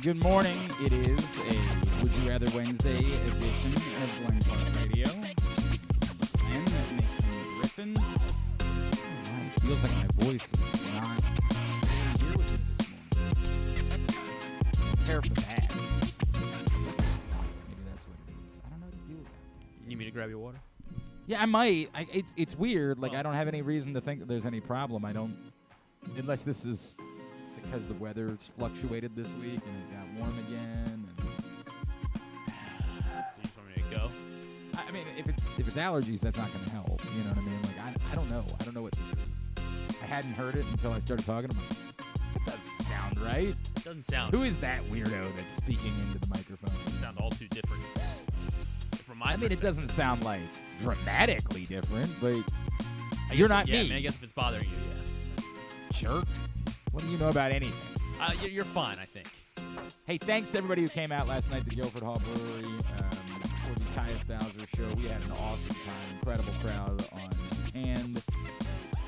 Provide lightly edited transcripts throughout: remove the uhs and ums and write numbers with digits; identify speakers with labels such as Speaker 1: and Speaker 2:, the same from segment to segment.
Speaker 1: Good morning. It is a Would You Rather Wednesday edition of Glen Park Radio. And making Griffin. It feels like my voice is not here with me this morning. Prepare for that. Maybe that's what it is. I don't know what to do with that.
Speaker 2: You need me to grab your water?
Speaker 1: Yeah, I might. It's weird. Like, I don't have any reason to think that there's any problem. I don't, unless this is because the weather's fluctuated this week and it got warm again. And
Speaker 2: So you just want me to go?
Speaker 1: I mean, if it's allergies, that's not going to help. You know what I mean? Like, I don't know. I don't know what this is. I hadn't heard it until I started talking. I'm like, that doesn't sound right.
Speaker 2: It doesn't sound.
Speaker 1: Who is that weirdo that's speaking into the microphone?
Speaker 2: It sound all too different. From my
Speaker 1: it doesn't sound like dramatically different, but
Speaker 2: I
Speaker 1: you're
Speaker 2: guess
Speaker 1: not
Speaker 2: it, yeah,
Speaker 1: me.
Speaker 2: I mean, I guess if it's bothering you, yeah.
Speaker 1: Jerk. What do you know about anything?
Speaker 2: You're fine, I think.
Speaker 1: Hey, thanks to everybody who came out last night to Guilford Hall Brewery for the Tyus Bowser Show. We had an awesome time. Incredible crowd on hand.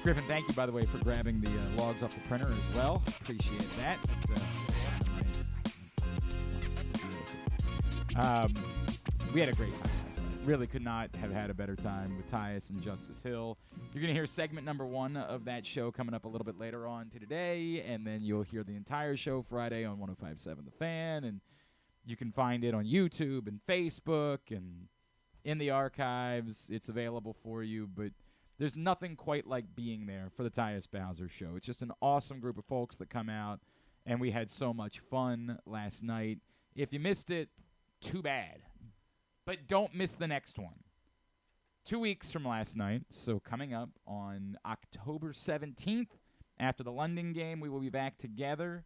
Speaker 1: Griffin, thank you, by the way, for grabbing the logs off the printer as well. Appreciate that. We had a great time last night. Really could not have had a better time with Tyus and Justice Hill. You're going to hear segment number 1 of that show coming up a little bit later on today, and then you'll hear the entire show Friday on 105.7 The Fan, and you can find it on YouTube and Facebook and in the archives. It's available for you, but there's nothing quite like being there for the Tyus Bowser Show. It's just an awesome group of folks that come out, and we had so much fun last night. If you missed it, too bad. But don't miss the next one. 2 weeks from last night, so coming up on October 17th, after the London game, we will be back together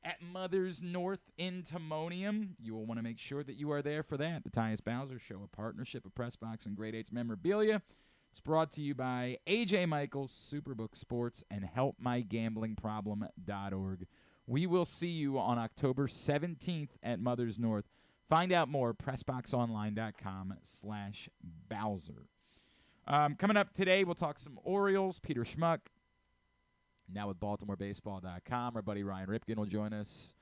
Speaker 1: at Mother's North in Timonium. You will want to make sure that you are there for that. The Tyus Bowser Show, a partnership of Pressbox and Grade 8's Memorabilia. It's brought to you by AJ Michaels, Superbook Sports, and HelpMyGamblingProblem.org. We will see you on October 17th at Mother's North. Find out more, PressBoxOnline.com/Bowser. Coming up today, we'll talk some Orioles. Peter Schmuck, now with BaltimoreBaseball.com. Our buddy Ryan Ripken will join us.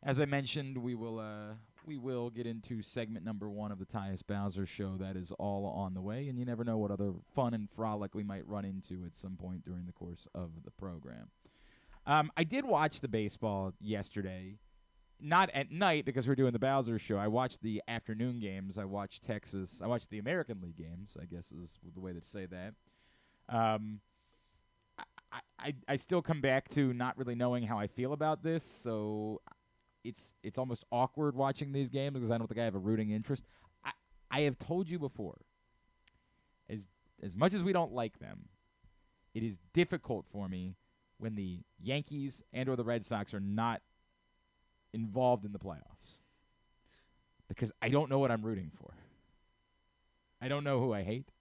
Speaker 1: As I mentioned, we will get into segment number 1 of the Tyus Bowser Show. That is all on the way, and you never know what other fun and frolic we might run into at some point during the course of the program. I did watch the baseball yesterday. Not at night because we're doing the Bowser Show. I watched the afternoon games. I watched Texas. I watched the American League games, I guess is the way to say that. I still come back to not really knowing how I feel about this, so it's almost awkward watching these games because I don't think I have a rooting interest. I have told you before, as much as we don't like them, it is difficult for me when the Yankees and or the Red Sox are not involved in the playoffs because I don't know what I'm rooting for. I don't know who I hate.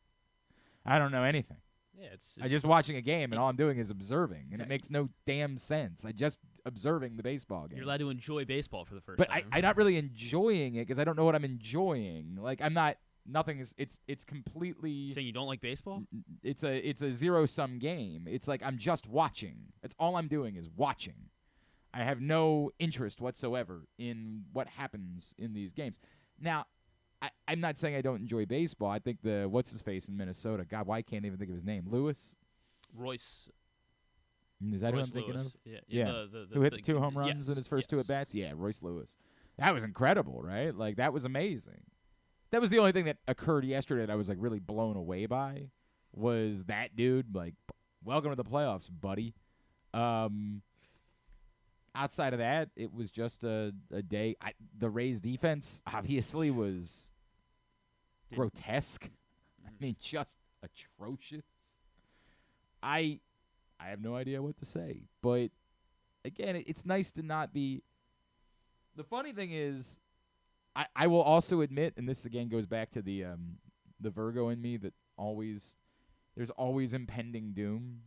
Speaker 1: I don't know anything.
Speaker 2: Yeah, it's
Speaker 1: I'm just watching a game, and all I'm doing is observing, and it makes no damn sense. I'm just observing the baseball game.
Speaker 2: You're allowed to enjoy baseball for the first
Speaker 1: time.
Speaker 2: time.
Speaker 1: But I'm not really enjoying it because I don't know what I'm enjoying. Like, I'm not – nothing is – it's completely –
Speaker 2: Saying you don't like baseball?
Speaker 1: It's a zero-sum game. It's like I'm just watching. That's all I'm doing is watching. I have no interest whatsoever in what happens in these games. Now, I'm not saying I don't enjoy baseball. I think what's-his-face in Minnesota, God, why can't I even think of his name? Lewis?
Speaker 2: Royce.
Speaker 1: Is that
Speaker 2: Royce
Speaker 1: who I'm thinking
Speaker 2: Lewis.
Speaker 1: of?
Speaker 2: Yeah.
Speaker 1: Who hit the 2 home runs in his first 2 at-bats? Yeah, Royce Lewis. That was incredible, right? Like, that was amazing. That was the only thing that occurred yesterday that I was, like, really blown away by was that dude, like, welcome to the playoffs, buddy. Outside of that, it was just a day. The Rays' defense obviously was grotesque. I mean, just atrocious. I have no idea what to say. But, again, it's nice to not be – the funny thing is I will also admit, and this, again, goes back to the Virgo in me that there's always impending doom.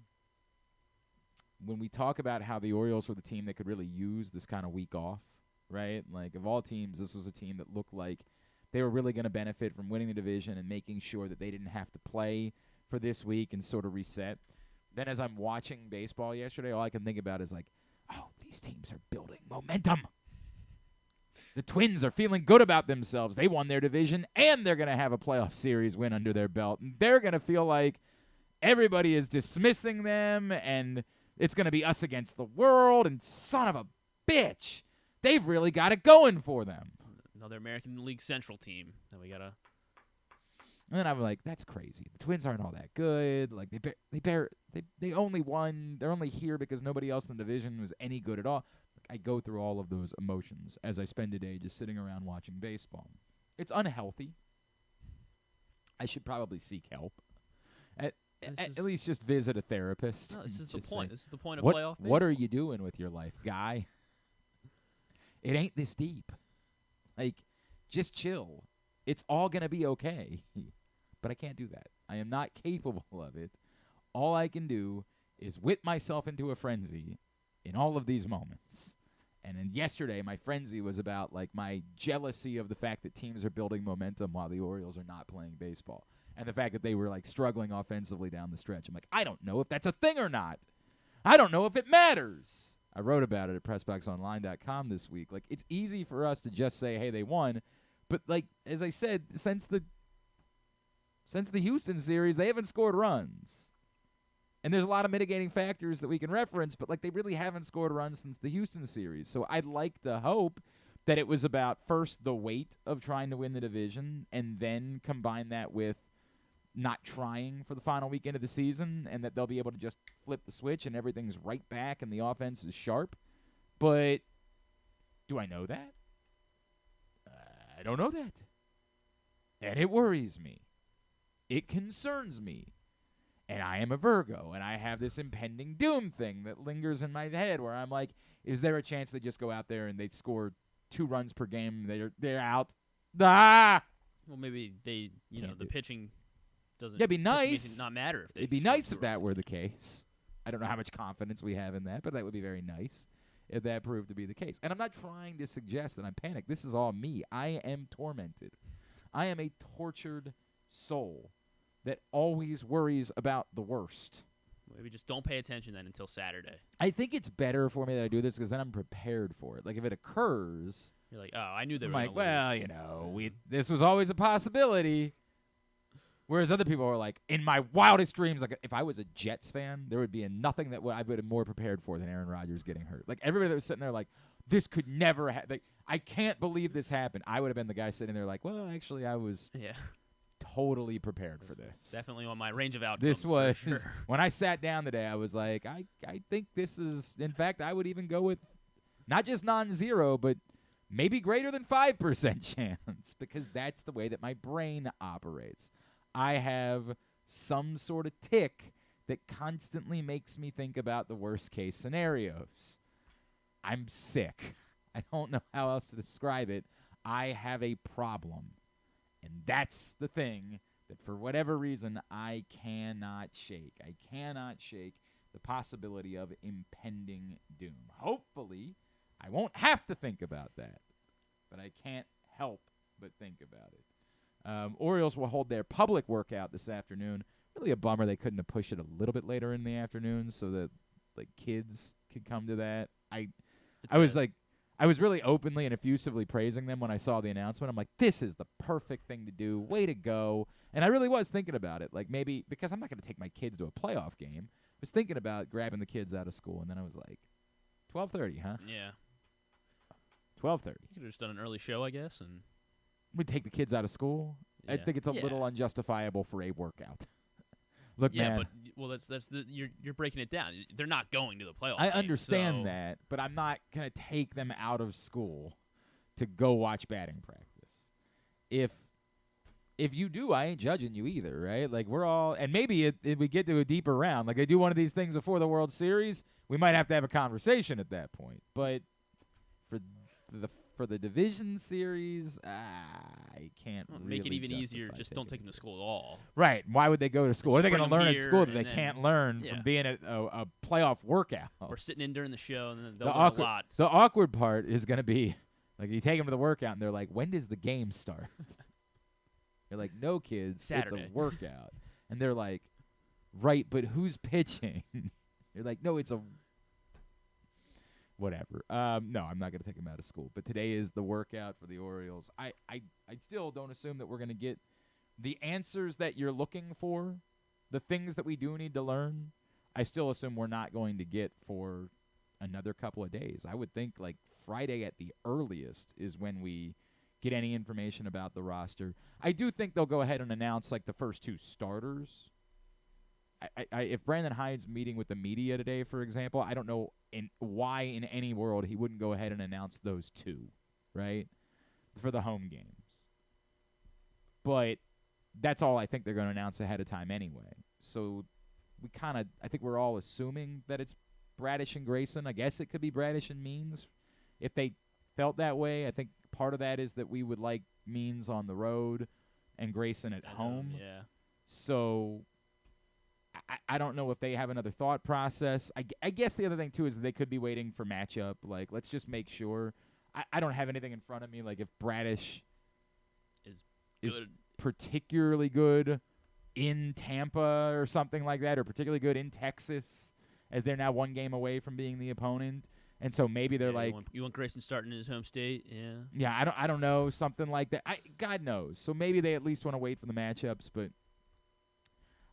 Speaker 1: When we talk about how the Orioles were the team that could really use this kind of week off, right? Like, of all teams, this was a team that looked like they were really going to benefit from winning the division and making sure that they didn't have to play for this week and sort of reset. Then as I'm watching baseball yesterday, all I can think about is like, oh, these teams are building momentum. The Twins are feeling good about themselves. They won their division, and they're going to have a playoff series win under their belt. And they're going to feel like everybody is dismissing them, and it's going to be us against the world. And son of a bitch, they've really got it going for them.
Speaker 2: Another American League Central team that we got to.
Speaker 1: And then I'm like, that's crazy. The Twins aren't all that good. Like they only won. They're only here because nobody else in the division was any good at all. Like, I go through all of those emotions as I spend a day just sitting around watching baseball. It's unhealthy. I should probably seek help. At least just visit a therapist.
Speaker 2: No, this is the point. This is the point of
Speaker 1: what,
Speaker 2: playoff baseball.
Speaker 1: What are you doing with your life, guy? It ain't this deep. Like, just chill. It's all going to be okay. But I can't do that. I am not capable of it. All I can do is whip myself into a frenzy in all of these moments. And then yesterday, my frenzy was about, like, my jealousy of the fact that teams are building momentum while the Orioles are not playing baseball. And the fact that they were, like, struggling offensively down the stretch. I'm like, I don't know if that's a thing or not. I don't know if it matters. I wrote about it at PressBoxOnline.com this week. Like, it's easy for us to just say, hey, they won. But, like, as I said, since the Houston series, they haven't scored runs. And there's a lot of mitigating factors that we can reference, but, like, they really haven't scored runs since the Houston series. So I'd like to hope that it was about, first, the weight of trying to win the division, and then combine that with not trying for the final weekend of the season, and that they'll be able to just flip the switch and everything's right back and the offense is sharp. But do I know that? I don't know that. And it worries me. It concerns me. And I am a Virgo, and I have this impending doom thing that lingers in my head where I'm like, is there a chance they just go out there and they score 2 runs per game? They're out. Ah!
Speaker 2: Well, maybe they, the pitching doesn't.
Speaker 1: It'd be nice.
Speaker 2: Not matter if they.
Speaker 1: It'd be nice if that were the case. I don't know how much confidence we have in that, but that would be very nice if that proved to be the case. And I'm not trying to suggest that I'm panicked. This is all me. I am tormented. I am a tortured soul that always worries about the worst.
Speaker 2: Maybe just don't pay attention then until Saturday.
Speaker 1: I think it's better for me that I do this because then I'm prepared for it. Like, if it occurs,
Speaker 2: you're like, oh, I knew they were
Speaker 1: like,
Speaker 2: gonna lose.
Speaker 1: this was always a possibility. Whereas other people are like, in my wildest dreams, like, if I was a Jets fan, there would be nothing that I would have more prepared for than Aaron Rodgers getting hurt. Like, everybody that was sitting there like, this could never happen. Like, I can't believe this happened. I would have been the guy sitting there like, well, actually, I was totally prepared for this.
Speaker 2: Definitely on my range of outcomes.
Speaker 1: This was,
Speaker 2: sure.
Speaker 1: When I sat down today, I was like, I think this is, in fact, I would even go with not just non-zero, but maybe greater than 5% chance, because that's the way that my brain operates. I have some sort of tick that constantly makes me think about the worst-case scenarios. I'm sick. I don't know how else to describe it. I have a problem. And that's the thing that, for whatever reason, I cannot shake. I cannot shake the possibility of impending doom. Hopefully, I won't have to think about that. But I can't help but think about it. Orioles will hold their public workout this afternoon. Really a bummer they couldn't have pushed it a little bit later in the afternoon so that, like, kids could come to that. I was really openly and effusively praising them when I saw the announcement. I'm like, this is the perfect thing to do. Way to go. And I really was thinking about it. Like, maybe because I'm not going to take my kids to a playoff game. I was thinking about grabbing the kids out of school, and then I was like, 12:30, huh?
Speaker 2: Yeah.
Speaker 1: 12:30.
Speaker 2: You could have just done an early show, I guess, and
Speaker 1: we'd take the kids out of school.
Speaker 2: Yeah.
Speaker 1: I think it's a little unjustifiable for a workout. Look, man.
Speaker 2: That's you're breaking it down. They're not going to the playoff.
Speaker 1: I understand that, but I'm not gonna take them out of school to go watch batting practice. If you do, I ain't judging you either, right? Like, we're all, and maybe if we get to a deeper round, like they do one of these things before the World Series, we might have to have a conversation at that point. But for the division series, I can't really
Speaker 2: make it even easier. Just don't take them to school at all.
Speaker 1: Right. Why would they go to school? What are they going to learn at school that they
Speaker 2: then,
Speaker 1: can't learn from being at a playoff workout?
Speaker 2: Or sitting in during the show, and then they'll learn a lot.
Speaker 1: The awkward part is going to be, like, you take them to the workout, and they're like, when does the game start? You're like, no, kids,
Speaker 2: Saturday.
Speaker 1: It's a workout. And they're like, right, but who's pitching? You're like, no, it's a... whatever. No, I'm not going to take him out of school. But today is the workout for the Orioles. I still don't assume that we're going to get the answers that you're looking for, the things that we do need to learn. I still assume we're not going to get for another couple of days. I would think like Friday at the earliest is when we get any information about the roster. I do think they'll go ahead and announce like the first 2 starters. If Brandon Hyde's meeting with the media today, for example, I don't know why in any world he wouldn't go ahead and announce those 2, right, for the home games. But that's all I think they're going to announce ahead of time anyway. So I think we're all assuming that it's Bradish and Grayson. I guess it could be Bradish and Means if they felt that way. I think part of that is that we would like Means on the road and Grayson at home.
Speaker 2: Yeah.
Speaker 1: So I don't know if they have another thought process. I guess the other thing, too, is that they could be waiting for matchup. Like, let's just make sure. I don't have anything in front of me. Like, if Bradish is particularly good in Tampa or something like that, or particularly good in Texas, as they're now 1 game away from being the opponent. And so maybe they're like,
Speaker 2: you want Grayson starting in his home state, yeah.
Speaker 1: Yeah, I don't know, something like that. God knows. So maybe they at least want to wait for the matchups, but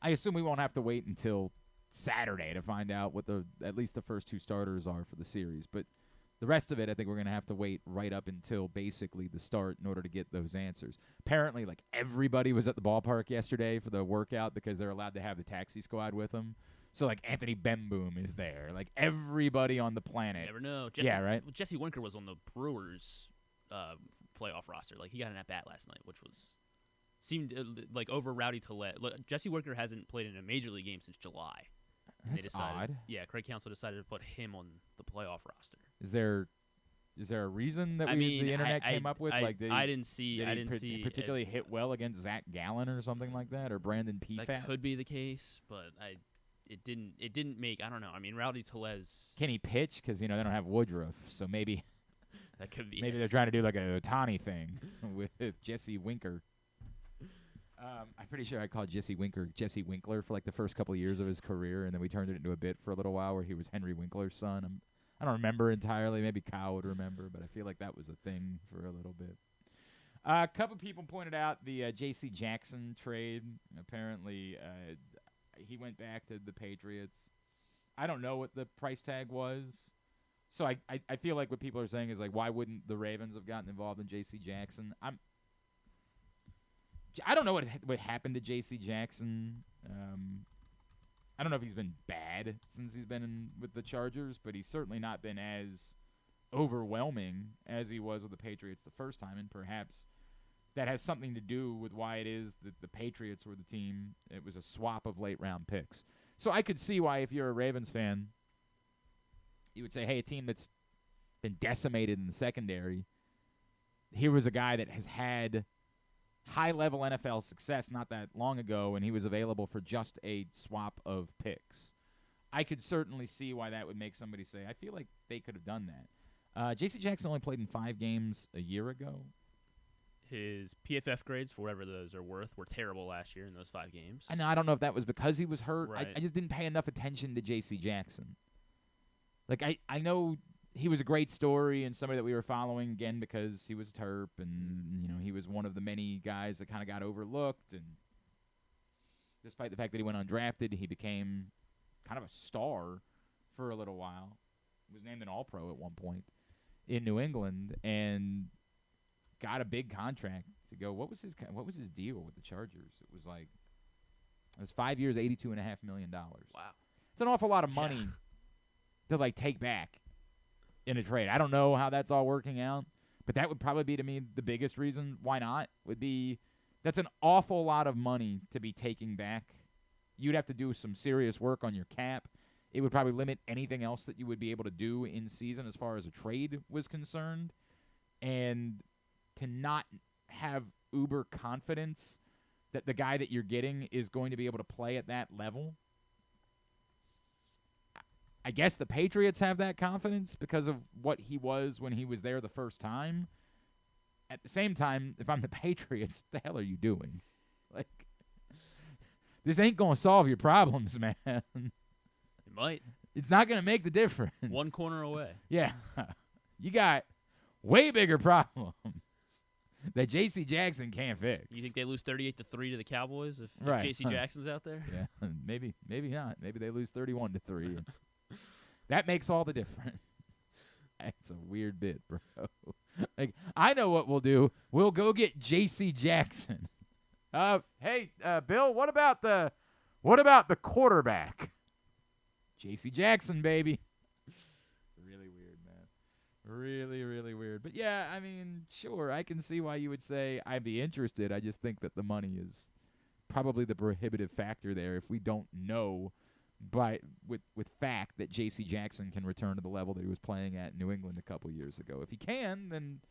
Speaker 1: I assume we won't have to wait until Saturday to find out what at least the first 2 starters are for the series. But the rest of it, I think we're going to have to wait right up until basically the start in order to get those answers. Apparently, like, everybody was at the ballpark yesterday for the workout because they're allowed to have the taxi squad with them. So, like, Anthony Bemboom is there. Like, everybody on the planet.
Speaker 2: You never know.
Speaker 1: Right?
Speaker 2: Jesse Winker was on the Brewers playoff roster. Like, he got an at-bat last night, which seemed like over Rowdy Tillett. Look, Jesse Winker hasn't played in a major league game since July.
Speaker 1: That's odd.
Speaker 2: Yeah, Craig Counsell decided to put him on the playoff roster.
Speaker 1: Is there a reason that the internet came up with?
Speaker 2: I didn't see.
Speaker 1: Particularly hit well against Zach Gallen or something like that, or Brandon Pfaadt.
Speaker 2: That could be the case, but it didn't make. I don't know. I mean, Rowdy Tellez.
Speaker 1: Can he pitch? Because they don't have Woodruff, so maybe
Speaker 2: that could be.
Speaker 1: Maybe they're trying to do like a Ohtani thing with Jesse Winker. I'm pretty sure I called Jesse Winkler for like the first couple of years of his career, and then we turned it into a bit for a little while where he was Henry Winkler's son. I don't remember entirely. Maybe Kyle would remember, but I feel like that was a thing for a little bit. A couple people pointed out the J.C. Jackson trade. Apparently, he went back to the Patriots. I don't know what the price tag was. So I feel like what people are saying is, like, why wouldn't the Ravens have gotten involved in J.C. Jackson? I don't know what happened to J.C. Jackson. I don't know if he's been bad since he's been with the Chargers, but he's certainly not been as overwhelming as he was with the Patriots the first time, and perhaps that has something to do with why it is that the Patriots were the team. It was a swap of late-round picks. So I could see why, if you're a Ravens fan, you would say, hey, a team that's been decimated in the secondary, here was a guy that has had high-level NFL success not that long ago, and he was available for just a swap of picks. I could certainly see why that would make somebody say, I feel like they could have done that. J.C. Jackson only played in 5 games a year ago.
Speaker 2: His PFF grades, for whatever those are worth, were terrible last year in those 5 games.
Speaker 1: I don't know if that was because he was hurt.
Speaker 2: Right.
Speaker 1: I just didn't pay enough attention to J.C. Jackson. Like, I know he was a great story and somebody that we were following, again, because he was a Terp, and, he was one of the many guys that kind of got overlooked. And despite the fact that he went undrafted, he became kind of a star for a little while. He was named an All-Pro at one point in New England and got a big contract to go. What was his deal with the Chargers? It was 5 years, $82.5 million.
Speaker 2: Wow.
Speaker 1: It's an awful lot of money to, like, take back in a trade. I don't know how that's all working out, but that would probably be, to me, the biggest reason why not. Would be that's an awful lot of money to be taking back. You'd have to do some serious work on your cap. It would probably limit anything else that you would be able to do in season as far as a trade was concerned. And to not have uber confidence that the guy that you're getting is going to be able to play at that level. I guess the Patriots have that confidence because of what he was when he was there the first time. At the same time, if I'm the Patriots, what the hell are you doing? Like, this ain't going to solve your problems, man.
Speaker 2: It might.
Speaker 1: It's not going to make the difference.
Speaker 2: One corner away.
Speaker 1: Yeah. You got way bigger problems that J.C. Jackson can't fix.
Speaker 2: You think they lose 38-3 to the Cowboys if
Speaker 1: Right.
Speaker 2: J.C. Jackson's out there?
Speaker 1: Yeah, maybe not. Maybe they lose 31-3. That makes all the difference. That's a weird bit, bro. Like, I know what we'll do. We'll go get J.C. Jackson. Hey, Bill, what about the quarterback? J.C. Jackson, baby. Really weird, man. Really, really weird. But yeah, I mean, sure, I can see why you would say I'd be interested. I just think that the money is probably the prohibitive factor there. If we don't know with fact that J.C. Jackson can return to the level that he was playing at in New England a couple years ago. If he can, then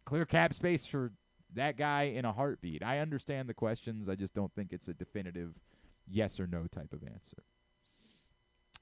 Speaker 1: clear cap space for that guy in a heartbeat. I understand the questions. I just don't think it's a definitive yes or no type of answer.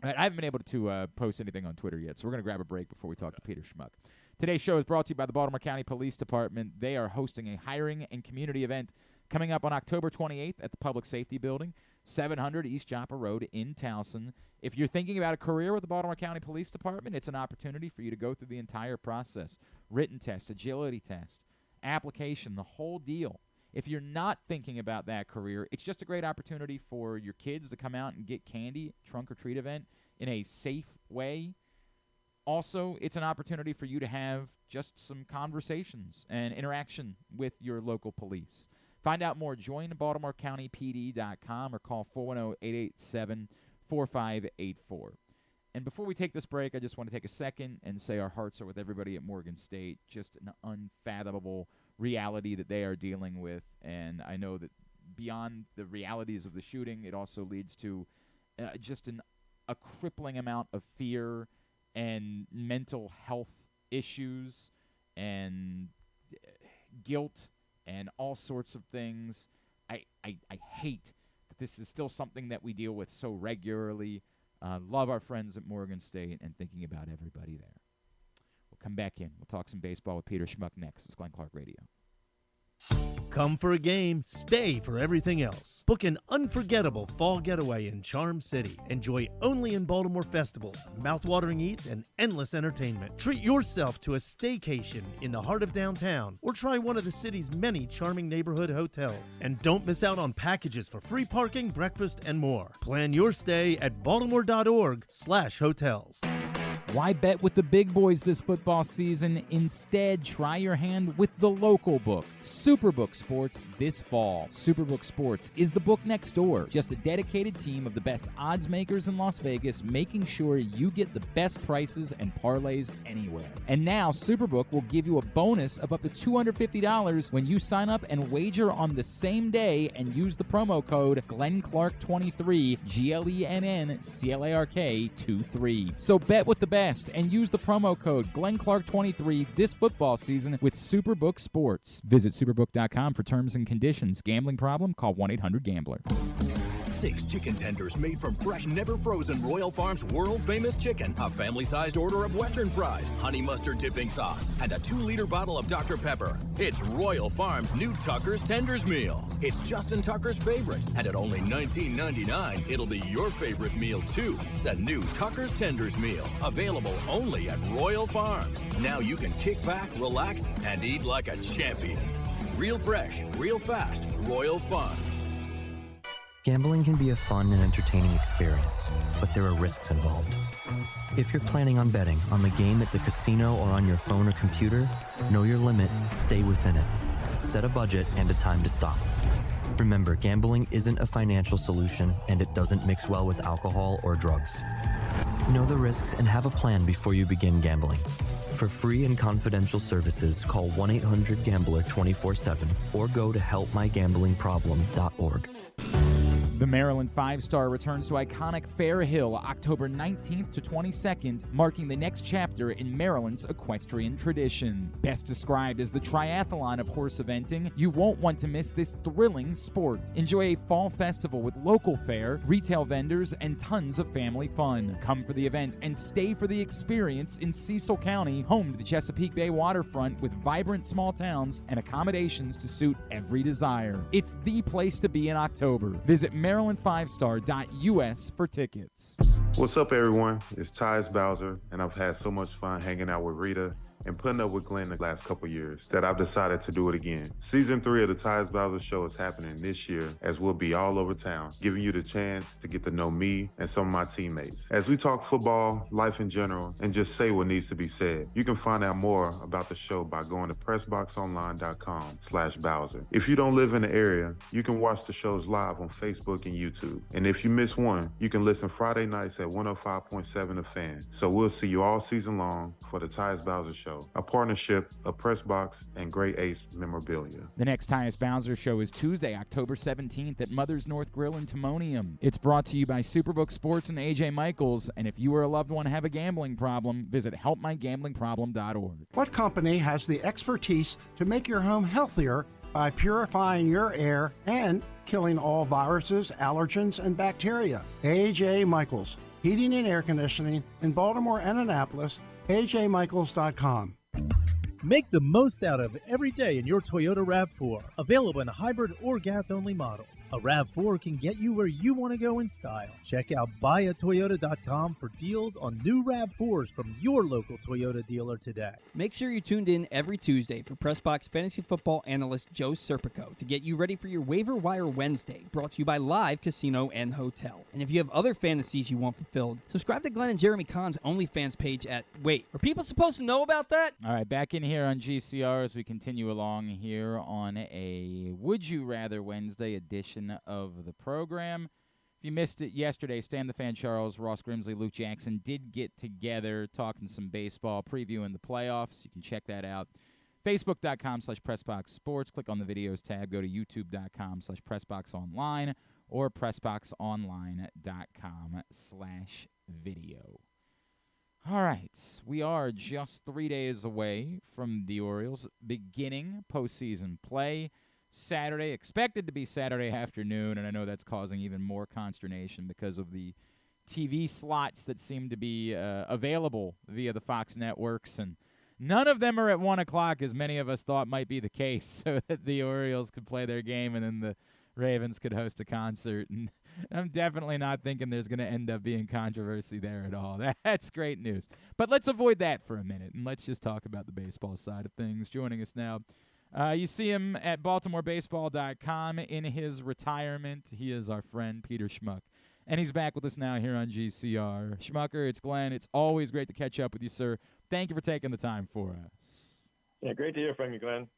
Speaker 1: All right, I haven't been able to post anything on Twitter yet, so we're going to grab a break before we talk to Peter Schmuck. Today's show is brought to you by the Baltimore County Police Department. They are hosting a hiring and community event coming up on October 28th at the Public Safety Building, 700 East Joppa Road in Towson. If you're thinking about a career with the Baltimore County Police Department, it's an opportunity for you to go through the entire process. Written test, agility test, application, the whole deal. If you're not thinking about that career, it's just a great opportunity for your kids to come out and get candy, trunk or treat event, in a safe way. Also, it's an opportunity for you to have just some conversations and interaction with your local police. Find out more, join BaltimoreCountyPD.com or call 410-887-4584. And before we take this break, I just want to take a second and say our hearts are with everybody at Morgan State. Just an unfathomable reality that they are dealing with. And I know that beyond the realities of the shooting, it also leads to just a crippling amount of fear and mental health issues and guilt and all sorts of things. I hate that this is still something that we deal with so regularly. Love our friends at Morgan State and thinking about everybody there. We'll come back in. We'll talk some baseball with Peter Schmuck next. It's Glenn Clark Radio.
Speaker 3: Come for a game, stay for everything else. Book an unforgettable fall getaway in Charm City. Enjoy only in Baltimore festivals, mouthwatering eats, and endless entertainment. Treat yourself to a staycation in the heart of downtown, or try one of the city's many charming neighborhood hotels. And don't miss out on packages for free parking, breakfast, and more. Plan your stay at baltimore.org/hotels.
Speaker 1: Why bet with the big boys this football season? Instead, try your hand with the local book, Superbook Sports, this fall. Superbook Sports is the book next door. Just a dedicated team of the best odds makers in Las Vegas, making sure you get the best prices and parlays anywhere. And now, Superbook will give you a bonus of up to $250 when you sign up and wager on the same day and use the promo code GlennClark23, GLENNCLARK23. So bet with the best and use the promo code GlennClark23 this football season with Superbook Sports. Visit superbook.com for terms and conditions. Gambling problem? Call 1-800-GAMBLER.
Speaker 4: 6 chicken tenders made from fresh, never frozen Royal Farms world-famous chicken, a family-sized order of Western fries, honey mustard dipping sauce, and a 2-liter bottle of Dr. Pepper. It's Royal Farms' new Tucker's Tenders Meal. It's Justin Tucker's favorite, and at only $19.99, it'll be your favorite meal, too. The new Tucker's Tenders Meal, available only at Royal Farms. Now you can kick back, relax, and eat like a champion. Real fresh, real fast, Royal Farms.
Speaker 5: Gambling can be a fun and entertaining experience, but there are risks involved. If you're planning on betting on the game at the casino or on your phone or computer, know your limit, stay within it. Set a budget and a time to stop. Remember, gambling isn't a financial solution, and it doesn't mix well with alcohol or drugs. Know the risks and have a plan before you begin gambling. For free and confidential services, call 1-800-GAMBLER 24/7 or go to helpmygamblingproblem.org.
Speaker 1: The Maryland 5-Star returns to iconic Fair Hill October 19th to 22nd, marking the next chapter in Maryland's equestrian tradition. Best described as the triathlon of horse eventing, you won't want to miss this thrilling sport. Enjoy a fall festival with local fare, retail vendors, and tons of family fun. Come for the event and stay for the experience in Cecil County, home to the Chesapeake Bay waterfront with vibrant small towns and accommodations to suit every desire. It's the place to be in October. Visit maryland5star.us for tickets.
Speaker 6: What's up, everyone? It's Tyus Bowser, and I've had so much fun hanging out with Rita and putting up with Glenn the last couple years that I've decided to do it again. Season 3 of the Tyus Bowser Show is happening this year, as we'll be all over town, giving you the chance to get to know me and some of my teammates. As we talk football, life in general, and just say what needs to be said. You can find out more about the show by going to pressboxonline.com/Bowser. If you don't live in the area, you can watch the shows live on Facebook and YouTube. And if you miss one, you can listen Friday nights at 105.7 The Fan. So we'll see you all season long for the Tyus Bowser Show, a partnership of Pressbox and Great Ace Memorabilia.
Speaker 1: The next Tyus Bowser Show is Tuesday, October 17th at Mother's North Grill in Timonium. It's brought to you by Superbook Sports and AJ Michaels, and if you or a loved one have a gambling problem, visit helpmygamblingproblem.org.
Speaker 7: What company has the expertise to make your home healthier by purifying your air and killing all viruses, allergens, and bacteria? AJ Michaels, Heating and Air Conditioning in Baltimore and Annapolis, ajmichaels.com.
Speaker 3: Make the most out of every day in your Toyota RAV4. Available in hybrid or gas-only models. A RAV4 can get you where you want to go in style. Check out buyatoyota.com for deals on new RAV4s from your local Toyota dealer today.
Speaker 8: Make sure you're tuned in every Tuesday for PressBox Fantasy Football Analyst Joe Serpico to get you ready for your Waiver Wire Wednesday, brought to you by Live Casino and Hotel. And if you have other fantasies you want fulfilled, subscribe to Glenn and Jeremy Kahn's OnlyFans page at... Wait, are people supposed to know about that?
Speaker 1: All right, back in here on GCR as we continue along here on a Would You Rather Wednesday edition of the program. If you missed it yesterday, Stan the Fan Charles, Ross Grimsley, Luke Jackson did get together talking some baseball, previewing the playoffs. You can check that out. Facebook.com/PressBoxSports. Click on the videos tab. Go to YouTube.com/PressBoxOnline or PressBoxOnline.com/video. All right, we are just 3 days away from the Orioles beginning postseason play. Saturday, expected to be Saturday afternoon, and I know that's causing even more consternation because of the TV slots that seem to be available via the Fox networks, and none of them are at 1 o'clock, as many of us thought might be the case, so that the Orioles could play their game and then the Ravens could host a concert. And I'm definitely not thinking there's going to end up being controversy there at all. That's great news. But let's avoid that for a minute, and let's just talk about the baseball side of things. Joining us now, you see him at BaltimoreBaseball.com in his retirement. He is our friend, Peter Schmuck, and he's back with us now here on GCR. Schmucker, it's Glenn. It's always great to catch up with you, sir. Thank you for taking the time for us.
Speaker 9: Yeah, great to hear from you, Glenn.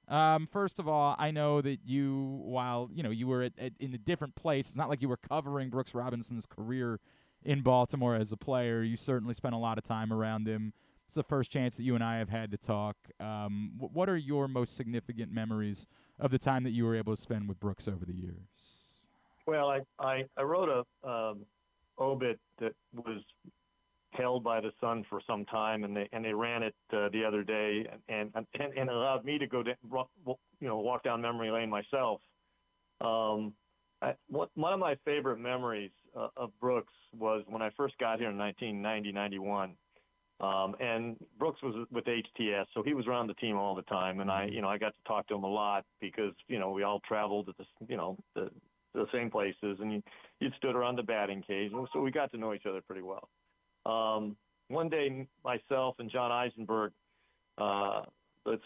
Speaker 1: First of all, I know that you, while you were in a different place, it's not like you were covering Brooks Robinson's career in Baltimore as a player. You certainly spent a lot of time around him. It's the first chance that you and I have had to talk. What are your most significant memories of the time that you were able to spend with Brooks over the years?
Speaker 9: Well, I wrote a obit that was held by the Sun for some time, and they ran it the other day, and allowed me to go walk down memory lane myself. One of my favorite memories of Brooks was when I first got here in 1990-91, and Brooks was with HTS, so he was around the team all the time, and I got to talk to him a lot because we all traveled to the same places, and you'd stood around the batting cage, so we got to know each other pretty well. One day, myself and John Eisenberg, the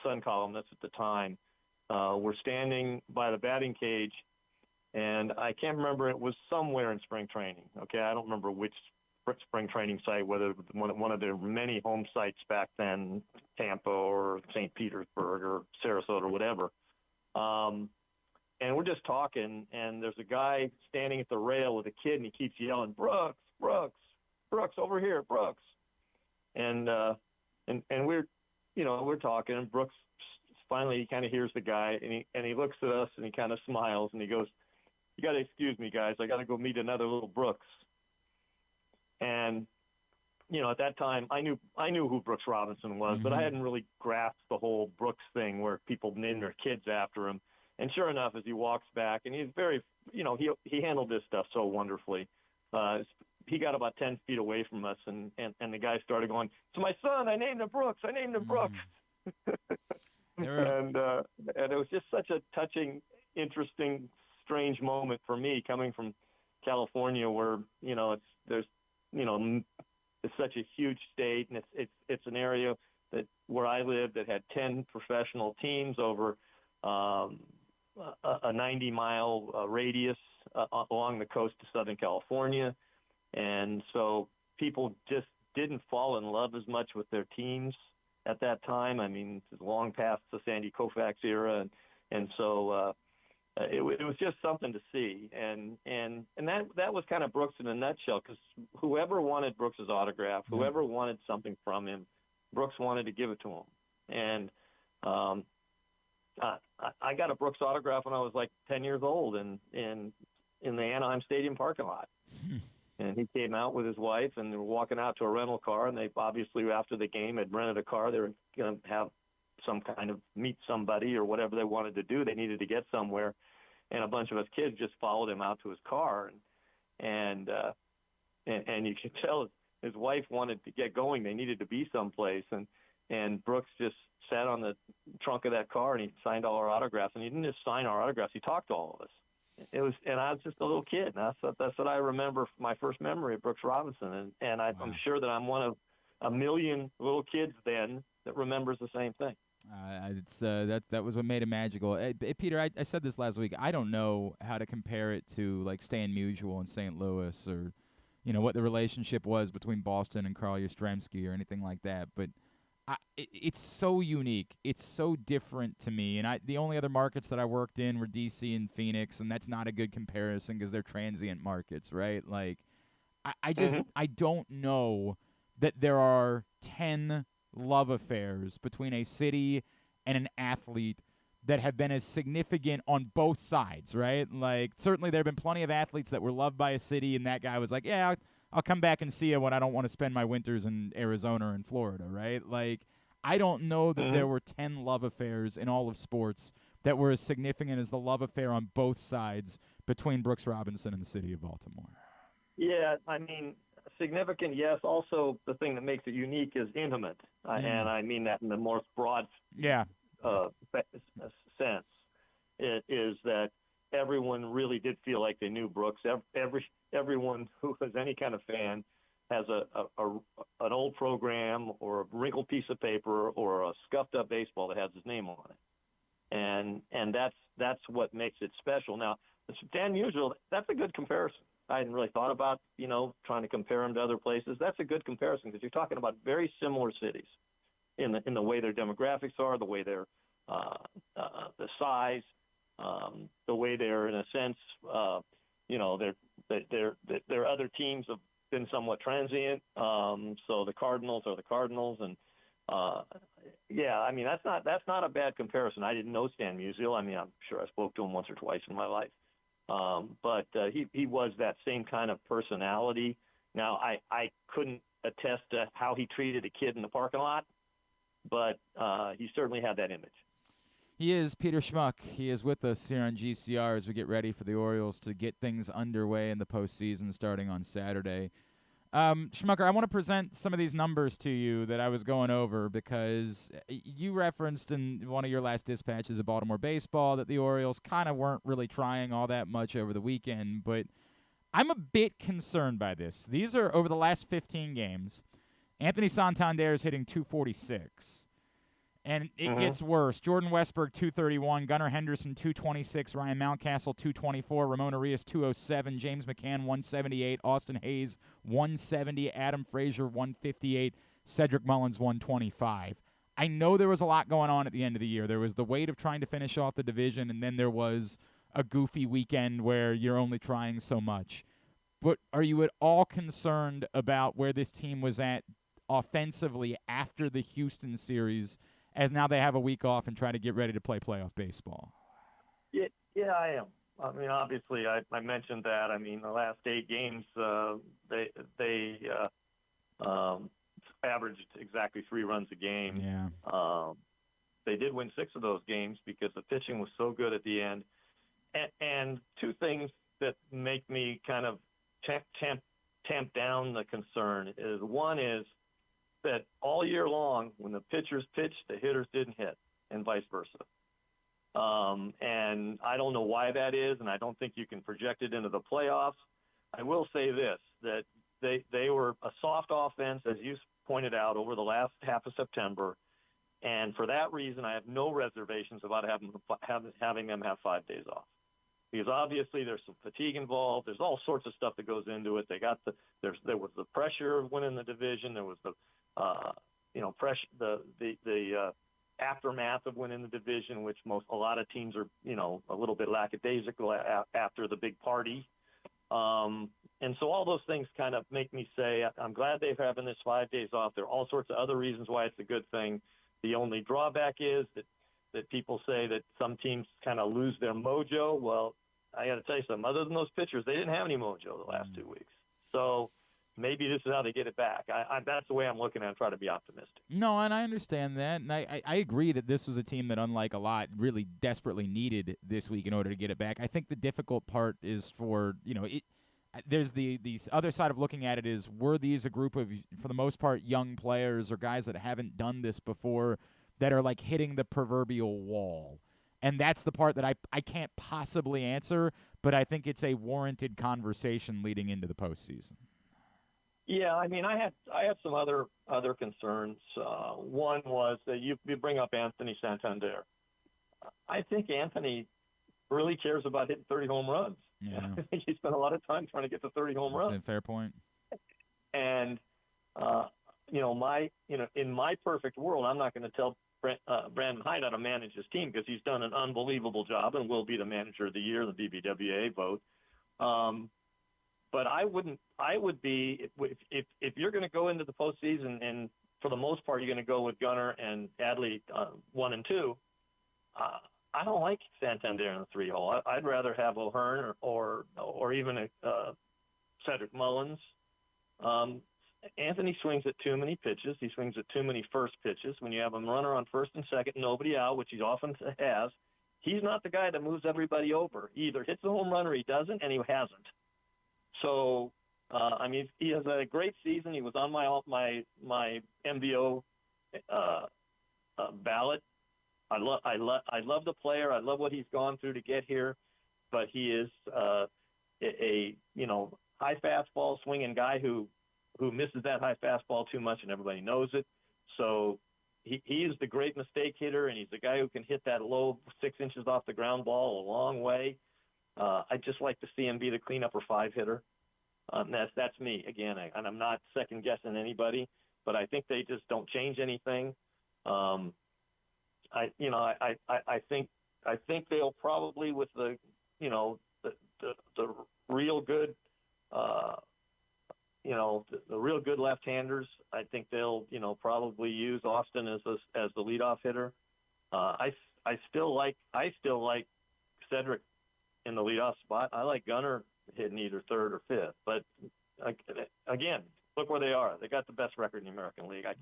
Speaker 9: Sun columnist at the time, were standing by the batting cage, and I can't remember, it was somewhere in spring training. Okay, I don't remember which spring training site, whether one of their many home sites back then, Tampa or St. Petersburg or Sarasota or whatever. And we're just talking, and there's a guy standing at the rail with a kid, and he keeps yelling, "Brooks, Brooks, Brooks, over here, Brooks." And we're talking, and Brooks finally, he kind of hears the guy, and he looks at us, and he kind of smiles, and he goes, "You got to excuse me, guys. I got to go meet another little Brooks." And at that time, I knew who Brooks Robinson was, but I hadn't really grasped the whole Brooks thing where people name their kids after him. And sure enough, as he walks back, and he's very, he handled this stuff so wonderfully. He got about 10 feet away from us, and the guy started going, "It's my son. I named him Brooks. I named him Brooks." And it was just such a touching, interesting, strange moment for me, coming from California, where there's it's such a huge state, and it's an area that where I live that had 10 professional teams over a 90-mile radius along the coast of Southern California, and so people just didn't fall in love as much with their teams at that time. I mean, it's long past the Sandy Koufax era, and so it was just something to see, and that was kind of Brooks in a nutshell, because whoever wanted Brooks's autograph, whoever wanted something from him, Brooks wanted to give it to him. And I got a Brooks autograph when I was like 10 years old in the Anaheim Stadium parking lot. And he came out with his wife, and they were walking out to a rental car, and they obviously, after the game, had rented a car. They were going to have some kind of meet somebody or whatever they wanted to do. They needed to get somewhere, and a bunch of us kids just followed him out to his car, and you could tell his wife wanted to get going. They needed to be someplace, and Brooks just sat on the trunk of that car, and he signed all our autographs. And he didn't just sign our autographs; he talked to all of us. And I was just a little kid, and that's what I remember. My first memory of Brooks Robinson, and I'm sure that I'm one of a million little kids then that remembers the same thing.
Speaker 1: That was what made it magical. Peter, I said this last week. I don't know how to compare it to like Stan Musial in St. Louis, or what the relationship was between Boston and Karl Yastrzemski or anything like that. But it's so unique. It's so different to me. And the only other markets that I worked in were D.C. and Phoenix, and that's not a good comparison because they're transient markets, right? Like, I just I don't know that there are 10 love affairs between a city and an athlete that have been as significant on both sides, right? Like, certainly there have been plenty of athletes that were loved by a city, and that guy was like, yeah, I'll come back and see you when I don't want to spend my winters in Arizona or in Florida, right? Like, I don't know that there were 10 love affairs in all of sports that were as significant as the love affair on both sides between Brooks Robinson and the city of Baltimore.
Speaker 9: Yeah, I mean, significant, yes. Also, the thing that makes it unique is intimate, and I mean that in the most broad sense. It is that everyone really did feel like they knew Brooks. Everyone who was any kind of fan has an old program or a wrinkled piece of paper or a scuffed up baseball that has his name on it, and that's what makes it special. Now, Stan Musial, that's a good comparison. I hadn't really thought about trying to compare him to other places. That's a good comparison because you're talking about very similar cities in the way their demographics are, the way their the size, the way they're in a sense, their other teams have been somewhat transient. So the Cardinals are the Cardinals, and I mean that's not a bad comparison. I didn't know Stan Musial. I mean, I'm sure I spoke to him once or twice in my life, but he was that same kind of personality. Now I couldn't attest to how he treated a kid in the parking lot, but he certainly had that image.
Speaker 1: He is Peter Schmuck. He is with us here on GCR as we get ready for the Orioles to get things underway in the postseason starting on Saturday. Schmucker, I want to present some of these numbers to you that I was going over because you referenced in one of your last dispatches of Baltimore baseball that the Orioles kind of weren't really trying all that much over the weekend, but I'm a bit concerned by this. These are over the last 15 games. Anthony Santander is hitting .246. And it gets worse. Jordan Westburg, 231. Gunnar Henderson, 226. Ryan Mountcastle, 224. Ramon Arias, 207. James McCann, 178. Austin Hayes, 170. Adam Frazier, 158. Cedric Mullins, 125. I know there was a lot going on at the end of the year. There was the weight of trying to finish off the division, and then there was a goofy weekend where you're only trying so much. But are you at all concerned about where this team was at offensively after the Houston series, as now they have a week off and try to get ready to play playoff baseball?
Speaker 9: Yeah, I am. I mean, obviously, I mentioned that. I mean, the last 8 games, they averaged exactly 3 runs a game.
Speaker 1: Yeah.
Speaker 9: They did win 6 of those games because the pitching was so good at the end. And 2 things that make me kind of tamp down the concern is, one is that all year long, when the pitchers pitched, the hitters didn't hit, and vice versa. And I don't know why that is, and I don't think you can project it into the playoffs. I will say this, that they were a soft offense, as you pointed out, over the last half of September. And for that reason, I have no reservations about having them have 5 days off. Because obviously there's some fatigue involved. There's all sorts of stuff that goes into it. There was the pressure of winning the division. There was the pressure, the aftermath of winning the division, which a lot of teams are a little bit lackadaisical after the big party. And so all those things kind of make me say I'm glad they're having this 5 days off. There are all sorts of other reasons why it's a good thing. The only drawback is that people say that some teams kind of lose their mojo. Well, I got to tell you something. Other than those pitchers, they didn't have any mojo the last 2 weeks. So maybe this is how they get it back. That's the way I'm looking at it. I'm trying to be optimistic.
Speaker 1: No, and I understand that. And I agree that this was a team that, unlike a lot, really desperately needed this week in order to get it back. I think the difficult part is for, there's the other side of looking at it is, were these a group of, for the most part, young players or guys that haven't done this before that are like hitting the proverbial wall? And that's the part that I can't possibly answer, but I think it's a warranted conversation leading into the postseason.
Speaker 9: Yeah, I mean, I had some other concerns. One was that you bring up Anthony Santander. I think Anthony really cares about hitting 30 home runs.
Speaker 1: Yeah.
Speaker 9: I think he spent a lot of time trying to get to 30 home runs.
Speaker 1: That's a fair point.
Speaker 9: And in my perfect world, I'm not going to tell Brandon Hyde how to manage his team, because he's done an unbelievable job and will be the manager of the year, the BBWA vote. But I would be, if you're going to go into the postseason, and for the most part, you're going to go with Gunnar and Adley 1 and 2. I don't like Santander in the 3-hole. I'd rather have O'Hearn or even Cedric Mullins. Anthony swings at too many pitches. He swings at too many first pitches. When you have a runner on first and second, nobody out, which he often has, he's not the guy that moves everybody over. He either hits a home run or he doesn't, and he hasn't. So, he has a great season. He was on my MVO ballot. I love the player. I love what he's gone through to get here, but he is a high fastball swinging guy who misses that high fastball too much, and everybody knows it. So he is the great mistake hitter, and he's the guy who can hit that low 6 inches off the ground ball a long way. I'd just like to see him be the cleanup or 5 hitter. That's me again, and I'm not second guessing anybody, but I think they just don't change anything. I think they'll probably, with the real good, the real good left-handers, I think they'll probably use Austin as the leadoff hitter. I still like Cedric in the leadoff spot. I like Gunnar hitting either third or fifth, but again, look where they are. They got the best record in the American League. I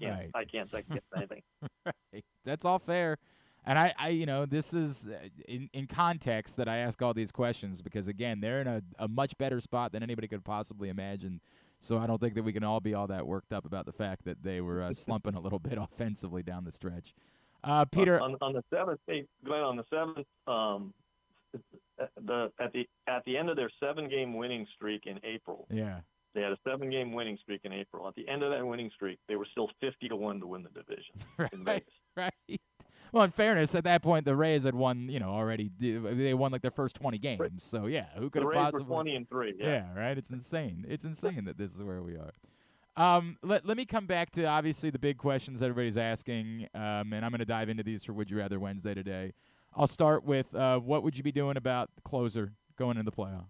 Speaker 9: can't second guess anything.
Speaker 1: Right. That's all fair. And I this is in context that I ask all these questions, because again, they're in a much better spot than anybody could possibly imagine. So I don't think that we can all be all that worked up about the fact that they were slumping a little bit offensively down the stretch. Peter,
Speaker 9: on the seventh, Glenn, on the seventh, at the end of their 7-game winning streak in April.
Speaker 1: Yeah.
Speaker 9: They had a 7-game winning streak in April. At the end of that winning streak, they were still 50-1 to win the division in Vegas.
Speaker 1: Right. Well, in fairness, at that point, the Rays had won, already. They won like their first 20 games. Right. So, yeah, who could have possibly.
Speaker 9: The Rays were 20-3.
Speaker 1: Yeah, right? It's insane. It's insane that this is where we are. Let me come back to, obviously, the big questions everybody's asking, and I'm going to dive into these for Would You Rather Wednesday today. I'll start with what would you be doing about the closer going into the playoffs?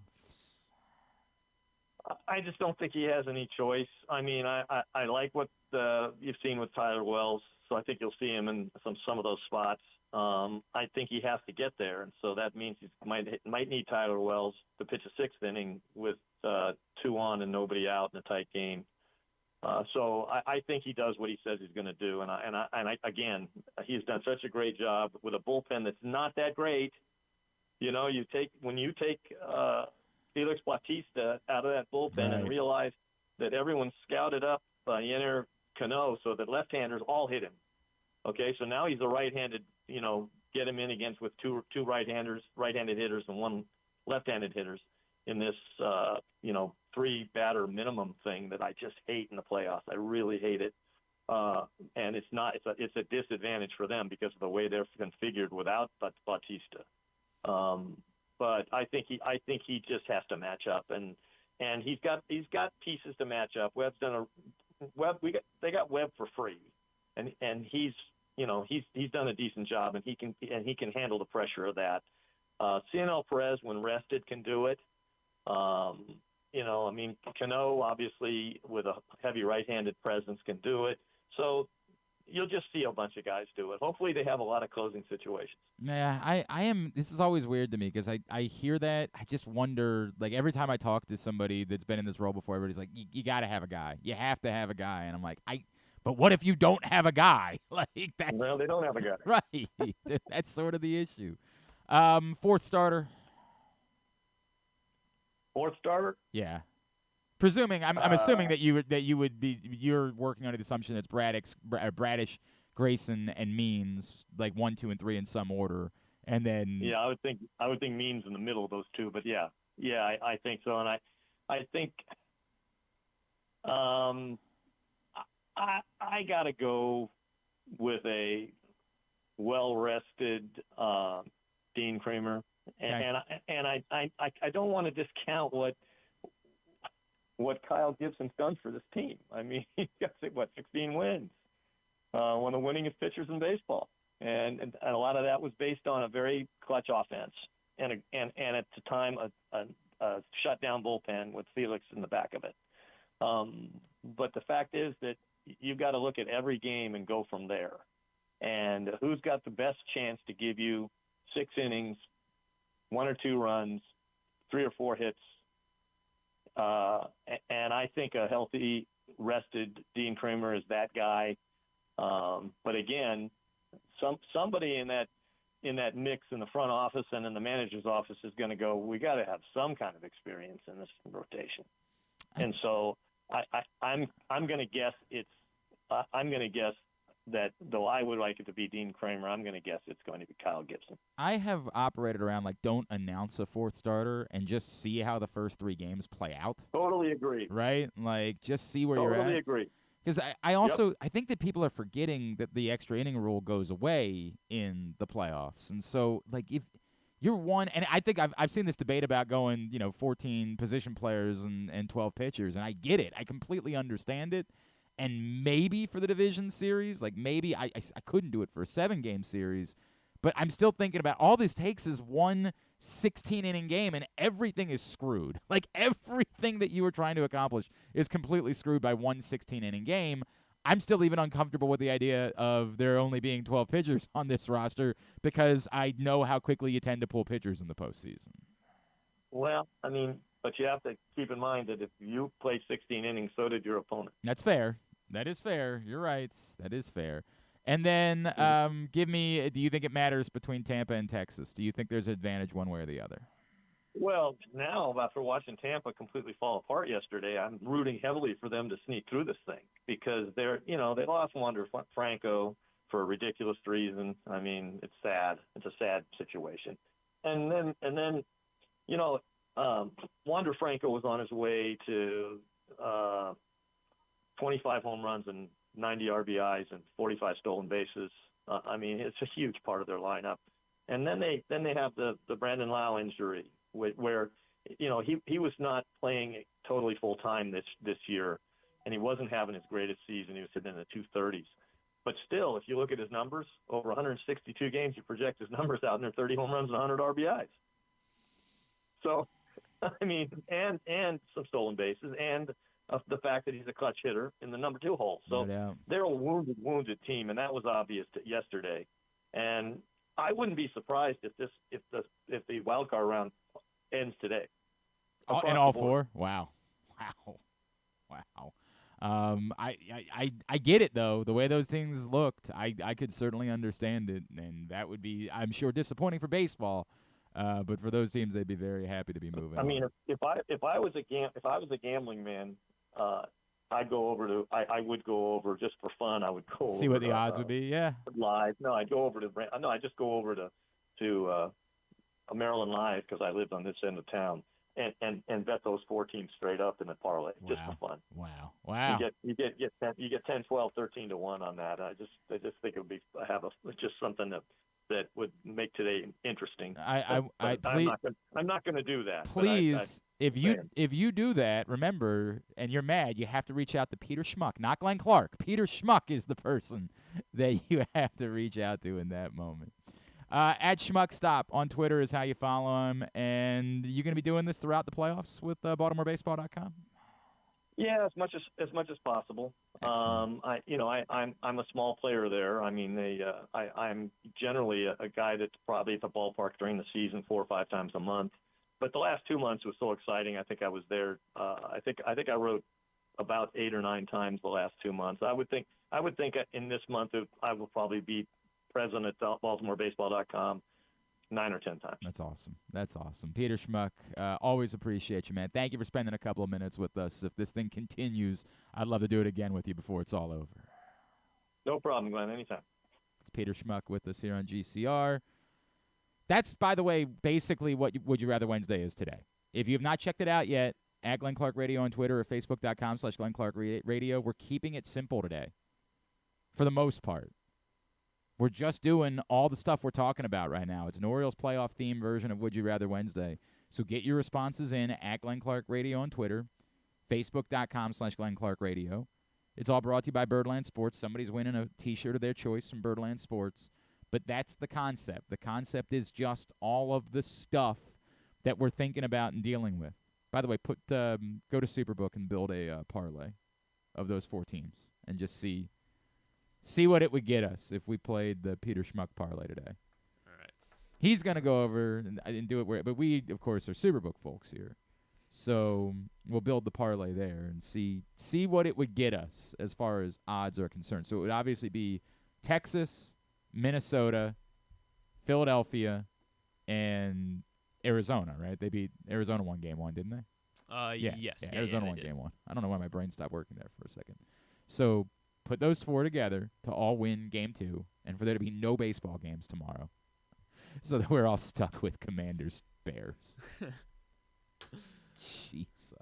Speaker 9: I just don't think he has any choice. I mean, I like what you've seen with Tyler Wells, so I think you'll see him in some of those spots. I think he has to get there, and so that means he might need Tyler Wells to pitch a 6th inning with 2 on and nobody out in a tight game. So I think he does what he says he's going to do, and again, he's done such a great job with a bullpen that's not that great. When you take Felix Bautista out of that bullpen, right, and realize that everyone's scouted up Yennier Cano so that left-handers all hit him. Okay, so now he's a right-handed, get him in against with two right-handed hitters and 1 left-handed hitters in this, 3 batter minimum thing that I just hate in the playoffs. I really hate it. And it's a disadvantage for them because of the way they're configured without Bautista. But I think he just has to match up, and he's got pieces to match up. They got Webb for free, and he's done a decent job, and he can handle the pressure of that. Cionel Perez, when rested, can do it. Cano, obviously, with a heavy right-handed presence, can do it. So you'll just see a bunch of guys do it. Hopefully they have a lot of closing situations.
Speaker 1: Yeah, I am. This is always weird to me because I hear that. I just wonder, like, every time I talk to somebody that's been in this role before, everybody's like, you got to have a guy. You have to have a guy. And I'm like, but what if you don't have a guy? Like, that's.
Speaker 9: Well, they don't have a guy.
Speaker 1: Right. That's sort of the issue. Fourth starter.
Speaker 9: Fourth starter?
Speaker 1: Yeah. Presuming, I'm assuming that you're working under the assumption it's Bradish, Grayson, and Means, like 1, 2, and 3 in some order, and then.
Speaker 9: Yeah, I would think Means in the middle of those two, but yeah, I think so, and I think, I gotta go with a well-rested Dean Kramer, and I don't want to discount what Kyle Gibson's done for this team. I mean, he got 16 wins, one of the winningest pitchers in baseball, and a lot of that was based on a very clutch offense and at the time a shutdown bullpen with Felix in the back of it. But the fact is that you've got to look at every game and go from there. And who's got the best chance to give you 6 innings, 1 or 2 runs, 3 or 4 hits? And I think a healthy, rested Dean Kramer is that guy. But again, somebody in that mix in the front office and in the manager's office is going to go, we got to have some kind of experience in this rotation. And so I'm going to guess that though I would like it to be Dean Kramer, I'm going to guess it's going to be Kyle Gibson.
Speaker 1: I have operated around, like, don't announce a fourth starter and just see how the first 3 games play out.
Speaker 9: Totally agree.
Speaker 1: Right? Like, just see where you're at.
Speaker 9: Totally agree.
Speaker 1: Because I also I think that people are forgetting that the extra inning rule goes away in the playoffs. And so, like, if you're one, and I think I've seen this debate about going, 14 position players and 12 pitchers, and I get it. I completely understand it. And maybe for the division series, like maybe I couldn't do it for a 7-game series, but I'm still thinking about all this takes is one 16-inning game, and everything is screwed. Like everything that you were trying to accomplish is completely screwed by one 16-inning game. I'm still even uncomfortable with the idea of there only being 12 pitchers on this roster because I know how quickly you tend to pull pitchers in the postseason.
Speaker 9: Well, I mean, but you have to keep in mind that if you play 16 innings, so did your opponent.
Speaker 1: That's fair. That is fair. You're right. That is fair. And then do you think it matters between Tampa and Texas? Do you think there's an advantage one way or the other?
Speaker 9: Well, now after watching Tampa completely fall apart yesterday, I'm rooting heavily for them to sneak through this thing because they lost Wander Franco for a ridiculous reason. I mean, it's sad. It's a sad situation. And then Wander Franco was on his way to 25 home runs and 90 RBIs and 45 stolen bases. I mean, it's a huge part of their lineup. And then they have the Brandon Lau injury, where he was not playing totally full time this year, and he wasn't having his greatest season. He was sitting in the 230s. But still, if you look at his numbers, over 162 games, you project his numbers out, and they're 30 home runs and 100 RBIs. So, I mean, and some stolen bases, and the fact that he's a clutch hitter in the number 2 hole. So they're a wounded team, and that was obvious yesterday. And I wouldn't be surprised if the wild card round ends today.
Speaker 1: In all 4? Wow. I get it though. The way those things looked, I could certainly understand it, and that would be, I'm sure, disappointing for baseball. But for those teams, they'd be very happy to be moving.
Speaker 9: I mean, if I was a gambling man, I would go over just for fun. I would go
Speaker 1: see
Speaker 9: over
Speaker 1: what the odds would be. Yeah.
Speaker 9: Live. No, I'd just go over to Maryland Live because I lived on this end of town, and bet those 4 teams straight up in the parlay just for fun.
Speaker 1: Wow.
Speaker 9: You get 10, 12, 13 to 1 on that. I just think it would be just something that would make today interesting.
Speaker 1: I'm
Speaker 9: not going to do that.
Speaker 1: Please, if you do that, remember, and you're mad, you have to reach out to Peter Schmuck, not Glenn Clark. Peter Schmuck is the person that you have to reach out to in that moment. At SchmuckStop on Twitter is how you follow him, and you're going to be doing this throughout the playoffs with BaltimoreBaseball.com.
Speaker 9: Yeah, as much as possible. I'm a small player there. I mean, I'm generally a guy that's probably at the ballpark during the season 4 or 5 times a month. But the last 2 months was so exciting. I think I was there. I think I wrote about 8 or 9 times the last 2 months. I would think in this month I will probably be present at BaltimoreBaseball.com 9 or 10 times.
Speaker 1: That's awesome. Peter Schmuck, always appreciate you, man. Thank you for spending a couple of minutes with us. If this thing continues, I'd love to do it again with you before it's all over.
Speaker 9: No problem, Glenn. Anytime.
Speaker 1: It's Peter Schmuck with us here on GCR. That's, by the way, basically what Would You Rather Wednesday is today. If you have not checked it out yet, at Glenn Clark Radio on Twitter or Facebook.com/Glenn Clark Radio, we're keeping it simple today for the most part. We're just doing all the stuff we're talking about right now. It's an Orioles playoff theme version of Would You Rather Wednesday. So get your responses in at Glenn Clark Radio on Twitter, Facebook.com/Glenn Clark Radio. It's all brought to you by Birdland Sports. Somebody's winning a T-shirt of their choice from Birdland Sports. But that's the concept. The concept is just all of the stuff that we're thinking about and dealing with. By the way, go to Superbook and build a parlay of those 4 teams and just see what it would get us if we played the Peter Schmuck parlay today.
Speaker 2: All right.
Speaker 1: He's going to go over and do it but we, of course, are Superbook folks here. So we'll build the parlay there and see what it would get us as far as odds are concerned. So it would obviously be Texas, Minnesota, Philadelphia, and Arizona, right? They beat Arizona 1 game 1, didn't they?
Speaker 2: Yes.
Speaker 1: Yeah, Arizona won game 1. I don't know why my brain stopped working there for a second. So put those 4 together to all win game 2, and for there to be no baseball games tomorrow, so that we're all stuck with Commanders Bears. Jesus.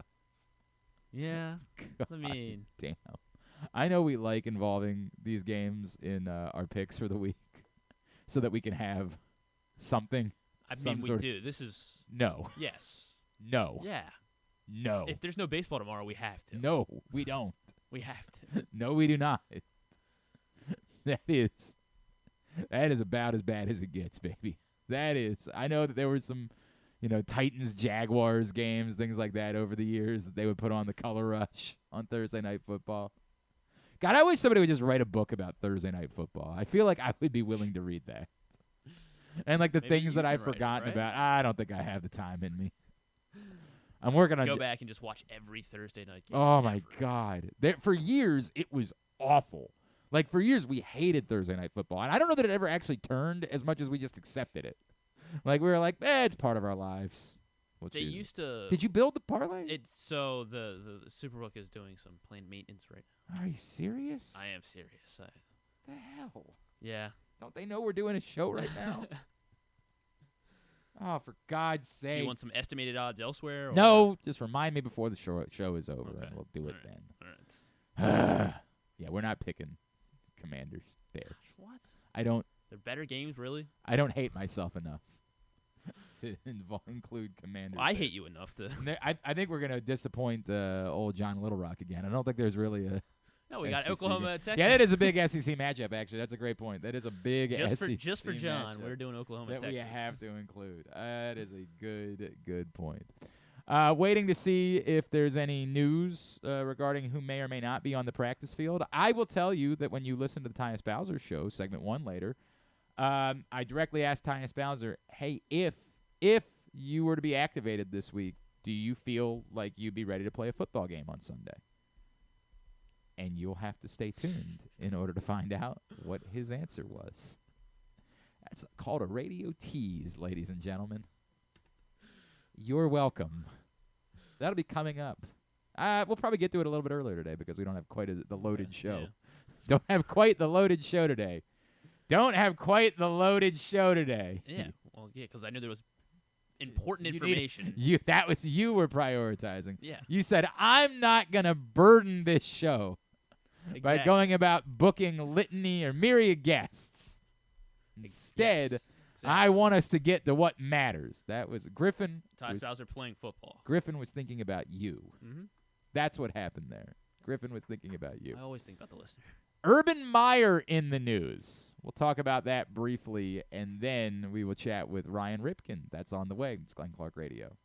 Speaker 2: Yeah.
Speaker 1: God
Speaker 2: I mean,
Speaker 1: damn. I know we like involving these games in our picks for the week, so that we can have something.
Speaker 2: I mean, we do. This is
Speaker 1: no.
Speaker 2: Yes.
Speaker 1: No.
Speaker 2: Yeah.
Speaker 1: No.
Speaker 2: If there's no baseball tomorrow, we have to.
Speaker 1: No, we don't.
Speaker 2: We have to.
Speaker 1: No, we do not. That is about as bad as it gets, baby. That is. I know that there were some, Titans, Jaguars games, things like that over the years that they would put on the Color Rush on Thursday Night Football. God, I wish somebody would just write a book about Thursday Night Football. I feel like I would be willing to read that. And like the
Speaker 2: Maybe
Speaker 1: things that I've forgotten about, I don't think I have the time in me. I'm working on
Speaker 2: go back and just watch every Thursday night game.
Speaker 1: Oh my God! For years it was awful. Like for years we hated Thursday Night Football, and I don't know that it ever actually turned as much as we just accepted it. Like we were like, it's part of our lives.
Speaker 2: They used to.
Speaker 1: Did you build the parlay?
Speaker 2: So the Superbook is doing some planned maintenance right now.
Speaker 1: Are you serious?
Speaker 2: I am serious.
Speaker 1: The hell?
Speaker 2: Yeah.
Speaker 1: Don't they know we're doing a show right now? Oh, for God's sake.
Speaker 2: Do you want some estimated odds elsewhere? Or?
Speaker 1: No, just remind me before the show is over,
Speaker 2: Okay.
Speaker 1: and we'll do it
Speaker 2: All
Speaker 1: then.
Speaker 2: All right.
Speaker 1: Yeah, we're not picking Commanders, Bears.
Speaker 2: What?
Speaker 1: They're
Speaker 2: better games, really?
Speaker 1: I don't hate myself enough to include Commanders.
Speaker 2: Well, I hate you enough to.
Speaker 1: I think we're going to disappoint old John Little Rock again. I don't think there's really a...
Speaker 2: No, we got
Speaker 1: SEC
Speaker 2: Oklahoma,
Speaker 1: game.
Speaker 2: Texas.
Speaker 1: Yeah, that is a big SEC matchup, actually. That's a great point. That is a big SEC
Speaker 2: Just for John,
Speaker 1: matchup
Speaker 2: we're doing Oklahoma,
Speaker 1: that
Speaker 2: Texas.
Speaker 1: we have to include. That is a good point. Waiting to see if there's any news regarding who may or may not be on the practice field. I will tell you that when you listen to the Tyus Bowser Show, segment 1 later, I directly asked Tyus Bowser, hey, if you were to be activated this week, do you feel like you'd be ready to play a football game on Sunday? And you'll have to stay tuned in order to find out what his answer was. That's called a radio tease, ladies and gentlemen. You're welcome. That'll be coming up. We'll probably get to it a little bit earlier today because we don't have quite the loaded show.
Speaker 2: Yeah.
Speaker 1: Don't have quite the loaded show today.
Speaker 2: Yeah, well, yeah, because I knew there was important information.
Speaker 1: You were prioritizing.
Speaker 2: Yeah.
Speaker 1: You said, I'm not going to burden this show by going about booking litany or myriad guests. Instead,
Speaker 2: Yes, exactly.
Speaker 1: I want us to get to what matters. That was Griffin.
Speaker 2: Tyus Bowser playing football.
Speaker 1: Griffin was thinking about you.
Speaker 2: Mm-hmm.
Speaker 1: That's what happened there. Griffin was thinking about you.
Speaker 2: I always think about the listener.
Speaker 1: Urban Meyer in the news. We'll talk about that briefly, and then we will chat with Ryan Ripken. That's on the way. It's Glenn Clark Radio.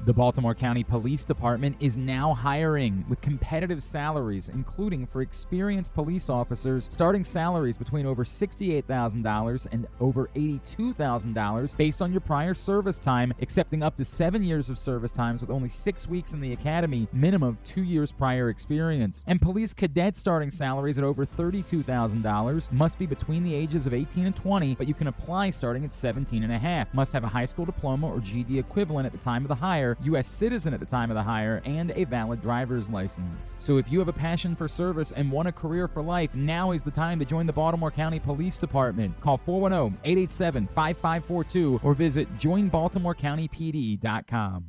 Speaker 1: The Baltimore County Police Department is now hiring with competitive salaries, including for experienced police officers, starting salaries between over $68,000 and over $82,000 based on your prior service time, accepting up to 7 years of service times with only 6 weeks in the academy, minimum of 2 years prior experience. And police cadet starting salaries at over $32,000 must be between the ages of 18 and 20, but you can apply starting at 17 and a half. Must have a high school diploma or GED equivalent at the time of the hire, U.S. citizen at the time of the hire, and a valid driver's license. So if you have a passion for service and want a career for life, now is the time to join the Baltimore County Police Department. Call 410-887-5542 or visit joinbaltimorecountypd.com.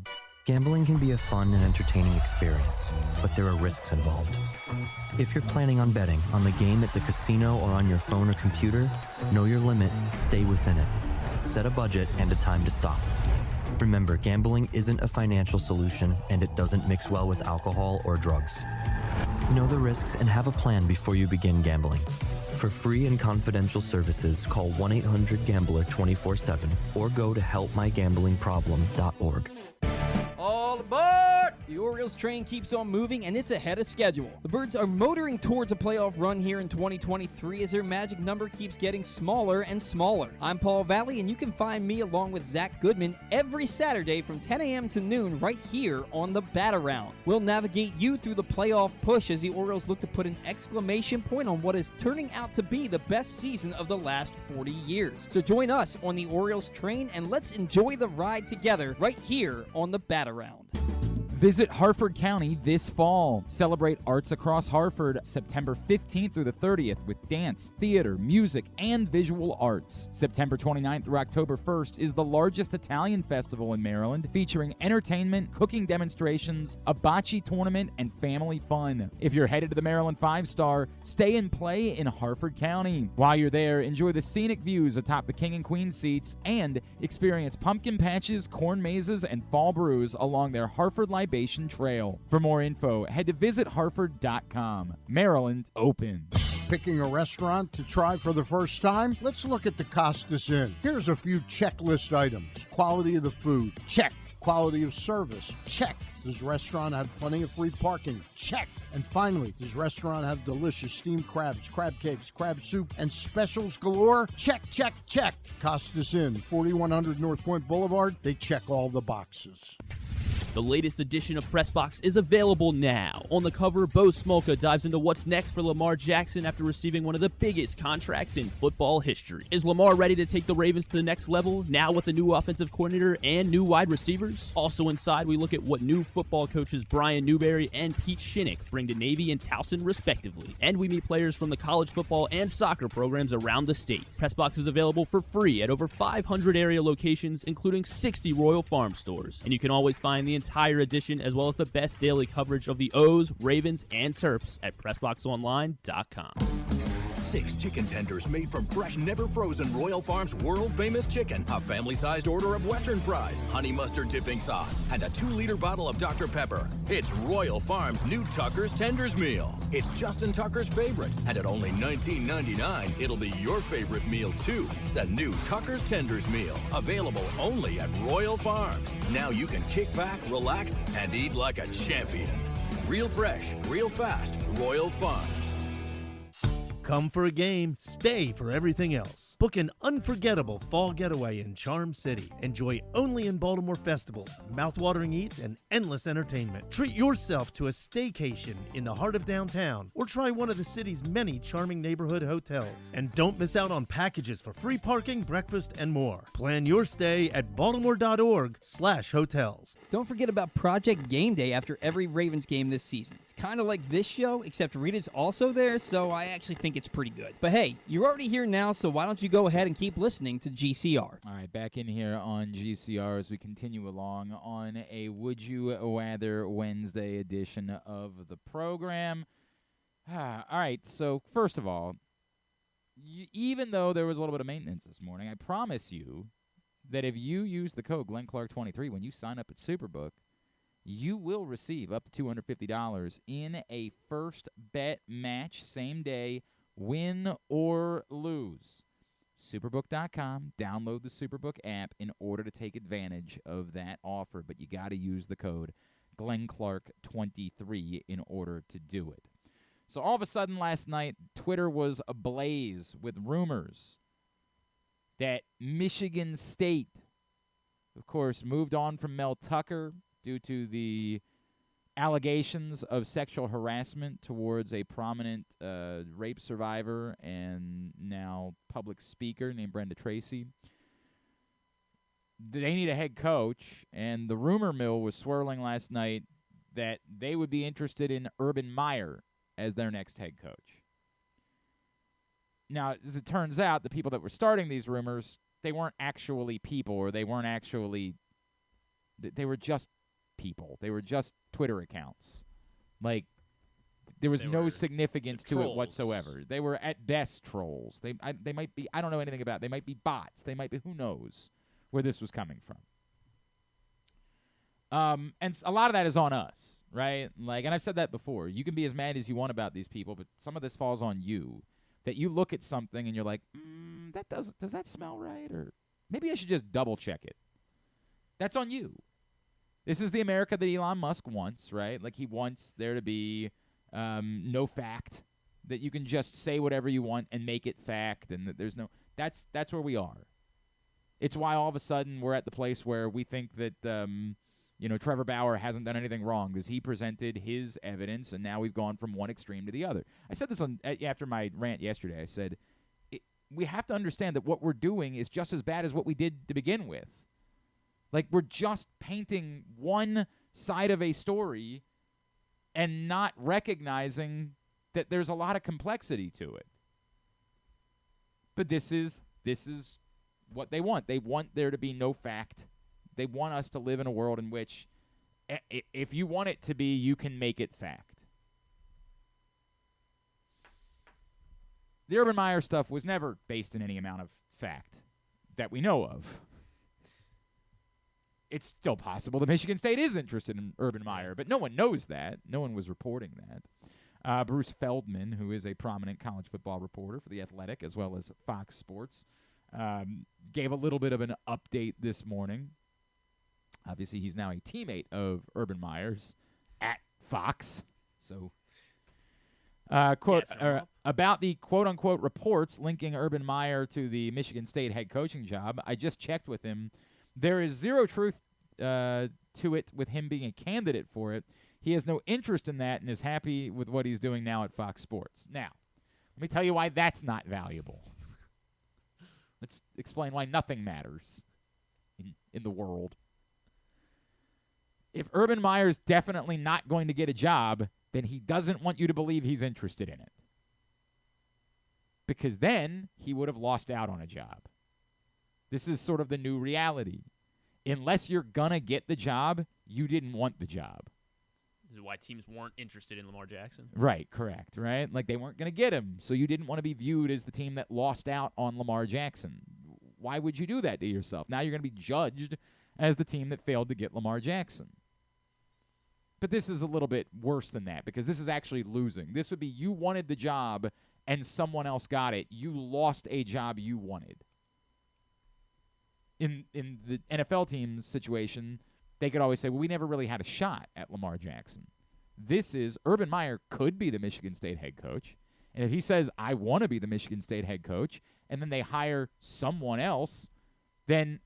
Speaker 5: Gambling can be a fun and entertaining experience, but there are risks involved. If you're planning on betting on the game at the casino or on your phone or computer, know your limit, stay within it. Set a budget and a time to stop. Remember, gambling isn't a financial solution, and it doesn't mix well with alcohol or drugs. Know the risks and have a plan before you begin gambling. For free and confidential services, call 1-800-GAMBLER 24/7 or go to helpmygamblingproblem.org.
Speaker 8: All aboard! The Orioles train keeps on moving, and it's ahead of schedule. The Birds are motoring towards a playoff run here in 2023 as their magic number keeps getting smaller and smaller. I'm Paul Valley, and you can find me along with Zach Goodman every Saturday from 10 a.m. to noon right here on the Bat-Around. We'll navigate you through the playoff push as the Orioles look to put an exclamation point on what is turning out to be the best season of the last 40 years. So join us on the Orioles train, and let's enjoy the ride together right here on the Bat-Around.
Speaker 1: Visit Harford County this fall. Celebrate arts across Harford September 15th through the 30th with dance, theater, music, and visual arts. September 29th through October 1st is the largest Italian festival in Maryland, featuring entertainment, cooking demonstrations, a bocce tournament, and family fun. If you're headed to the Maryland 5-Star, stay and play in Harford County. While you're there, enjoy the scenic views atop the King and Queen seats and experience pumpkin patches, corn mazes, and fall brews along their Harford Libation Trail. For more info, head to visitharford.com. Maryland open.
Speaker 7: Picking a restaurant to try for the first time? Let's look at the Costas Inn. Here's a few checklist items. Quality of the food? Check. Quality of service? Check. Does the restaurant have plenty of free parking? Check. And finally, does the restaurant have delicious steamed crabs, crab cakes, crab soup, and specials galore? Check, check, check. Costas Inn, 4100 North Point Boulevard. They check all the boxes.
Speaker 2: The latest edition of PressBox is available now. On the cover, Bo Smolka dives into what's next for Lamar Jackson after receiving one of the biggest contracts in football history. Is Lamar ready to take the Ravens to the next level, now with a new offensive coordinator and new wide receivers? Also inside, we look at what new football coaches Brian Newberry and Pete Shinnick bring to Navy and Towson, respectively. And we meet players from the college football and soccer programs around the state. PressBox is available for free at over 500 area locations, including 60 Royal Farm stores. And you can always find the entire edition as well as the best daily coverage of the O's, Ravens, and Terps at PressBoxOnline.com.
Speaker 4: 6 chicken tenders made from fresh, never frozen Royal Farms world-famous chicken, a family-sized order of Western fries, honey mustard dipping sauce, and a 2-liter bottle of Dr. Pepper. It's Royal Farms' new Tucker's Tenders Meal. It's Justin Tucker's favorite, and at only $19.99, it'll be your favorite meal too. The new Tucker's Tenders Meal, available only at Royal Farms. Now you can kick back, relax, and eat like a champion. Real fresh, real fast, Royal Farms.
Speaker 3: Come for a game, stay for everything else. Book an unforgettable fall getaway in Charm City. Enjoy only in Baltimore festivals, mouthwatering eats, and endless entertainment. Treat yourself to a staycation in the heart of downtown, or try one of the city's many charming neighborhood hotels. And don't miss out on packages for free parking, breakfast, and more. Plan your stay at baltimore.org/hotels.
Speaker 8: Don't forget about Project Game Day after every Ravens game this season. It's kind of like this show, except Rita's also there, so I actually think think it's pretty good. But hey, you're already here now, so why don't you go ahead and keep listening to GCR.
Speaker 1: All right, back in here on GCR as we continue along on a Would You Rather Wednesday edition of the program. All right, so first of all, even though there was a little bit of maintenance this morning, I promise you that if you use the code GlennClark23 when you sign up at Superbook, you will receive up to $250 in a first bet match, same day, win or lose. Superbook.com, download the Superbook app in order to take advantage of that offer, but you got to use the code GlennClark23 in order to do it. So all of a sudden last night, Twitter was ablaze with rumors that Michigan State, of course, moved on from Mel Tucker due to the allegations of sexual harassment towards a prominent rape survivor and now public speaker named Brenda Tracy. They need a head coach, and the rumor mill was swirling last night that they would be interested in Urban Meyer as their next head coach. Now, as it turns out, the people that were starting these rumors, they weren't actually people, or they weren't actually – they were just people. They were just Twitter accounts. Like, there was no significance to it whatsoever. They were at best trolls. They might be – I don't know anything about it. They might be bots. They might be – who knows where this was coming from. And a lot of that is on us, right? Like, and I've said that before. You can be as mad as you want about these people, but some of this falls on you. That you look at something and you're like, does that smell right? Or maybe I should just double check it. That's on you. This is the America that Elon Musk wants, right? Like, he wants there to be no fact, that you can just say whatever you want and make it fact, and that there's no. That's where we are. It's why all of a sudden we're at the place where we think that Trevor Bauer hasn't done anything wrong because he presented his evidence, and now we've gone from one extreme to the other. I said this after my rant yesterday. I said, we have to understand that what we're doing is just as bad as what we did to begin with. Like, we're just painting one side of a story and not recognizing that there's a lot of complexity to it. But this is what they want. They want there to be no fact. They want us to live in a world in which, if you want it to be, you can make it fact. The Urban Meyer stuff was never based in any amount of fact that we know of. It's still possible that Michigan State is interested in Urban Meyer, but no one knows that. No one was reporting that. Bruce Feldman, who is a prominent college football reporter for The Athletic as well as Fox Sports, gave a little bit of an update this morning. Obviously, he's now a teammate of Urban Meyer's at Fox. So, about the quote-unquote reports linking Urban Meyer to the Michigan State head coaching job, I just checked with him. There is zero truth to it with him being a candidate for it. He has no interest in that and is happy with what he's doing now at Fox Sports. Now, let me tell you why that's not valuable. Let's explain why nothing matters in the world. If Urban Meyer's definitely not going to get a job, then he doesn't want you to believe he's interested in it. Because then he would have lost out on a job. This is sort of the new reality. Unless you're going to get the job, you didn't want the job.
Speaker 2: This is why teams weren't interested in Lamar Jackson.
Speaker 1: Right, correct, right? Like, they weren't going to get him, so you didn't want to be viewed as the team that lost out on Lamar Jackson. Why would you do that to yourself? Now you're going to be judged as the team that failed to get Lamar Jackson. But this is a little bit worse than that, because this is actually losing. This would be you wanted the job and someone else got it. You lost a job you wanted. In the NFL team's situation, they could always say, well, we never really had a shot at Lamar Jackson. This is Urban Meyer could be the Michigan State head coach. And if he says, I want to be the Michigan State head coach, and then they hire someone else, then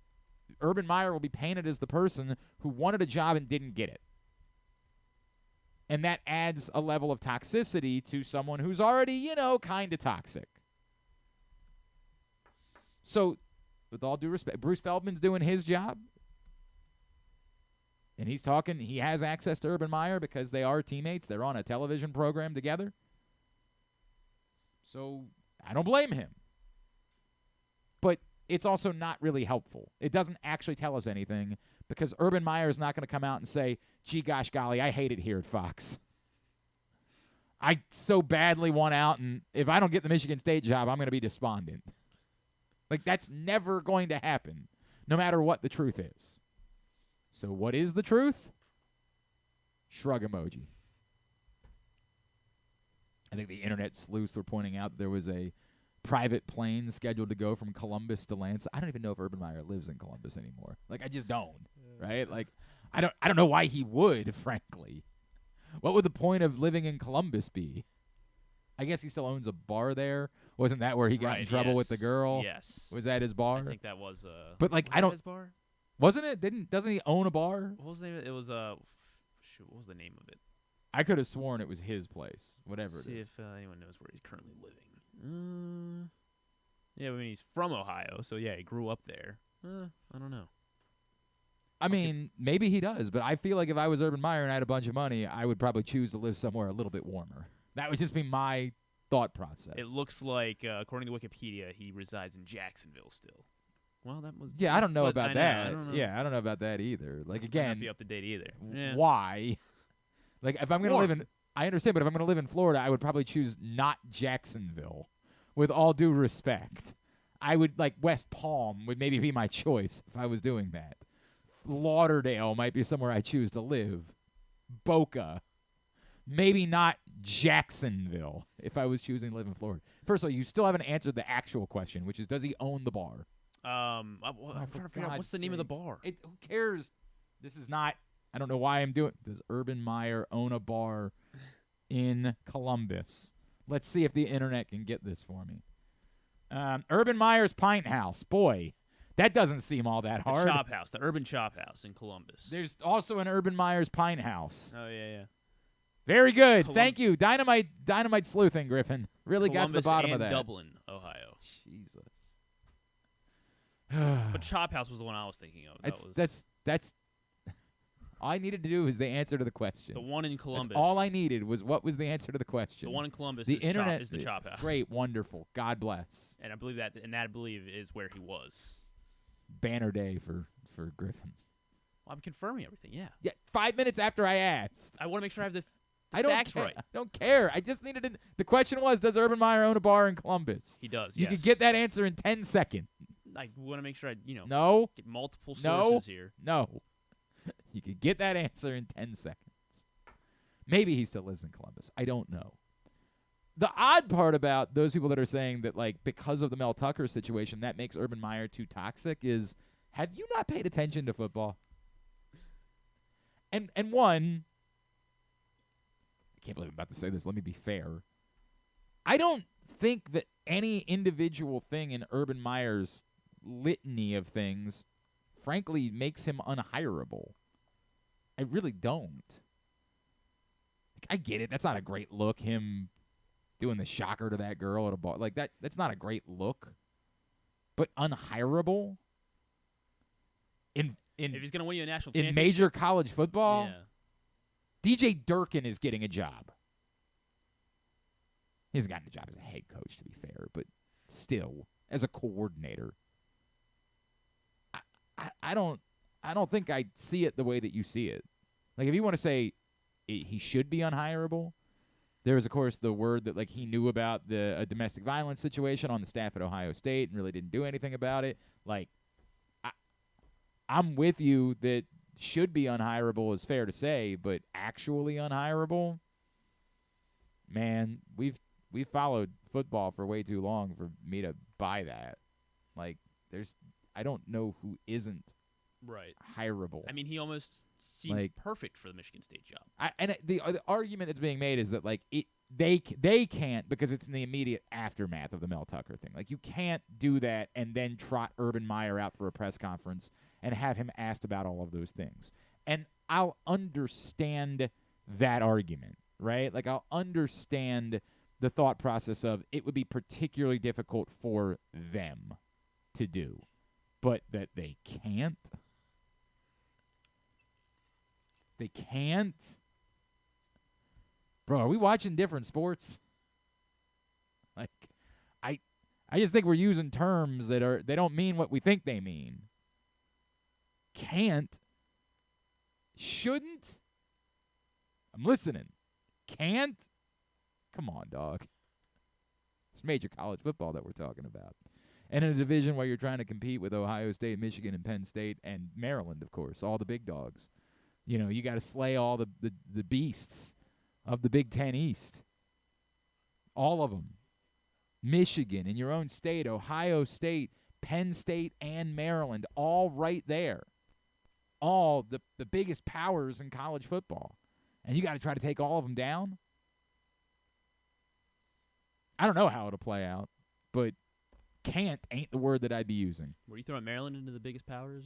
Speaker 1: Urban Meyer will be painted as the person who wanted a job and didn't get it. And that adds a level of toxicity to someone who's already, kind of toxic. So, with all due respect, Bruce Feldman's doing his job. And he's talking, he has access to Urban Meyer because they are teammates. They're on a television program together. So I don't blame him. But it's also not really helpful. It doesn't actually tell us anything because Urban Meyer is not going to come out and say, gee, gosh, golly, I hate it here at Fox. I so badly want out, and if I don't get the Michigan State job, I'm going to be despondent. Like, that's never going to happen, no matter what the truth is. So what is the truth? Shrug emoji. I think the internet sleuths were pointing out there was a private plane scheduled to go from Columbus to Lansing. I don't even know if Urban Meyer lives in Columbus anymore. Like, I just don't, right? Like, I don't know why he would, frankly. What would the point of living in Columbus be? I guess he still owns a bar there. Wasn't that where he got in trouble with the girl?
Speaker 2: Yes.
Speaker 1: Was that his bar?
Speaker 2: I think that was.
Speaker 1: But like,
Speaker 2: was
Speaker 1: I don't.
Speaker 2: His bar?
Speaker 1: Wasn't it? Doesn't he own a bar?
Speaker 2: What was the name of it? It was shoot, what was the name of it?
Speaker 1: I could have sworn it was his place. Whatever
Speaker 2: See
Speaker 1: it is.
Speaker 2: if anyone knows where he's currently living. Yeah, I mean he's from Ohio, so yeah, he grew up there. I don't know.
Speaker 1: I mean, maybe he does, but I feel like if I was Urban Meyer and I had a bunch of money, I would probably choose to live somewhere a little bit warmer. That would just be my thought process.
Speaker 2: It looks like, according to Wikipedia, he resides in Jacksonville still. Well, that was.
Speaker 1: Yeah, I don't know
Speaker 2: but
Speaker 1: about
Speaker 2: I
Speaker 1: that.
Speaker 2: I don't know.
Speaker 1: Yeah, I don't know about that either. Like,
Speaker 2: Might
Speaker 1: again,
Speaker 2: not be up to date either. Yeah.
Speaker 1: Why? Like, if I'm going to live in, I understand, but if I'm going to live in Florida, I would probably choose not Jacksonville. With all due respect, I would like West Palm would maybe be my choice if I was doing that. Lauderdale might be somewhere I choose to live. Boca. Maybe not Jacksonville if I was choosing to live in Florida. First of all, you still haven't answered the actual question, which is, does he own the bar?
Speaker 2: I'm trying to figure out what's the name of the bar.
Speaker 1: Who cares? This is not, I don't know why I'm doing. Does Urban Meyer own a bar in Columbus? Let's see if the internet can get this for me. Urban Meyer's Pint House. Boy, that doesn't seem all that hard.
Speaker 2: The Chop House, the Urban Chop House in Columbus.
Speaker 1: There's also an Urban Meyer's Pint House.
Speaker 2: Oh, yeah.
Speaker 1: Very good. Thank you. Dynamite sleuthing, Griffin. Really got to the bottom of that.
Speaker 2: Dublin, Ohio.
Speaker 1: Jesus.
Speaker 2: But Chop House was the one I was thinking of.
Speaker 1: That's all I needed to do is the answer to the question.
Speaker 2: The one in Columbus.
Speaker 1: That's all I needed was what was the answer to the question.
Speaker 2: The one in Columbus
Speaker 1: the internet
Speaker 2: is the Chop House.
Speaker 1: Great, wonderful. God bless.
Speaker 2: And I believe that is where he was.
Speaker 1: Banner day for Griffin.
Speaker 2: Well, I'm confirming everything, yeah.
Speaker 1: Yeah, 5 minutes after I asked.
Speaker 2: I want to make sure I have the
Speaker 1: facts right. I don't care. I just needed to. The question was, does Urban Meyer own a bar in Columbus?
Speaker 2: He does,
Speaker 1: You could get that answer in 10 seconds.
Speaker 2: I want to make sure I,
Speaker 1: no,
Speaker 2: get multiple sources here.
Speaker 1: No. You could get that answer in 10 seconds. Maybe he still lives in Columbus. I don't know. The odd part about those people that are saying that, like, because of the Mel Tucker situation, that makes Urban Meyer too toxic is, have you not paid attention to football? And one, I can't believe I'm about to say this. Let me be fair. I don't think that any individual thing in Urban Meyer's litany of things, frankly, makes him unhireable. I really don't. Like, I get it. That's not a great look, him doing the shocker to that girl at a bar. Like, that's not a great look. But unhireable? If
Speaker 2: he's going to win you a national championship.
Speaker 1: In major college football?
Speaker 2: Yeah.
Speaker 1: DJ Durkin is getting a job. He hasn't gotten a job as a head coach, to be fair, but still, as a coordinator. I don't think I see it the way that you see it. Like, if you want to say he should be unhireable, there was, of course, the word that, like, he knew about a domestic violence situation on the staff at Ohio State and really didn't do anything about it. Like, I'm with you that should be unhireable is fair to say, but actually unhireable, man, we've followed football for way too long for me to buy that. Like, I don't know who isn't hireable.
Speaker 2: I mean, he almost seems perfect for the Michigan State job.
Speaker 1: The argument that's being made is that, like, they can't, because it's in the immediate aftermath of the Mel Tucker thing. Like, you can't do that and then trot Urban Meyer out for a press conference and have him asked about all of those things. And I'll understand that argument, right? Like, I'll understand the thought process of it would be particularly difficult for them to do, but that they can't. They can't. Bro, are we watching different sports? Like, I just think we're using terms that they don't mean what we think they mean. Can't. Shouldn't. I'm listening. Can't. Come on, dog. It's major college football that we're talking about. And in a division where you're trying to compete with Ohio State, Michigan, and Penn State, and Maryland, of course, all the big dogs. You know, you got to slay all the beasts of the Big Ten East. All of them. Michigan, in your own state, Ohio State, Penn State, and Maryland, all right there. All the biggest powers in college football. And you got to try to take all of them down? I don't know how it'll play out, but can't ain't the word that I'd be using.
Speaker 2: Were you throwing Maryland into the biggest powers?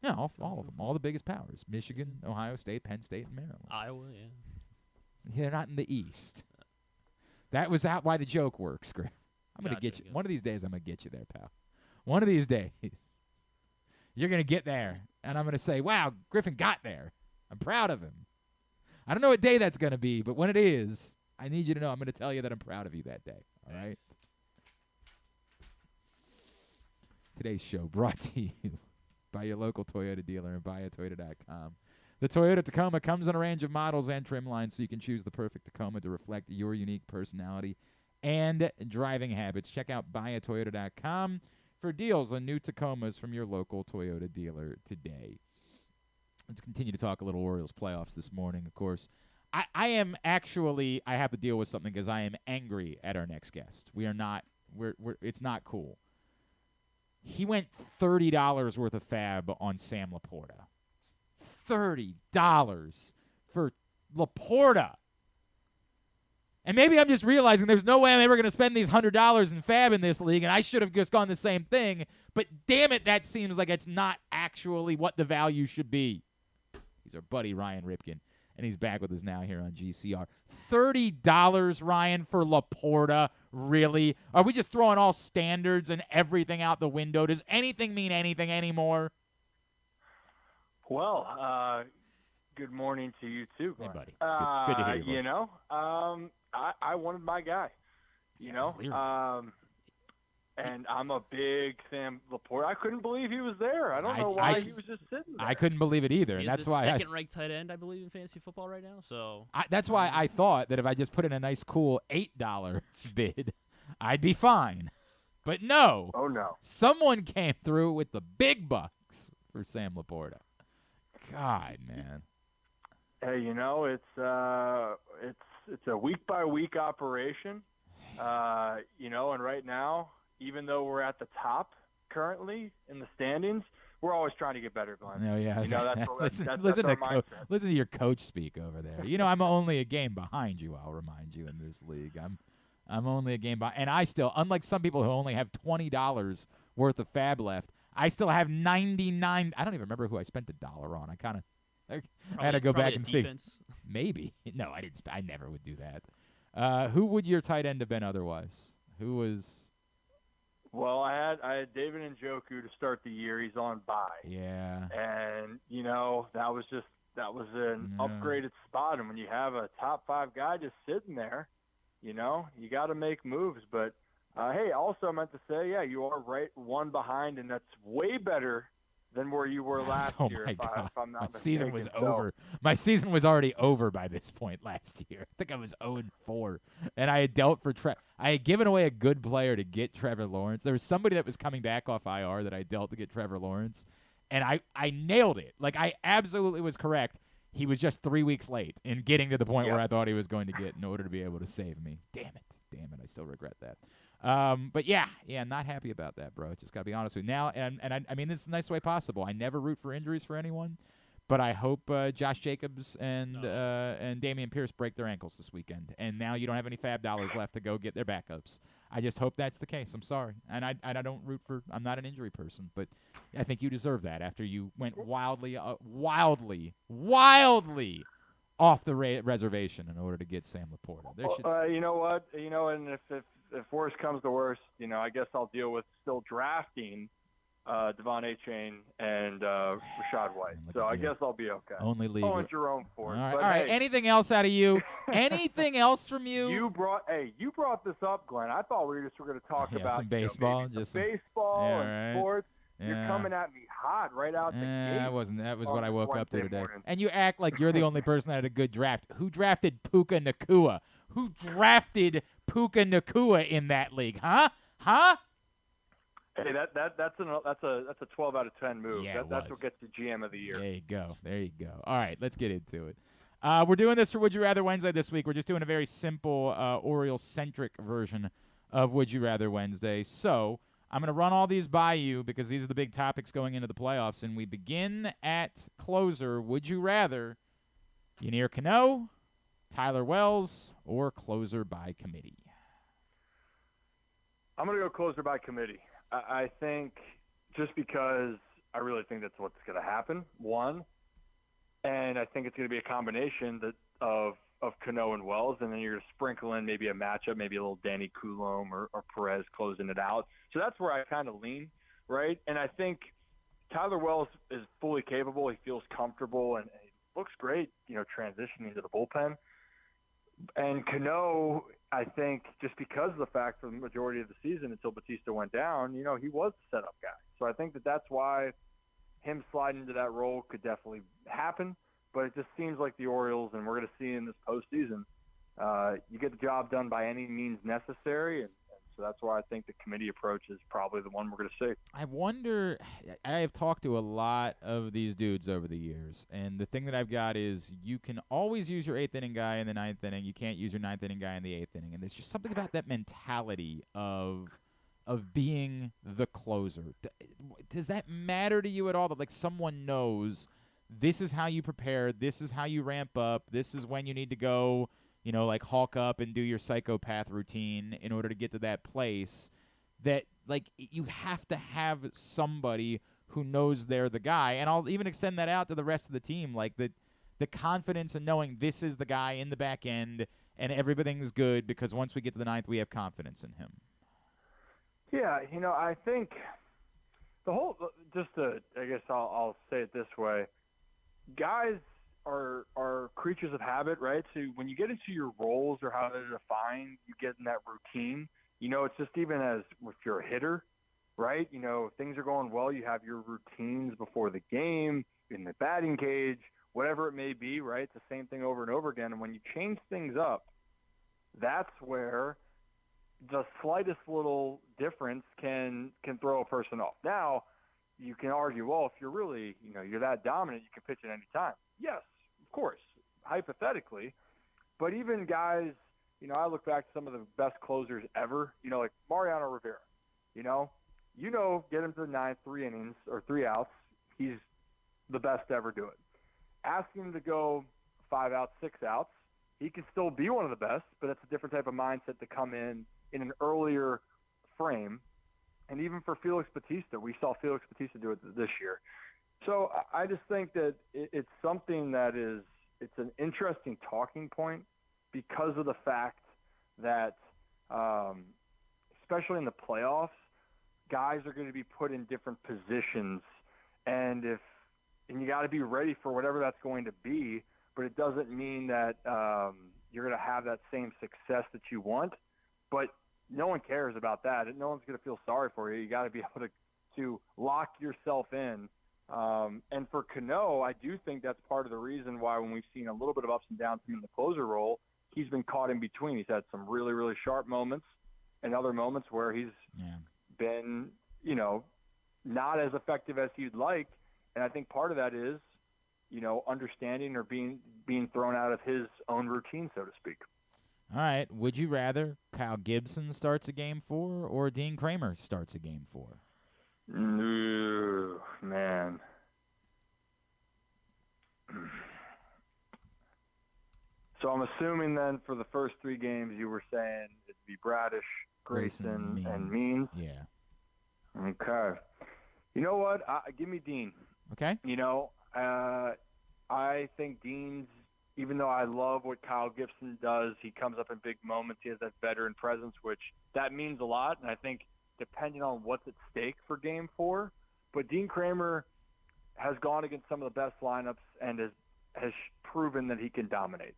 Speaker 1: Yeah, all of them. All the biggest powers. Michigan, Ohio State, Penn State, and Maryland.
Speaker 2: Iowa, yeah.
Speaker 1: They're not in the East. That was why the joke works, Griff. I'm going to get you.
Speaker 2: Gotcha.
Speaker 1: One of these days, I'm going to get you there, pal. One of these days. You're going to get there, and I'm going to say, wow, Griffin got there. I'm proud of him. I don't know what day that's going to be, but when it is, I need you to know I'm going to tell you that I'm proud of you that day. All right? Today's show brought to you by your local Toyota dealer and buyatoyota.com. The Toyota Tacoma comes in a range of models and trim lines, so you can choose the perfect Tacoma to reflect your unique personality and driving habits. Check out buyatoyota.com for deals on new Tacomas from your local Toyota dealer today. Let's continue to talk a little Orioles playoffs this morning, of course. I am actually, I have to deal with something because I am angry at our next guest. We are not, it's not cool. He went $30 worth of fab on Sam Laporta. $30 for Laporta. And maybe I'm just realizing there's no way I'm ever going to spend these $100 in fab in this league, and I should have just gone the same thing. But damn it, that seems like it's not actually what the value should be. He's our buddy Ryan Ripken, and he's back with us now here on GCR. $30, Ryan, for Laporta? Really? Are we just throwing all standards and everything out the window? Does anything mean anything anymore?
Speaker 10: Well, good morning to you too, Glenn.
Speaker 1: Hey, buddy. It's good to hear your voice.
Speaker 10: You know, I wanted my guy. You know, and I'm a big Sam Laporta. I couldn't believe he was there. I don't know why he was just sitting there.
Speaker 1: I couldn't believe it either, and that's why
Speaker 2: second-ranked tight end, I believe, in fantasy football right now. So
Speaker 1: that's why I thought that if I just put in a nice, cool $8 bid, I'd be fine. But no.
Speaker 10: Oh no.
Speaker 1: Someone came through with the big bucks for Sam Laporta. God, man.
Speaker 10: Hey, you know, it's a week-by-week operation. You know, and right now, even though we're at the top currently in the standings, we're always trying to get better, Glenn.
Speaker 1: Oh, yeah.
Speaker 10: You know, that's
Speaker 1: listen
Speaker 10: our mindset.
Speaker 1: Listen to your coach speak over there. You know, I'm only a game behind you, I'll remind you, in this league. I'm only a game behind. And I still, unlike some people who only have $20 worth of fab left, I still have 99. I don't even remember who I spent $1 on. I had to go back and think. Maybe. No, I didn't. I never would do that. Who would your tight end have been otherwise? Who was?
Speaker 10: Well, I had David Njoku to start the year. He's on bye.
Speaker 1: Yeah.
Speaker 10: And you know that was an upgraded spot. And when you have a top 5 guy just sitting there, you know you got to make moves. But hey, also I meant to say, yeah, you are right, one behind, and that's way better than where you were last year.
Speaker 1: Oh, my God.
Speaker 10: If I'm not
Speaker 1: my
Speaker 10: mistaken.
Speaker 1: season was over. My season was already over by this point last year. I think I was 0-4. And I had dealt for I had given away a good player to get Trevor Lawrence. There was somebody that was coming back off IR that I dealt to get Trevor Lawrence. And I nailed it. Like, I absolutely was correct. He was just 3 weeks late in getting to the point where I thought he was going to get in order to be able to save me. Damn it. I still regret that. But yeah, not happy about that, bro. Just got to be honest with you. Now, and I mean this is the nicest way possible. I never root for injuries for anyone, but I hope Josh Jacobs and Dameon Pierce break their ankles this weekend. And now you don't have any fab dollars left to go get their backups. I just hope that's the case. I'm sorry. And I don't root for – I'm not an injury person, but I think you deserve that after you went wildly off the reservation in order to get Sam Laporta.
Speaker 10: You know what? You know, and if worse comes to worse, you know, I guess I'll deal with still drafting Devon A-Chain, and Rashad White. So I guess I'll be okay.
Speaker 1: Only league.
Speaker 10: Oh, and Jerome Ford.
Speaker 1: All
Speaker 10: But,
Speaker 1: right.
Speaker 10: hey,
Speaker 1: Anything else out of you? Anything else from you?
Speaker 10: You brought this up, Glenn. I thought we were going to talk about
Speaker 1: some baseball,
Speaker 10: maybe
Speaker 1: just
Speaker 10: some baseball and
Speaker 1: right.
Speaker 10: sports.
Speaker 1: Yeah.
Speaker 10: You're coming at me hot right out the gate.
Speaker 1: That was what I woke up to
Speaker 10: Wednesday
Speaker 1: today.
Speaker 10: morning.
Speaker 1: And you act like you're the only person that had a good draft. Who drafted Puka Nacua? Who drafted Puka Nacua in that league? Huh?
Speaker 10: Hey, that's a 12 out of 10 move.
Speaker 1: Yeah,
Speaker 10: That's what gets the GM of the year.
Speaker 1: There you go. All right, let's get into it. We're doing this for Would You Rather Wednesday this week. We're just doing a very simple Orioles-centric version of Would You Rather Wednesday. So I'm going to run all these by you because these are the big topics going into the playoffs. And we begin at closer. Would you rather Yennier Cano, Tyler Wells, or closer by committee?
Speaker 10: I'm going to go closer by committee. I think just because I really think that's what's going to happen, one. And I think it's going to be a combination of Cano and Wells, and then you're going to sprinkle in maybe a matchup, maybe a little Danny Coulomb or Perez closing it out. So that's where I kind of lean, right? And I think Tyler Wells is fully capable. He feels comfortable and he looks great, transitioning to the bullpen. And Cano, I think, just because of the fact for the majority of the season until Batista went down, he was the setup guy. So I think that's why him sliding into that role could definitely happen. But it just seems like the Orioles, and we're going to see in this postseason, you get the job done by any means necessary. And so that's why I think the committee approach is probably the one we're going to see.
Speaker 1: I wonder – I have talked to a lot of these dudes over the years, and the thing that I've got is you can always use your eighth-inning guy in the ninth inning. You can't use your ninth-inning guy in the eighth inning. And there's just something about that mentality of being the closer. Does that matter to you at all that, like, someone knows this is how you prepare, this is how you ramp up, this is when you need to go – like hulk up and do your psychopath routine in order to get to that place, that like you have to have somebody who knows they're the guy. And I'll even extend that out to the rest of the team, like the confidence in knowing this is the guy in the back end and everything's good because once we get to the ninth, we have confidence in him.
Speaker 10: Yeah, I think the whole – I guess I'll say it this way. Guys are creatures of habit, right? So when you get into your roles or how they're defined, you get in that routine. It's just even as if you're a hitter, right? If things are going well, you have your routines before the game, in the batting cage, whatever it may be, right? It's the same thing over and over again. And when you change things up, that's where the slightest little difference can throw a person off. Now, you can argue, well, if you're really, you're that dominant, you can pitch at any time. Yes, of course, hypothetically. But even guys, I look back to some of the best closers ever, like Mariano Rivera. Get him to the ninth, 3 innings or 3 outs. He's the best to ever do it. Ask him to go 5 outs, 6 outs. He can still be one of the best, but it's a different type of mindset to come in an earlier frame. And even for Felix Bautista, we saw Felix Bautista do it this year. So I just think that it's something that it's an interesting talking point because of the fact that, especially in the playoffs, guys are going to be put in different positions, and you got to be ready for whatever that's going to be. But it doesn't mean that you're going to have that same success that you want. But no one cares about that. No one's going to feel sorry for you. You got to be able to lock yourself in. And for Cano, I do think that's part of the reason why when we've seen a little bit of ups and downs in the closer role, he's been caught in between. He's had some really, really sharp moments and other moments where he's been, not as effective as he'd like. And I think part of that is, understanding or being thrown out of his own routine, so to speak.
Speaker 1: All right. Would you rather Kyle Gibson starts a Game 4 or Dean Kramer starts a Game 4?
Speaker 10: Ooh, man. So I'm assuming then for the first 3 games you were saying it'd be Bradish, Grayson, and Means.
Speaker 1: Yeah.
Speaker 10: Okay. You know what? Give me Dean.
Speaker 1: Okay.
Speaker 10: I think Dean's, even though I love what Kyle Gibson does, he comes up in big moments. He has that veteran presence, which that means a lot. And I think depending on what's at stake for Game 4, But Dean Kramer has gone against some of the best lineups and has proven that he can dominate.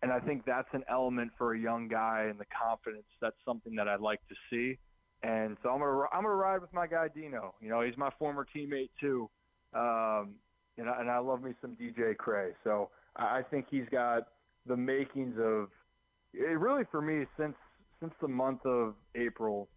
Speaker 10: And I think that's an element for a young guy and the confidence. That's something that I'd like to see. And so I'm gonna ride with my guy Dino. You know, he's my former teammate too. And I love me some DJ Cray. So I think he's got the makings of it really for me since the month of April.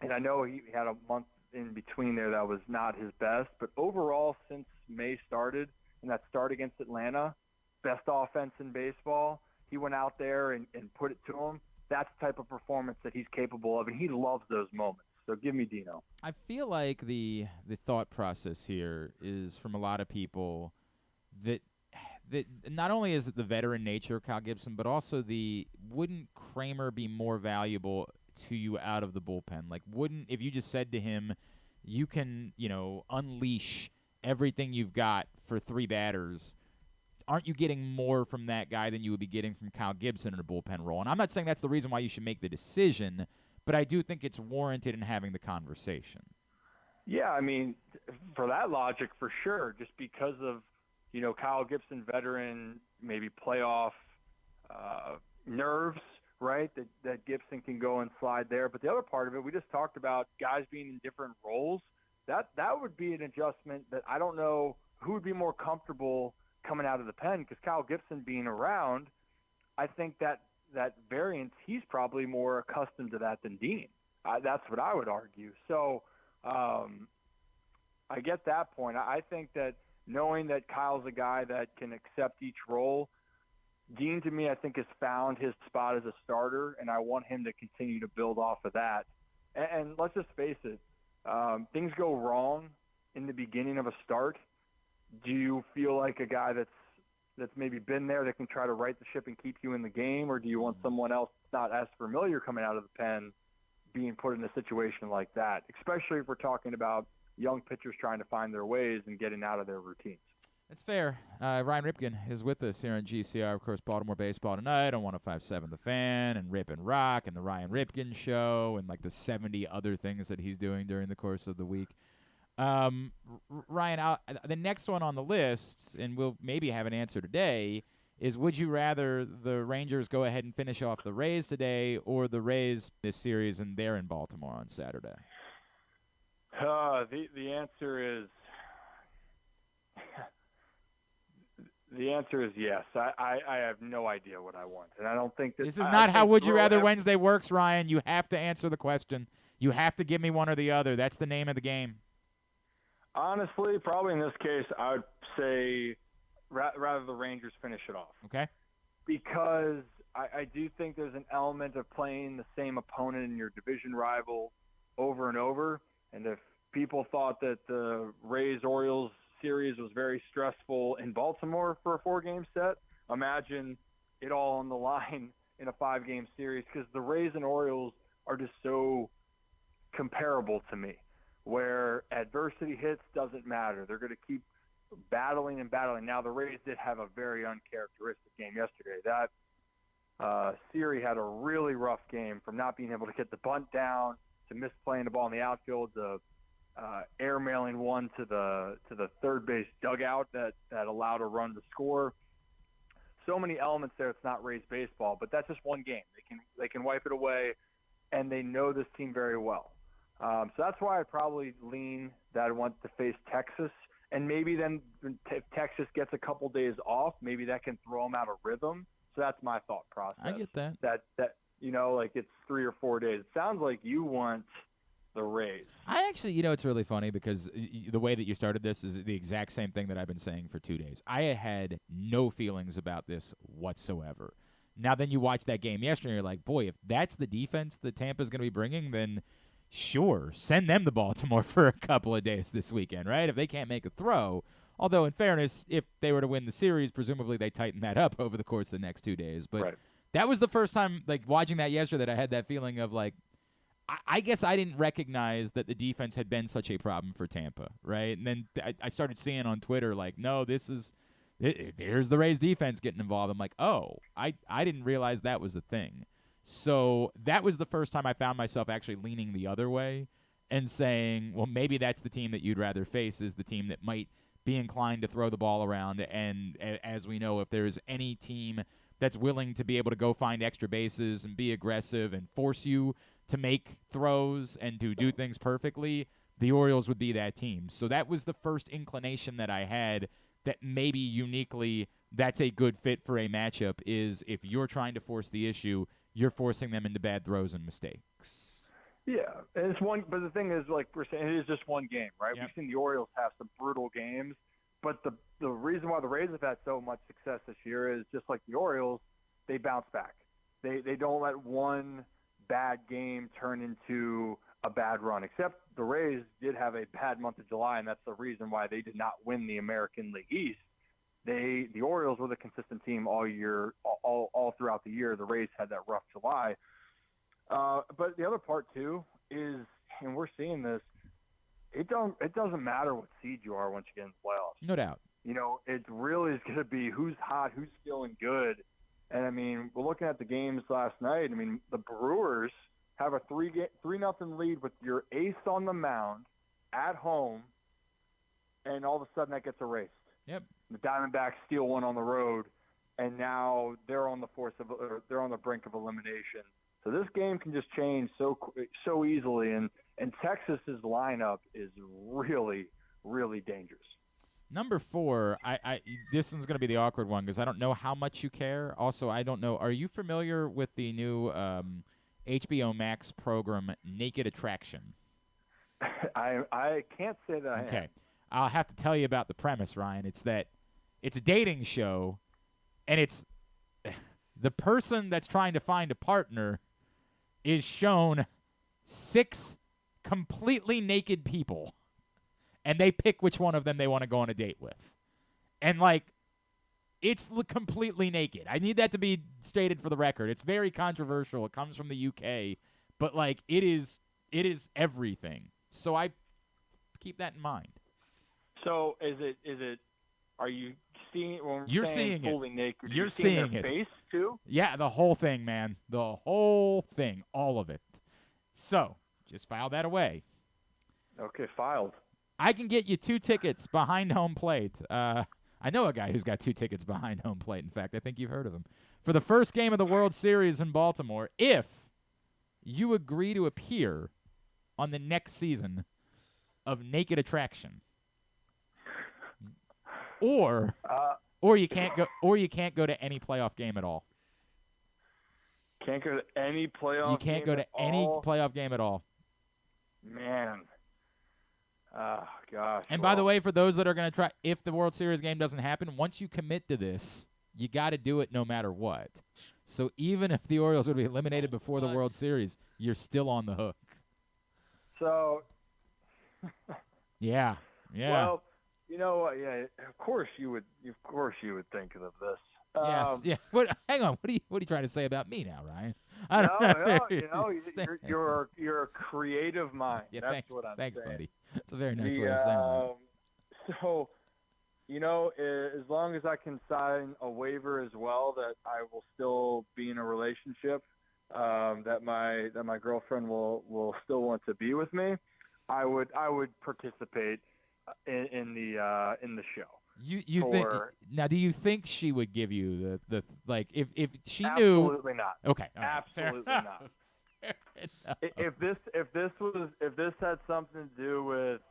Speaker 10: And I know he had a month in between there that was not his best, but overall since May started and that start against Atlanta, best offense in baseball, he went out there and put it to him. That's the type of performance that he's capable of, and he loves those moments. So give me Dino.
Speaker 1: I feel like the thought process here is from a lot of people that not only is it the veteran nature of Kyle Gibson, but also wouldn't Kramer be more valuable to you out of the bullpen? Like, if you just said to him, you can, unleash everything you've got for 3 batters, aren't you getting more from that guy than you would be getting from Kyle Gibson in a bullpen role? And I'm not saying that's the reason why you should make the decision, but I do think it's warranted in having the conversation.
Speaker 10: Yeah, I mean, for that logic, for sure, just because of, Kyle Gibson, veteran, maybe playoff nerves, right, that Gibson can go and slide there. But the other part of it, we just talked about guys being in different roles. That would be an adjustment that I don't know who would be more comfortable coming out of the pen, because Kyle Gibson being around, I think that variance, he's probably more accustomed to that than Dean. That's what I would argue. So I get that point. I think that knowing that Kyle's a guy that can accept each role, Dean, to me, I think has found his spot as a starter, and I want him to continue to build off of that. And let's just face it, things go wrong in the beginning of a start. Do you feel like a guy that's maybe been there that can try to right the ship and keep you in the game, or do you want someone else that's not as familiar coming out of the pen being put in a situation like that, especially if we're talking about young pitchers trying to find their ways and getting out of their routines?
Speaker 1: That's fair. Ryan Ripken is with us here on GCR, of course, Baltimore Baseball Tonight on 105.7 The Fan and Rip and Rock and the Ryan Ripken Show and like the 70 other things that he's doing during the course of the week. Ryan, the next one on the list, and we'll maybe have an answer today, is would you rather the Rangers go ahead and finish off the Rays today or the Rays this series and they're in Baltimore on Saturday?
Speaker 10: The answer is the answer is yes. I have no idea what I want, and I don't think that
Speaker 1: this is not how Would You Rather Wednesday works, Ryan. You have to answer the question. You have to give me one or the other. That's the name of the game.
Speaker 10: Honestly, probably in this case, I would say rather the Rangers finish it off.
Speaker 1: Okay.
Speaker 10: Because I do think there's an element of playing the same opponent in your division rival over and over. And if people thought that the Rays-Orioles series was very stressful in Baltimore for a 4-game set, imagine it all on the line in a 5-game series, because the Rays and Orioles are just so comparable to me, where adversity hits doesn't matter. They're going to keep battling and battling. Now, the Rays did have a very uncharacteristic game yesterday. That Siri had a really rough game, from not being able to get the bunt down to misplaying the ball in the outfield to airmailing one to the third base dugout that allowed a run to score. So many elements there. It's not Rays baseball, but that's just one game. They can wipe it away, and they know this team very well. So that's why I probably lean that I want to face Texas. And maybe then if Texas gets a couple days off, maybe that can throw them out of rhythm. So that's my thought process.
Speaker 1: I get that.
Speaker 10: That like it's 3 or 4 days. It sounds like you want the Rays.
Speaker 1: I actually, it's really funny because the way that you started this is the exact same thing that I've been saying for 2 days. I had no feelings about this whatsoever. Now then you watch that game yesterday and you're like, boy, if that's the defense that Tampa's going to be bringing, then sure, send them to Baltimore for a couple of days this weekend, right? If they can't make a throw. Although, in fairness, if they were to win the series, presumably they tighten that up over the course of the next 2 days. But that was the first time, like, watching that yesterday, that I had that feeling of, like, I guess I didn't recognize that the defense had been such a problem for Tampa, right? And then I started seeing on Twitter, like, no, there's the Rays defense getting involved. I'm like, oh, I didn't realize that was a thing. So that was the first time I found myself actually leaning the other way. and saying, well, maybe that's the team that you'd rather face, is the team that might be inclined to throw the ball around. And as we know, if there's any team that's willing to be able to go find extra bases and be aggressive and force you to make throws and to do things perfectly, the Orioles would be that team. So that was the first inclination that I had, that maybe uniquely that's a good fit for a matchup, is if you're trying to force the issue, you're forcing them into bad throws and mistakes.
Speaker 10: Yeah, and it's one. But the thing is, like we're saying, it is just one game, right?
Speaker 1: Yep.
Speaker 10: We've seen the Orioles have some brutal games, but the reason why the Rays have had so much success this year is just like the Orioles, they bounce back. They don't let one bad game turn into a bad run. Except the Rays did have a bad month of July, and that's the reason why they did not win the American League East. The Orioles were the consistent team all year, all throughout the year. The Rays had that rough July. But the other part too is, and we're seeing this, it doesn't matter what seed you are once you get in the playoffs.
Speaker 1: No doubt.
Speaker 10: You know, it really is going to be who's hot, who's feeling good. And I mean, we're looking at the games last night. I mean, the Brewers have a 3-0 lead with your ace on the mound at home, and all of a sudden that gets erased.
Speaker 1: Yep.
Speaker 10: The Diamondbacks steal one on the road, and now they're on the brink of elimination. So this game can just change so easily, and Texas's lineup is really, really dangerous.
Speaker 1: Number 4, this one's going to be the awkward one because I don't know how much you care. Also, I don't know, are you familiar with the new HBO Max program, Naked Attraction?
Speaker 10: I can't say that I am.
Speaker 1: Okay. I'll have to tell you about the premise, Ryan. It's that it's a dating show, and it's the person that's trying to find a partner is shown 6 completely naked people, and they pick which one of them they want to go on a date with. And, like, it's completely naked. I need that to be stated for the record. It's very controversial. It comes from the UK, but, like, it is everything. So I keep that in mind.
Speaker 10: So is it? Are you seeing? When
Speaker 1: You're
Speaker 10: saying
Speaker 1: seeing
Speaker 10: fully
Speaker 1: it.
Speaker 10: naked,
Speaker 1: You're
Speaker 10: seeing
Speaker 1: seeing
Speaker 10: their
Speaker 1: it.
Speaker 10: face too.
Speaker 1: Yeah, the whole thing, man. The whole thing, all of it. So just file that away.
Speaker 10: Okay, filed.
Speaker 1: I can get you 2 tickets behind home plate. I know a guy who's got 2 tickets behind home plate. In fact, I think you've heard of him. For the first game of the World Series in Baltimore, if you agree to appear on the next season of Naked Attraction. Or you can't go to any playoff game at all.
Speaker 10: Can't go to any playoff.
Speaker 1: You can't go to any playoff game at all.
Speaker 10: Man. Oh, gosh.
Speaker 1: And by the way, for those that are going to try, if the World Series game doesn't happen, once you commit to this, you got to do it no matter what. So even if the Orioles would be eliminated before the World Series, you're still on the hook.
Speaker 10: So.
Speaker 1: Yeah.
Speaker 10: Well, you know what? Yeah, of course you would think of this.
Speaker 1: Yes. Yeah. Hang on. What are you trying to say about me now, Ryan?
Speaker 10: You're a creative mind.
Speaker 1: Yeah.
Speaker 10: That's
Speaker 1: Thanks.
Speaker 10: what I'm
Speaker 1: thanks,
Speaker 10: saying.
Speaker 1: buddy. That's a very nice way of saying that.
Speaker 10: So, as long as I can sign a waiver as well that I will still be in a relationship, that my girlfriend will still want to be with me, I would participate in the show.
Speaker 1: You think now? Do you think she would give you the like if she knew?
Speaker 10: Absolutely not.
Speaker 1: Okay.
Speaker 10: Absolutely not. If this had something to do with,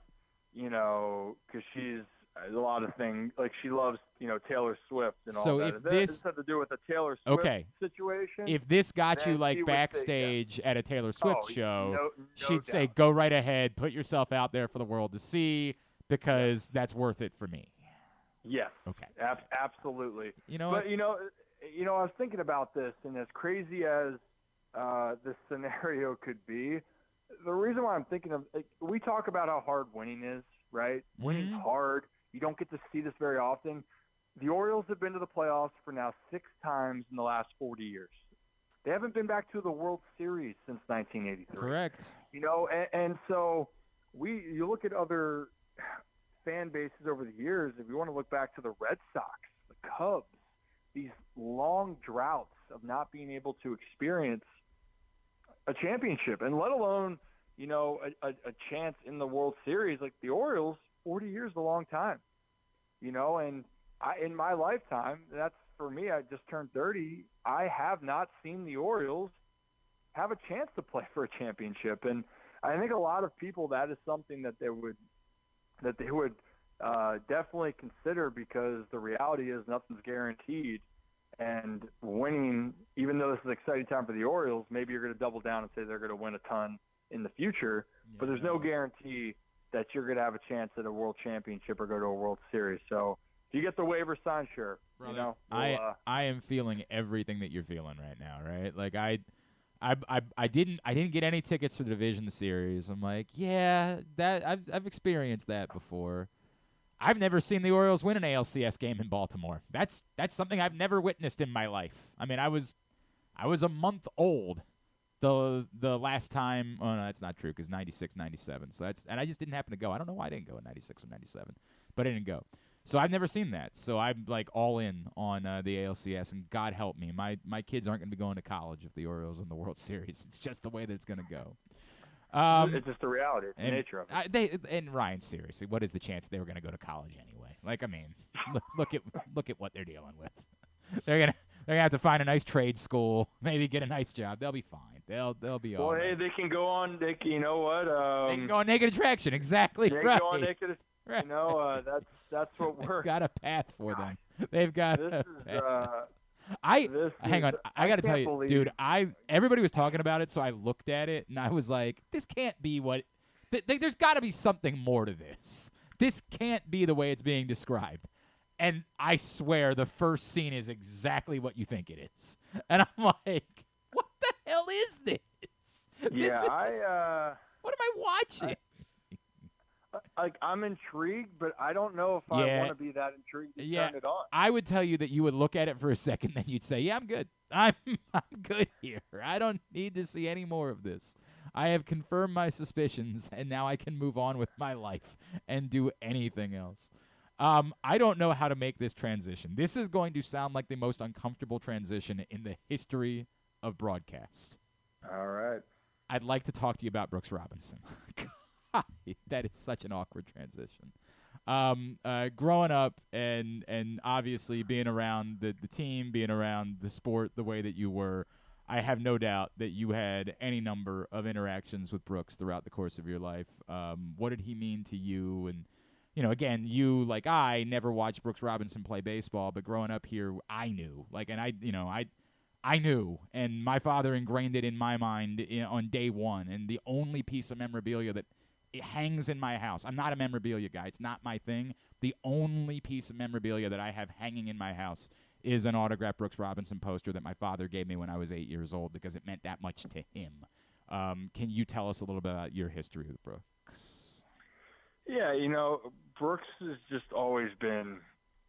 Speaker 10: because she's a lot of things, like she loves Taylor Swift and all that.
Speaker 1: If this
Speaker 10: had to do with a Taylor Swift situation,
Speaker 1: if this got you like backstage at a Taylor Swift show, she'd say, "Go right ahead, put yourself out there for the world to see, because that's worth it for me."
Speaker 10: Yes.
Speaker 1: Okay.
Speaker 10: Absolutely. But I was thinking about this, and as crazy as this scenario could be, the reason why I'm thinking of, we talk about how hard winning is, right?
Speaker 1: Mm-hmm.
Speaker 10: Winning's hard. You don't get to see this very often. The Orioles have been to the playoffs for now 6 times in the last 40 years. They haven't been back to the World Series since 1983.
Speaker 1: Correct.
Speaker 10: And so you look at other fan bases over the years. If you want to look back to the Red Sox, the Cubs, these long droughts of not being able to experience a championship, and let alone a chance in the World Series. Like the Orioles, 40 years is a long time, and in my lifetime, that's for me, I just turned 30. I have not seen the Orioles have a chance to play for a championship. And I think a lot of people, that is something that they would definitely consider, because the reality is nothing's guaranteed. And winning, even though this is an exciting time for the Orioles, maybe you're going to double down and say they're going to win a ton in the future, but there's no guarantee that you're going to have a chance at a World Championship or go to a World Series. So if you get the waiver signed, sure.
Speaker 1: Brother, I am feeling everything that you're feeling right now, right? Like I didn't get any tickets for the division series. I'm like, yeah, that I've experienced that before. I've never seen the Orioles win an ALCS game in Baltimore. That's something I've never witnessed in my life. I mean, I was a month old the last time. Oh no, that's not true, because 96, 97. So and I just didn't happen to go. I don't know why I didn't go in 96 or 97, but I didn't go. So I've never seen that. So I'm like all in on the ALCS, and God help me, my kids aren't going to be going to college if the Orioles in the World Series. It's just the way that it's going to go.
Speaker 10: It's just the reality. It's the nature of it.
Speaker 1: And Ryan, seriously, what is the chance they were going to go to college anyway? Like, I mean, look at what they're dealing with. They're gonna have to find a nice trade school, maybe get a nice job. They'll be fine. They'll be all right.
Speaker 10: Well, hey, they can go on. You know what?
Speaker 1: They can go on Naked Attraction. Exactly
Speaker 10: they
Speaker 1: right.
Speaker 10: Can go on Naked. Right. That's what we're.
Speaker 1: They've got a path for them. They've got
Speaker 10: this
Speaker 1: a path. Hang on. I got to tell you, dude. Everybody was talking about it, so I looked at it and I was like, "This can't be what." There's got to be something more to this. This can't be the way it's being described. And I swear, the first scene is exactly what you think it is. And I'm like, "What the hell is this?"
Speaker 10: Yeah,
Speaker 1: what am I watching?
Speaker 10: I'm intrigued, but I don't know if I want to be that intrigued to turn it on.
Speaker 1: I would tell you that you would look at it for a second, then you'd say, "Yeah, I'm good. I'm good here. I don't need to see any more of this. I have confirmed my suspicions, and now I can move on with my life and do anything else." I don't know how to make this transition. This is going to sound like the most uncomfortable transition in the history of broadcast.
Speaker 10: All right.
Speaker 1: I'd like to talk to you about Brooks Robinson. That is such an awkward transition. Growing up and obviously being around the team, being around the sport the way that you were, I have no doubt that you had any number of interactions with Brooks throughout the course of your life. What did he mean to you? And, again, you, like I, never watched Brooks Robinson play baseball, but growing up here, I knew. I knew, and my father ingrained it in my mind on day one. And the only piece of memorabilia that it hangs in my house. I'm not a memorabilia guy. It's not my thing. The only piece of memorabilia that I have hanging in my house is an autographed Brooks Robinson poster that my father gave me when I was 8 years old, because it meant that much to him. Can you tell us a little bit about your history with Brooks?
Speaker 10: Yeah, Brooks has just always been,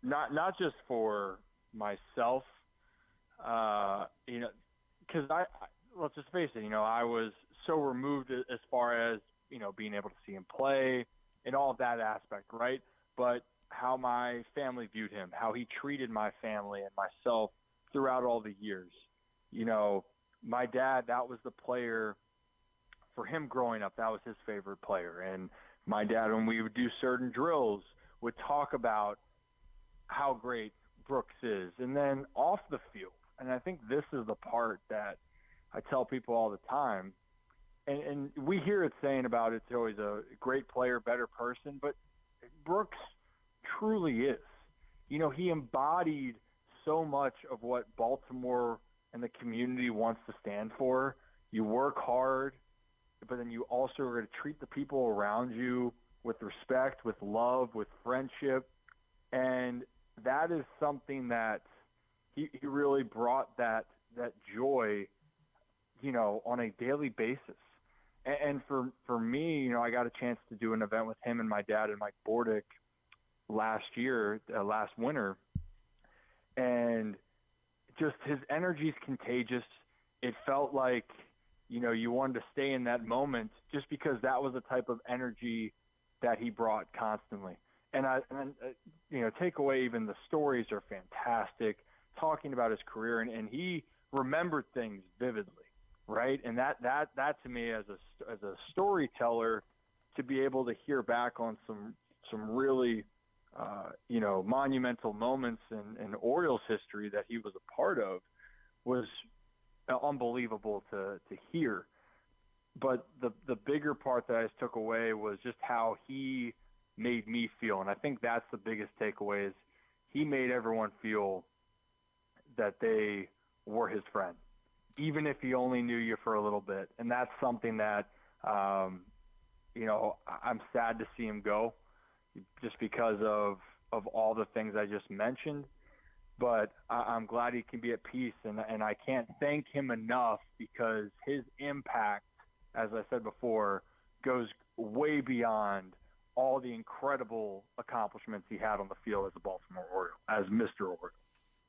Speaker 10: not just for myself, because let's just face it, I was so removed as far as, being able to see him play and all of that aspect, right? But how my family viewed him, how he treated my family and myself throughout all the years. My dad, that was the player for him growing up. That was his favorite player. And my dad, when we would do certain drills, would talk about how great Brooks is. And then off the field, and I think this is the part that I tell people all the time, and we hear it saying about it's always a great player, better person, but Brooks truly is. He embodied so much of what Baltimore and the community wants to stand for. You work hard, but then you also are going to treat the people around you with respect, with love, with friendship. And that is something that he really brought that joy, on a daily basis. And for me, I got a chance to do an event with him and my dad and Mike Bordick last winter. And just his energy is contagious. It felt like, you wanted to stay in that moment just because that was the type of energy that he brought constantly. And take away even the stories are fantastic, talking about his career. And he remembered things vividly. right? And that to me as a storyteller, to be able to hear back on some really monumental moments in Orioles history that he was a part of was unbelievable to hear. But the bigger part that I just took away was just how he made me feel. And I think that's the biggest takeaway is he made everyone feel that they were his friend, even if he only knew you for a little bit. And that's something that, I'm sad to see him go just because of all the things I just mentioned. But I'm glad he can be at peace. And I can't thank him enough because his impact, as I said before, goes way beyond all the incredible accomplishments he had on the field as a Baltimore Oriole, as Mr. Oriole.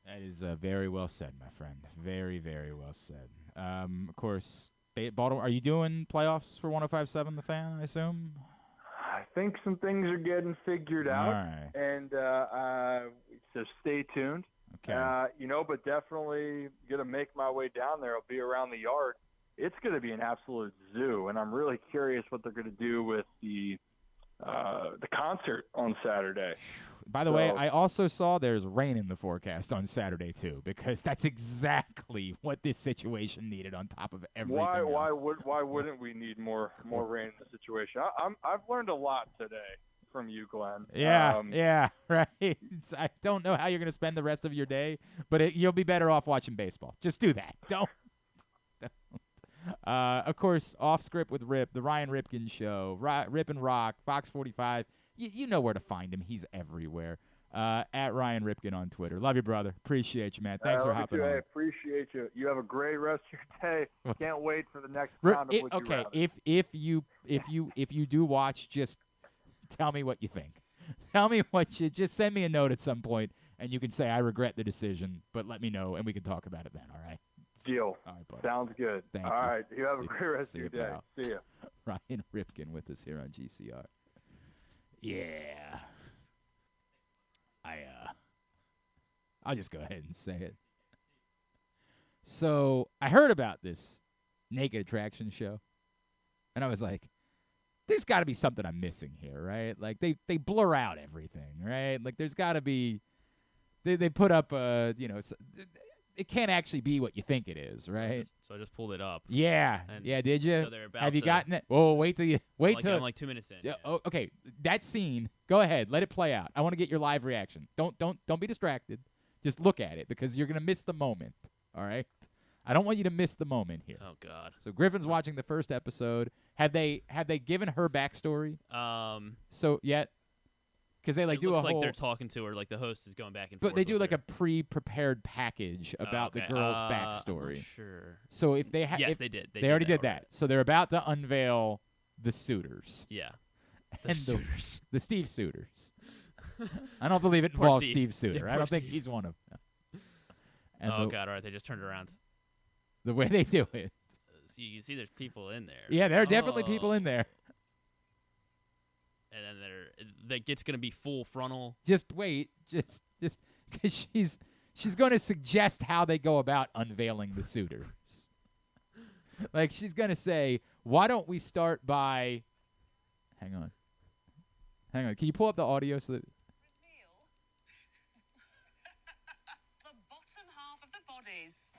Speaker 1: That is very well said, my friend. Very, very well said. Of course, Baltimore. Are you doing playoffs for 105.7 The Fan, I assume?
Speaker 10: I think some things are getting figured out.
Speaker 1: All right.
Speaker 10: And so stay tuned.
Speaker 1: Okay.
Speaker 10: But definitely going to make my way down there. I'll be around the yard. It's going to be an absolute zoo, and I'm really curious what they're going to do with the concert on Saturday.
Speaker 1: By the way, I also saw there's rain in the forecast on Saturday too, because that's exactly what this situation needed on top of everything else.
Speaker 10: Why wouldn't we need more rain in the situation? I've learned a lot today from you, Glenn.
Speaker 1: Yeah, right. I don't know how you're going to spend the rest of your day, but you'll be better off watching baseball. Just do that. Don't. Of course, Off Script with Rip, the Ryan Ripken Show, Rip and Rock, Fox 45. You know where to find him. He's everywhere. At Ryan Ripken on Twitter. Love you, brother. Appreciate you, man. Thanks for hopping on.
Speaker 10: I appreciate you. You have a great rest of your day. Can't wait for the next round of Would You Rather.
Speaker 1: If you do watch, just tell me what you think. Tell me just send me a note at some point, and you can say I regret the decision, but let me know, and we can talk about it then. All right.
Speaker 10: Deal.
Speaker 1: All right, buddy.
Speaker 10: Sounds good.
Speaker 1: Thank
Speaker 10: All
Speaker 1: you.
Speaker 10: right. You have a great rest of your day.
Speaker 1: Pal.
Speaker 10: See ya.
Speaker 1: Ryan Ripken with us here on GCR. Yeah. I'll just go ahead and say it. So I heard about this naked attraction show, and I was like, there's got to be something I'm missing here, right? Like, they blur out everything, right? Like, there's got to be – they put up it can't actually be what you think it is, right?
Speaker 2: So I just pulled it up.
Speaker 1: Yeah. Yeah, did you?
Speaker 2: So they're about
Speaker 1: Have you
Speaker 2: to-
Speaker 1: gotten it? Whoa, wait till
Speaker 2: I'm like 2 minutes in.
Speaker 1: Yeah. Oh, okay, that scene. Go ahead, let it play out. I want to get your live reaction. Don't be distracted. Just look at it because you're gonna miss the moment. All right. I don't want you to miss the moment here.
Speaker 2: Oh God.
Speaker 1: So Griffin's watching the first episode. Have they given her backstory? So yet. Because they do a whole.
Speaker 2: Looks like they're talking to her, like the host is going back and forth.
Speaker 1: But they do
Speaker 2: with
Speaker 1: like
Speaker 2: her.
Speaker 1: a pre-prepared package about the girl's backstory.
Speaker 2: I'm sure.
Speaker 1: So if they
Speaker 2: yes, they did.
Speaker 1: They already did that. So they're about to unveil the suitors.
Speaker 2: Yeah.
Speaker 1: The
Speaker 2: suitors.
Speaker 1: The Steve Suitors. I don't believe it
Speaker 2: Poor
Speaker 1: involves
Speaker 2: Steve.
Speaker 1: Steve Suiter.
Speaker 2: Yeah,
Speaker 1: I don't think
Speaker 2: Steve.
Speaker 1: he's one of them. And
Speaker 2: Oh God! All right, they just turned around.
Speaker 1: The way they do it.
Speaker 2: So you can see there's people in there.
Speaker 1: Yeah, there are definitely people in there.
Speaker 2: And then it's gonna be full frontal.
Speaker 1: Just wait, just because she's going to suggest how they go about unveiling the suitors. Like she's going to say, "Why don't we start by?" Hang on. Can you pull up the audio so that?
Speaker 11: The bottom half of the bodies.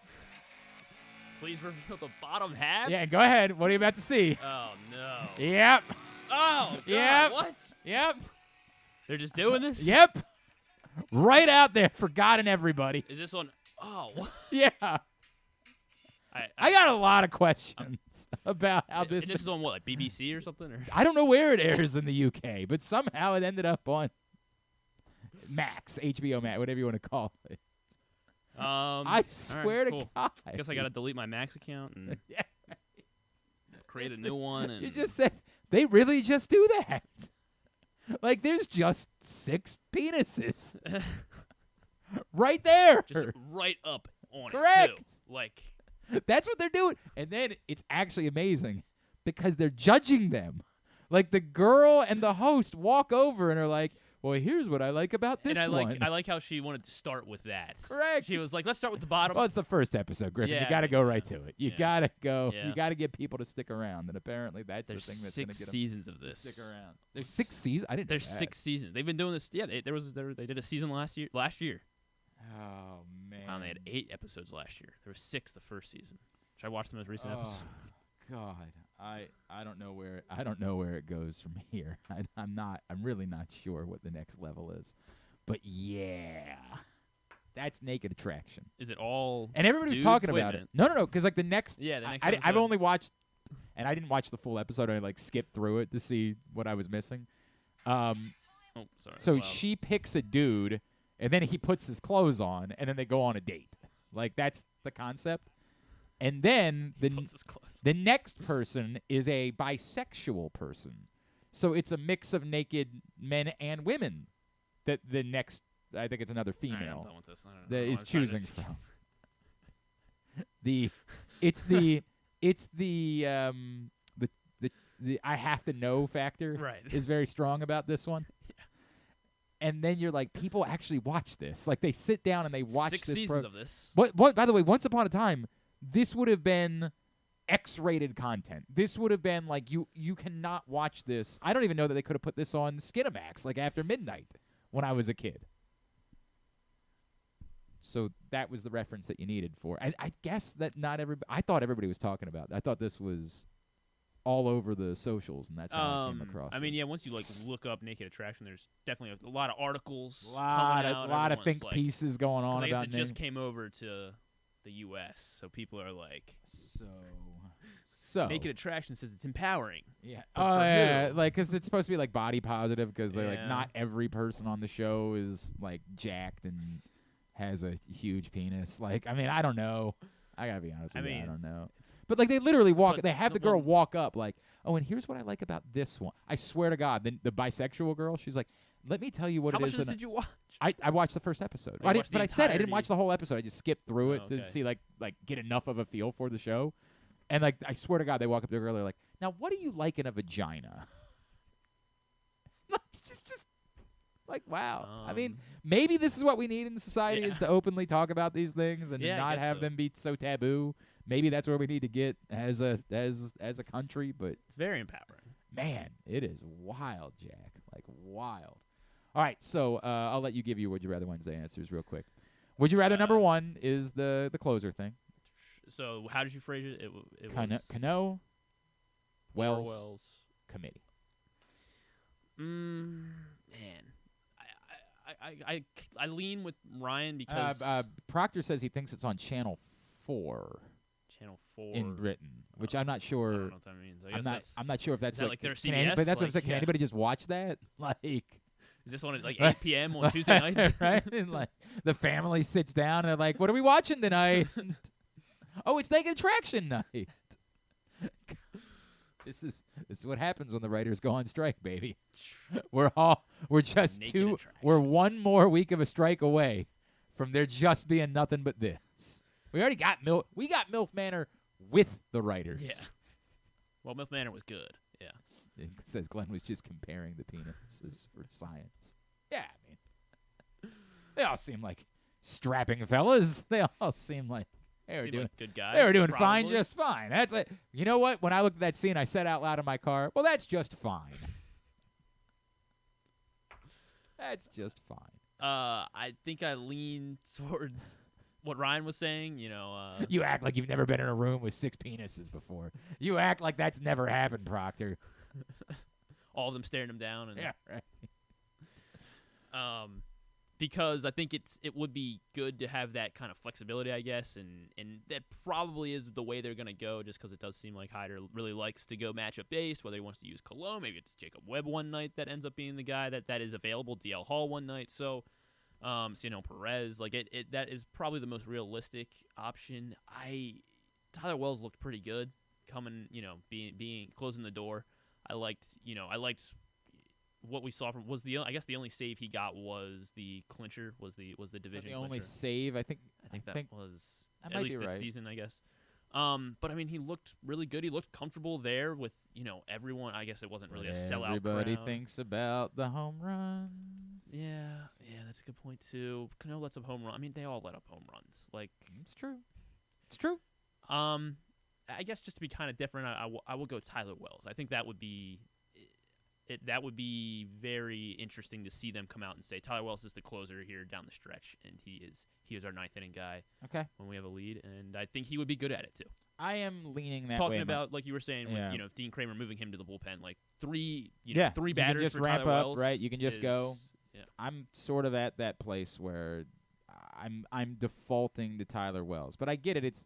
Speaker 2: Please reveal the bottom half.
Speaker 1: Yeah, go ahead. What are you about to see?
Speaker 2: Oh no.
Speaker 1: Yep.
Speaker 2: Oh God,
Speaker 1: Yep.
Speaker 2: what?
Speaker 1: Yep.
Speaker 2: They're just doing this?
Speaker 1: Yep. Right out there for God and everybody.
Speaker 2: Is this one? Oh. What?
Speaker 1: Yeah. I got a lot of questions about how this.
Speaker 2: This is on what, like BBC or something? Or?
Speaker 1: I don't know where it airs in the UK, but somehow it ended up on Max, HBO Max, whatever you want to call it. I swear to God.
Speaker 2: I guess I got to delete my Max account and create a new one. And
Speaker 1: You just said they really just do that. Like there's just 6 penises right there.
Speaker 2: just right up on
Speaker 1: Correct.
Speaker 2: it, too. Like.
Speaker 1: That's what they're doing. And then it's actually amazing because they're judging them. Like the girl and the host walk over and are like, well, here's what I like about this
Speaker 2: and
Speaker 1: one.
Speaker 2: I like how she wanted to start with that.
Speaker 1: Correct.
Speaker 2: She was like, let's start with the bottom.
Speaker 1: Well, it's the first episode, Griffin.
Speaker 2: Yeah,
Speaker 1: you got to go right to it. You
Speaker 2: yeah.
Speaker 1: got to go.
Speaker 2: Yeah.
Speaker 1: You got to get people to stick around. And apparently that's
Speaker 2: There's
Speaker 1: the thing that's going to
Speaker 2: 6
Speaker 1: get them
Speaker 2: seasons of
Speaker 1: to
Speaker 2: this.
Speaker 1: stick around. There's 6 seasons? I didn't know
Speaker 2: There's
Speaker 1: that.
Speaker 2: 6 seasons. They've been doing this. Yeah, they did a season last year.
Speaker 1: Oh, man.
Speaker 2: They had 8 episodes last year. There were 6 the first season. Should I watch the most recent episode?
Speaker 1: God, I don't know where it goes from here. I'm really not sure what the next level is, but yeah, that's Naked Attraction.
Speaker 2: Is it all?
Speaker 1: And everybody was
Speaker 2: dudes?
Speaker 1: talking
Speaker 2: Wait a
Speaker 1: about it.
Speaker 2: minute.
Speaker 1: No, because like the next,
Speaker 2: Yeah, the next
Speaker 1: I've
Speaker 2: episode.
Speaker 1: only watched, and I didn't watch the full episode. I like skipped through it to see what I was missing.
Speaker 2: Oh, sorry.
Speaker 1: So
Speaker 2: Wow.
Speaker 1: she picks a dude, and then he puts his clothes on, and then they go on a date. Like that's the concept. And then the next person is a bisexual person. So it's a mix of naked men and women that the next, I think it's another
Speaker 2: All right, I'm
Speaker 1: female
Speaker 2: done with this. I don't know
Speaker 1: that
Speaker 2: what
Speaker 1: is
Speaker 2: I was trying to
Speaker 1: choosing
Speaker 2: say.
Speaker 1: from. The I have to know factor
Speaker 2: Right.
Speaker 1: is very strong about this one.
Speaker 2: Yeah.
Speaker 1: And then you're like, people actually watch this. Like they sit down and they watch
Speaker 2: 6
Speaker 1: this.
Speaker 2: seasons of this.
Speaker 1: What? By the way, once upon a time, this would have been X-rated content. This would have been like you cannot watch this. I don't even know that they could have put this on Skinamax like after midnight when I was a kid. So that was the reference that you needed for. I guess that not everybody. I thought everybody was talking about it. I thought this was all over the socials, and that's how I came across.
Speaker 2: I mean,
Speaker 1: it.
Speaker 2: yeah. Once you like look up Naked Attraction, there's definitely a lot of articles,
Speaker 1: a lot of
Speaker 2: Everyone's,
Speaker 1: think
Speaker 2: like,
Speaker 1: pieces going
Speaker 2: 'cause
Speaker 1: on
Speaker 2: I guess
Speaker 1: about
Speaker 2: it just
Speaker 1: naked.
Speaker 2: came over to the U.S., so people are like,
Speaker 1: So
Speaker 2: Naked Attraction says it's empowering.
Speaker 1: Yeah.
Speaker 2: But
Speaker 1: Oh
Speaker 2: for
Speaker 1: yeah,
Speaker 2: who?
Speaker 1: like because it's supposed to be like body positive because they're like
Speaker 2: Yeah.
Speaker 1: not every person on the show is like jacked and has a huge penis. Like I mean I don't know. I gotta be honest with you. I don't know. But like they literally walk. They have the girl walk up like, oh, and here's what I like about this one. I swear to God, the bisexual girl. She's like, let me tell you what
Speaker 2: How
Speaker 1: it
Speaker 2: much
Speaker 1: is.
Speaker 2: of this
Speaker 1: that
Speaker 2: did you watch?
Speaker 1: I watched the first episode.
Speaker 2: Oh, you watched the
Speaker 1: But I said I didn't
Speaker 2: entirety.
Speaker 1: watch the whole episode. I just skipped through it
Speaker 2: okay.
Speaker 1: to see like get enough of a feel for the show. And like I swear to God, they walk up to the girl. They're like, now what do you like in a vagina? just like wow. I mean, maybe this is what we need in society is to openly talk about these things and to
Speaker 2: Yeah, I
Speaker 1: not
Speaker 2: guess
Speaker 1: have
Speaker 2: so.
Speaker 1: them be so taboo. Maybe that's where we need to get as a country. But
Speaker 2: It's very empowering.
Speaker 1: man, it is wild, Jack. Like wild. All right, so I'll let you give your Would You Rather Wednesday answers real quick. Would you rather number one is the closer thing.
Speaker 2: So how did you phrase it? It
Speaker 1: Cano,
Speaker 2: was
Speaker 1: Cano Wells,
Speaker 2: Wells
Speaker 1: Committee.
Speaker 2: Man, I lean with Ryan because
Speaker 1: Proctor says he thinks it's on Channel 4
Speaker 2: Channel 4
Speaker 1: in Britain, which I'm not sure.
Speaker 2: I don't know what that means. I guess
Speaker 1: I'm not sure if that's
Speaker 2: is that like their
Speaker 1: can any-
Speaker 2: CBS?
Speaker 1: but that's what I'm
Speaker 2: Like,
Speaker 1: saying. Can
Speaker 2: yeah.
Speaker 1: anybody just watch that? Like,
Speaker 2: Is this one at like 8 p.m. on Tuesday nights?
Speaker 1: right? And like the family sits down and they're like, "What are we watching tonight?" Oh, it's Naked Attraction night. This is what happens when the writers go on strike, baby. We're just
Speaker 2: Naked
Speaker 1: we're one more week of a strike away from there just being nothing but this. We already got we got MILF Manor with the writers.
Speaker 2: Yeah. Well, MILF Manor was good. Yeah.
Speaker 1: It says Glenn was just comparing the penises for science. Yeah, I mean, they all seem like strapping fellas. They all seem like they were
Speaker 2: Seem
Speaker 1: doing
Speaker 2: like good guys.
Speaker 1: They were doing fine,
Speaker 2: probably.
Speaker 1: just fine. That's it. You know what? When I looked at that scene, I said out loud in my car, "Well, that's just fine." That's just fine.
Speaker 2: I think I lean towards what Ryan was saying. You know,
Speaker 1: You act like you've never been in a room with 6 penises before. You act like that's never happened, Proctor.
Speaker 2: all of them staring him down, and
Speaker 1: Yeah, right.
Speaker 2: because I think it would be good to have that kind of flexibility, I guess, and that probably is the way they're going to go, just because it does seem like Hyder really likes to go matchup based, whether he wants to use Cologne, maybe it's Jacob Webb one night that ends up being the guy that is available, DL Hall one night, so Perez, like that is probably the most realistic option. Tyler Wells looked pretty good coming, being closing the door. I liked what we saw from I guess the only save he got was the clincher, was the division.
Speaker 1: The only
Speaker 2: clincher.
Speaker 1: save, I think
Speaker 2: that was
Speaker 1: that
Speaker 2: at
Speaker 1: might
Speaker 2: least
Speaker 1: be
Speaker 2: this
Speaker 1: right.
Speaker 2: season, I guess. But I mean, he looked really good. He looked comfortable there with everyone. I guess it wasn't really a sellout
Speaker 1: Everybody
Speaker 2: crowd.
Speaker 1: thinks about the home runs.
Speaker 2: Yeah, that's a good point too. Cano lets up home run. I mean, they all let up home runs. Like,
Speaker 1: It's true. It's true.
Speaker 2: I guess just to be kind of different, I will go Tyler Wells. I think that would be that would be very interesting to see them come out and say Tyler Wells is the closer here down the stretch, and he is our ninth inning guy.
Speaker 1: Okay.
Speaker 2: When we have a lead, and I think he would be good at it too.
Speaker 1: I am leaning that way.
Speaker 2: Talking about, like you were saying, with Dean Kramer moving him to the bullpen, like three
Speaker 1: you
Speaker 2: batters
Speaker 1: can just
Speaker 2: for
Speaker 1: ramp
Speaker 2: Tyler
Speaker 1: up,
Speaker 2: Wells,
Speaker 1: right? You can just go.
Speaker 2: Yeah.
Speaker 1: I'm sort of at that place where I'm defaulting to Tyler Wells, but I get it.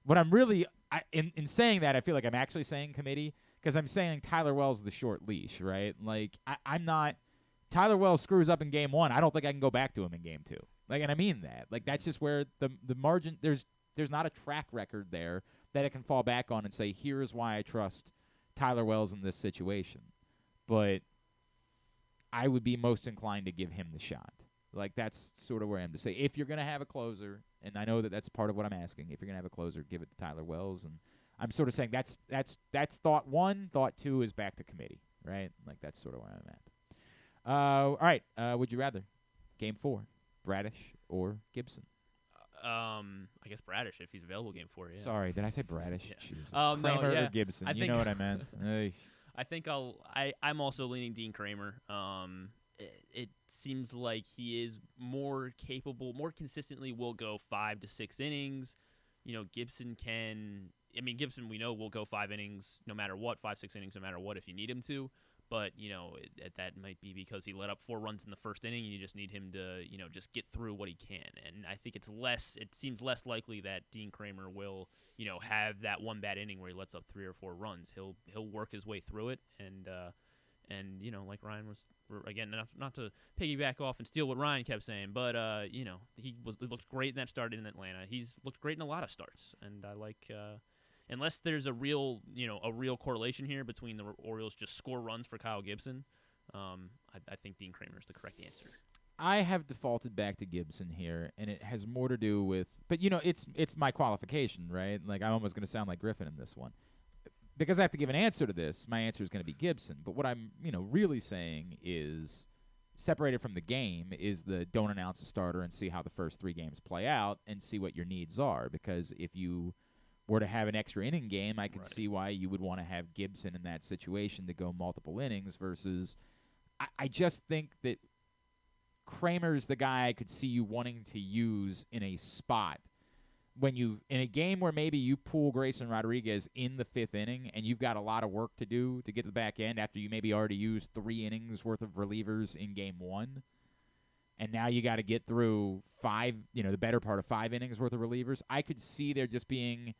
Speaker 1: What I'm really in saying that, I feel like I'm actually saying committee because I'm saying Tyler Wells is the short leash, right? Like I'm not. Tyler Wells screws up in game 1. I don't think I can go back to him in game 2. Like, and I mean that. Like that's just where the margin there's not a track record there that it can fall back on and say, here's why I trust Tyler Wells in this situation. But I would be most inclined to give him the shot. Like, that's sort of where I am to say, if you're going to have a closer, and I know that that's part of what I'm asking, if you're going to have a closer, give it to Tyler Wells. And I'm sort of saying that's thought 1. Thought 2 is back to committee, right? Like, that's sort of where I'm at. All right. Would you rather? Game 4, Bradish or Gibson?
Speaker 2: I guess Bradish if he's available game 4. Yeah.
Speaker 1: Sorry, did I say Bradish?
Speaker 2: Yeah.
Speaker 1: Jesus.
Speaker 2: No,
Speaker 1: Kramer
Speaker 2: yeah.
Speaker 1: or Gibson?
Speaker 2: I
Speaker 1: You
Speaker 2: think
Speaker 1: know what I meant.
Speaker 2: I think I'm also leaning Dean Kramer. It seems like he is more capable, more consistently will go 5 to 6 innings. Gibson Gibson we know will go 5 innings no matter what, 5-6 innings no matter what if you need him to. But, that might be because he let up 4 runs in the first inning and you just need him to, just get through what he can. And I think it seems less likely that Dean Kramer will, have that one bad inning where he lets up 3 or 4 runs. He'll work his way through it. And like Ryan was, again, not to piggyback off and steal what Ryan kept saying, but, he looked great in that start in Atlanta. He's looked great in a lot of starts. And I like, unless there's a real correlation here between the Orioles just score runs for Kyle Gibson, I think Dean Kramer is the correct answer.
Speaker 1: I have defaulted back to Gibson here, and it has more to do with – but, it's my qualification, right? Like, I'm almost going to sound like Griffin in this one. Because I have to give an answer to this, my answer is going to be Gibson. But what I'm, really saying is separated from the game is the don't announce a starter and see how the first 3 games play out and see what your needs are. Because if you – were to have an extra inning game, I could see why you would want to have Gibson in that situation to go multiple innings versus I just think that Kramer's the guy I could see you wanting to use in a spot when in a game where maybe you pull Grayson Rodriguez in the 5th inning and you've got a lot of work to do to get to the back end after you maybe already used 3 innings worth of relievers in game 1. And now you got to get through 5, the better part of 5 innings worth of relievers. I could see there just being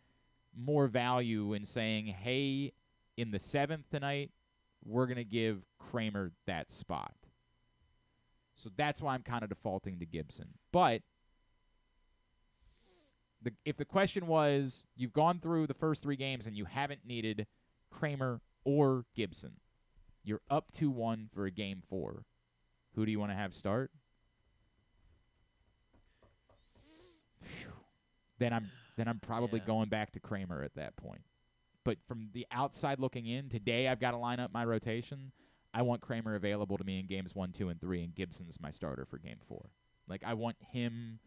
Speaker 1: more value in saying, hey, in the 7th tonight, we're going to give Kramer that spot. So that's why I'm kind of defaulting to Gibson. But if the question was, you've gone through the first 3 games and you haven't needed Kramer or Gibson, you're up 2-1 for a game 4. Who do you want to have start? Then I'm probably going back to Kramer at that point. But from the outside looking in, today I've got to line up my rotation. I want Kramer available to me in games 1, 2, and 3, and Gibson's my starter for game 4. Like, I want him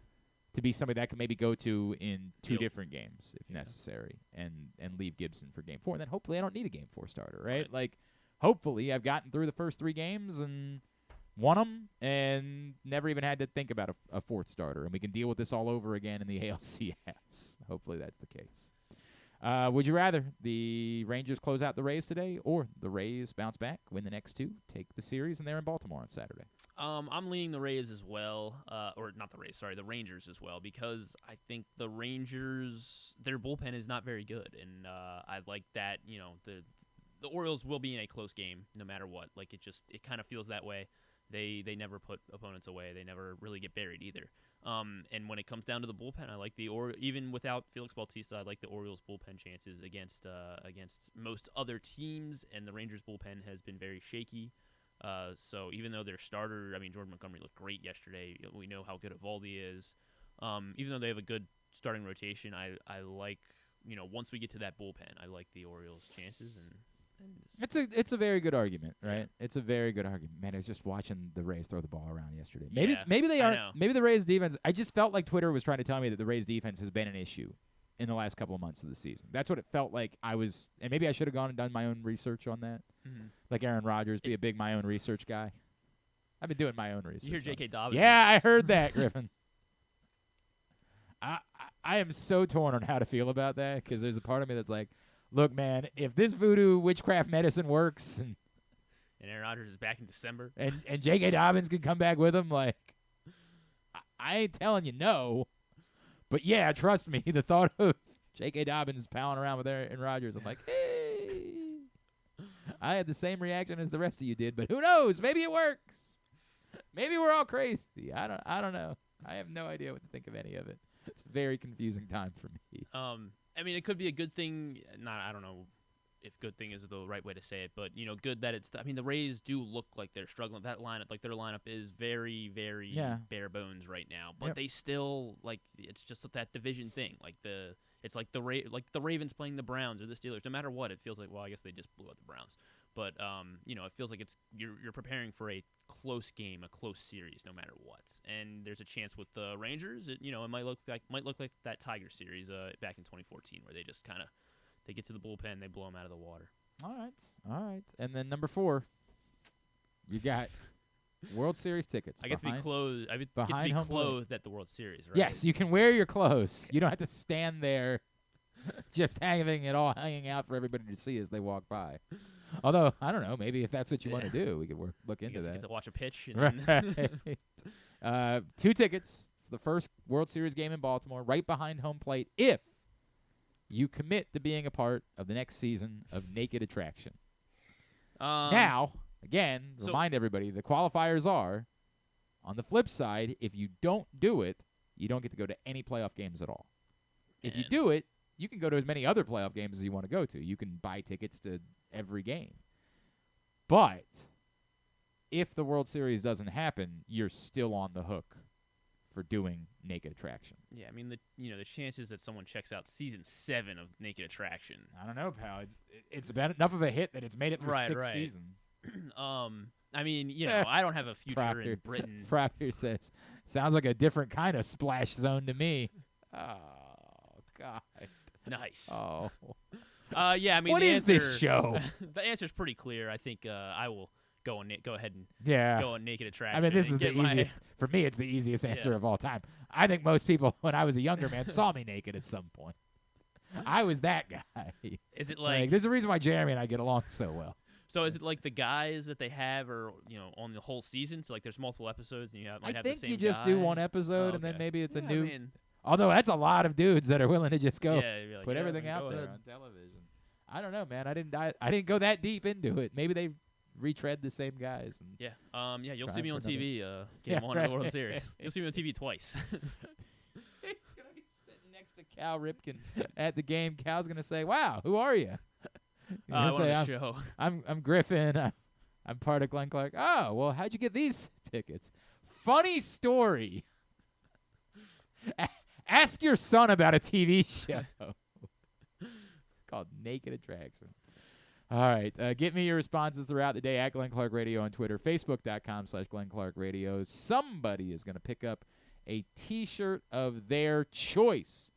Speaker 1: to be somebody that I can maybe go to in 2 different games if necessary and leave Gibson for game 4. And then hopefully I don't need a game 4 starter, right? Like, hopefully I've gotten through the first 3 games and won them and never even had to think about a 4th starter. And we can deal with this all over again in the ALCS. Hopefully that's the case. Would you rather the Rangers close out the Rays today or the Rays bounce back, win the next 2, take the series, and they're in Baltimore on Saturday?
Speaker 2: I'm leaning the Rays as well. Or not the Rays, sorry, the Rangers as well, because I think the Rangers, their bullpen is not very good. And I like that, the Orioles will be in a close game no matter what. Like, it kind of feels that way. They never put opponents away. They never really get buried either. And when it comes down to the bullpen, I like even without Felix Bautista, I like the Orioles bullpen chances against most other teams. And the Rangers bullpen has been very shaky. So even though their starter, Jordan Montgomery looked great yesterday. We know how good Eovaldi is. Even though they have a good starting rotation, I like once we get to that bullpen, I like the Orioles' chances, and
Speaker 1: It's a very good argument, right? It's a very good argument. Man, I was just watching the Rays throw the ball around yesterday. Maybe they aren't. Maybe the Rays defense. I just felt like Twitter was trying to tell me that the Rays defense has been an issue in the last couple of months of the season. That's what it felt like. And maybe I should have gone and done my own research on that. Mm-hmm. Like Aaron Rodgers, be a big my own research guy. I've been doing my own research.
Speaker 2: You hear J.K. Dobbins?
Speaker 1: Yeah, I heard that, Griffin. I am so torn on how to feel about that because there's a part of me that's like, look, man, if this voodoo witchcraft medicine works and
Speaker 2: Aaron Rodgers is back in December
Speaker 1: and J.K. Dobbins can come back with him, like, I ain't telling you no. But, yeah, trust me, the thought of J.K. Dobbins palling around with Aaron Rodgers, I'm like, hey. I had the same reaction as the rest of you did, but who knows? Maybe it works. Maybe we're all crazy. I don't know. I have no idea what to think of any of it. It's a very confusing time for me.
Speaker 2: I mean, it could be a good thing. I don't know if good thing is the right way to say it, but, good that it's – I mean, the Rays do look like they're struggling. That lineup, their lineup is very, very bare bones right now. But they still, it's just that division thing. It's like the Ravens playing the Browns or the Steelers. No matter what, it feels like, well, I guess they just blew out the Browns. But, it feels like you're preparing for a close game, a close series, no matter what. And there's a chance with the Rangers, it might look like that Tiger series back in 2014 where they just kind of they get to the bullpen, they blow them out of the water.
Speaker 1: All right. And then number 4, you got World Series tickets.
Speaker 2: I get to be clothed. I get to be clothed at the World Series, right?
Speaker 1: Yes, you can wear your clothes. You don't have to stand there just having it all hanging out for everybody to see as they walk by. Although, I don't know, maybe if that's what you want to do, we could look into that.
Speaker 2: Get to watch a pitch.
Speaker 1: Right. 2 tickets for the first World Series game in Baltimore, right behind home plate, if you commit to being a part of the next season of Naked Attraction. Now, again, remind everybody, the qualifiers are, on the flip side, if you don't do it, you don't get to go to any playoff games at all. If you do it, you can go to as many other playoff games as you want to go to. You can buy tickets to every game. But if the World Series doesn't happen, you're still on the hook for doing Naked Attraction.
Speaker 2: Yeah, I mean, the chances that someone checks out season 7 of Naked Attraction.
Speaker 1: I don't know, pal. It's about enough of a hit that it's made it through 6 seasons.
Speaker 2: I mean, I don't have a future in Britain.
Speaker 1: Proctor says, sounds like a different kind of splash zone to me. Oh, God.
Speaker 2: Nice.
Speaker 1: Oh.
Speaker 2: Yeah, I mean,
Speaker 1: what is this show?
Speaker 2: The answer's pretty clear. I think I will go ahead and go on Naked Attraction.
Speaker 1: I mean, this is the easiest. For me, it's the easiest answer of all time. I think most people, when I was a younger man, saw me naked at some point. I was that guy.
Speaker 2: Is it like
Speaker 1: there's a reason why Jeremy and I get along so well.
Speaker 2: So is it like the guys that they have are, on the whole season? So, there's multiple episodes and you have the same guy?
Speaker 1: I think you just do one episode and then maybe it's a new...
Speaker 2: I mean,
Speaker 1: although that's a lot of dudes that are willing to just go
Speaker 2: like,
Speaker 1: put everything out there on television. I don't know, man. I didn't go that deep into it. Maybe they retread the same guys. And
Speaker 2: you'll see me on TV. Game 1 of the World Series. You'll see me on TV twice.
Speaker 1: He's gonna be sitting next to Cal Ripken at the game. Cal's gonna say, "Wow, who are you?"
Speaker 2: I say, show.
Speaker 1: I'm Griffin. I'm part of Glenn Clark. Oh, well, how'd you get these tickets? Funny story. Ask your son about a TV show called Naked Attraction. All right. Get me your responses throughout the day at Glenn Clark Radio on Twitter, Facebook.com/Glenn Clark Radio. Somebody is going to pick up a T-shirt of their choice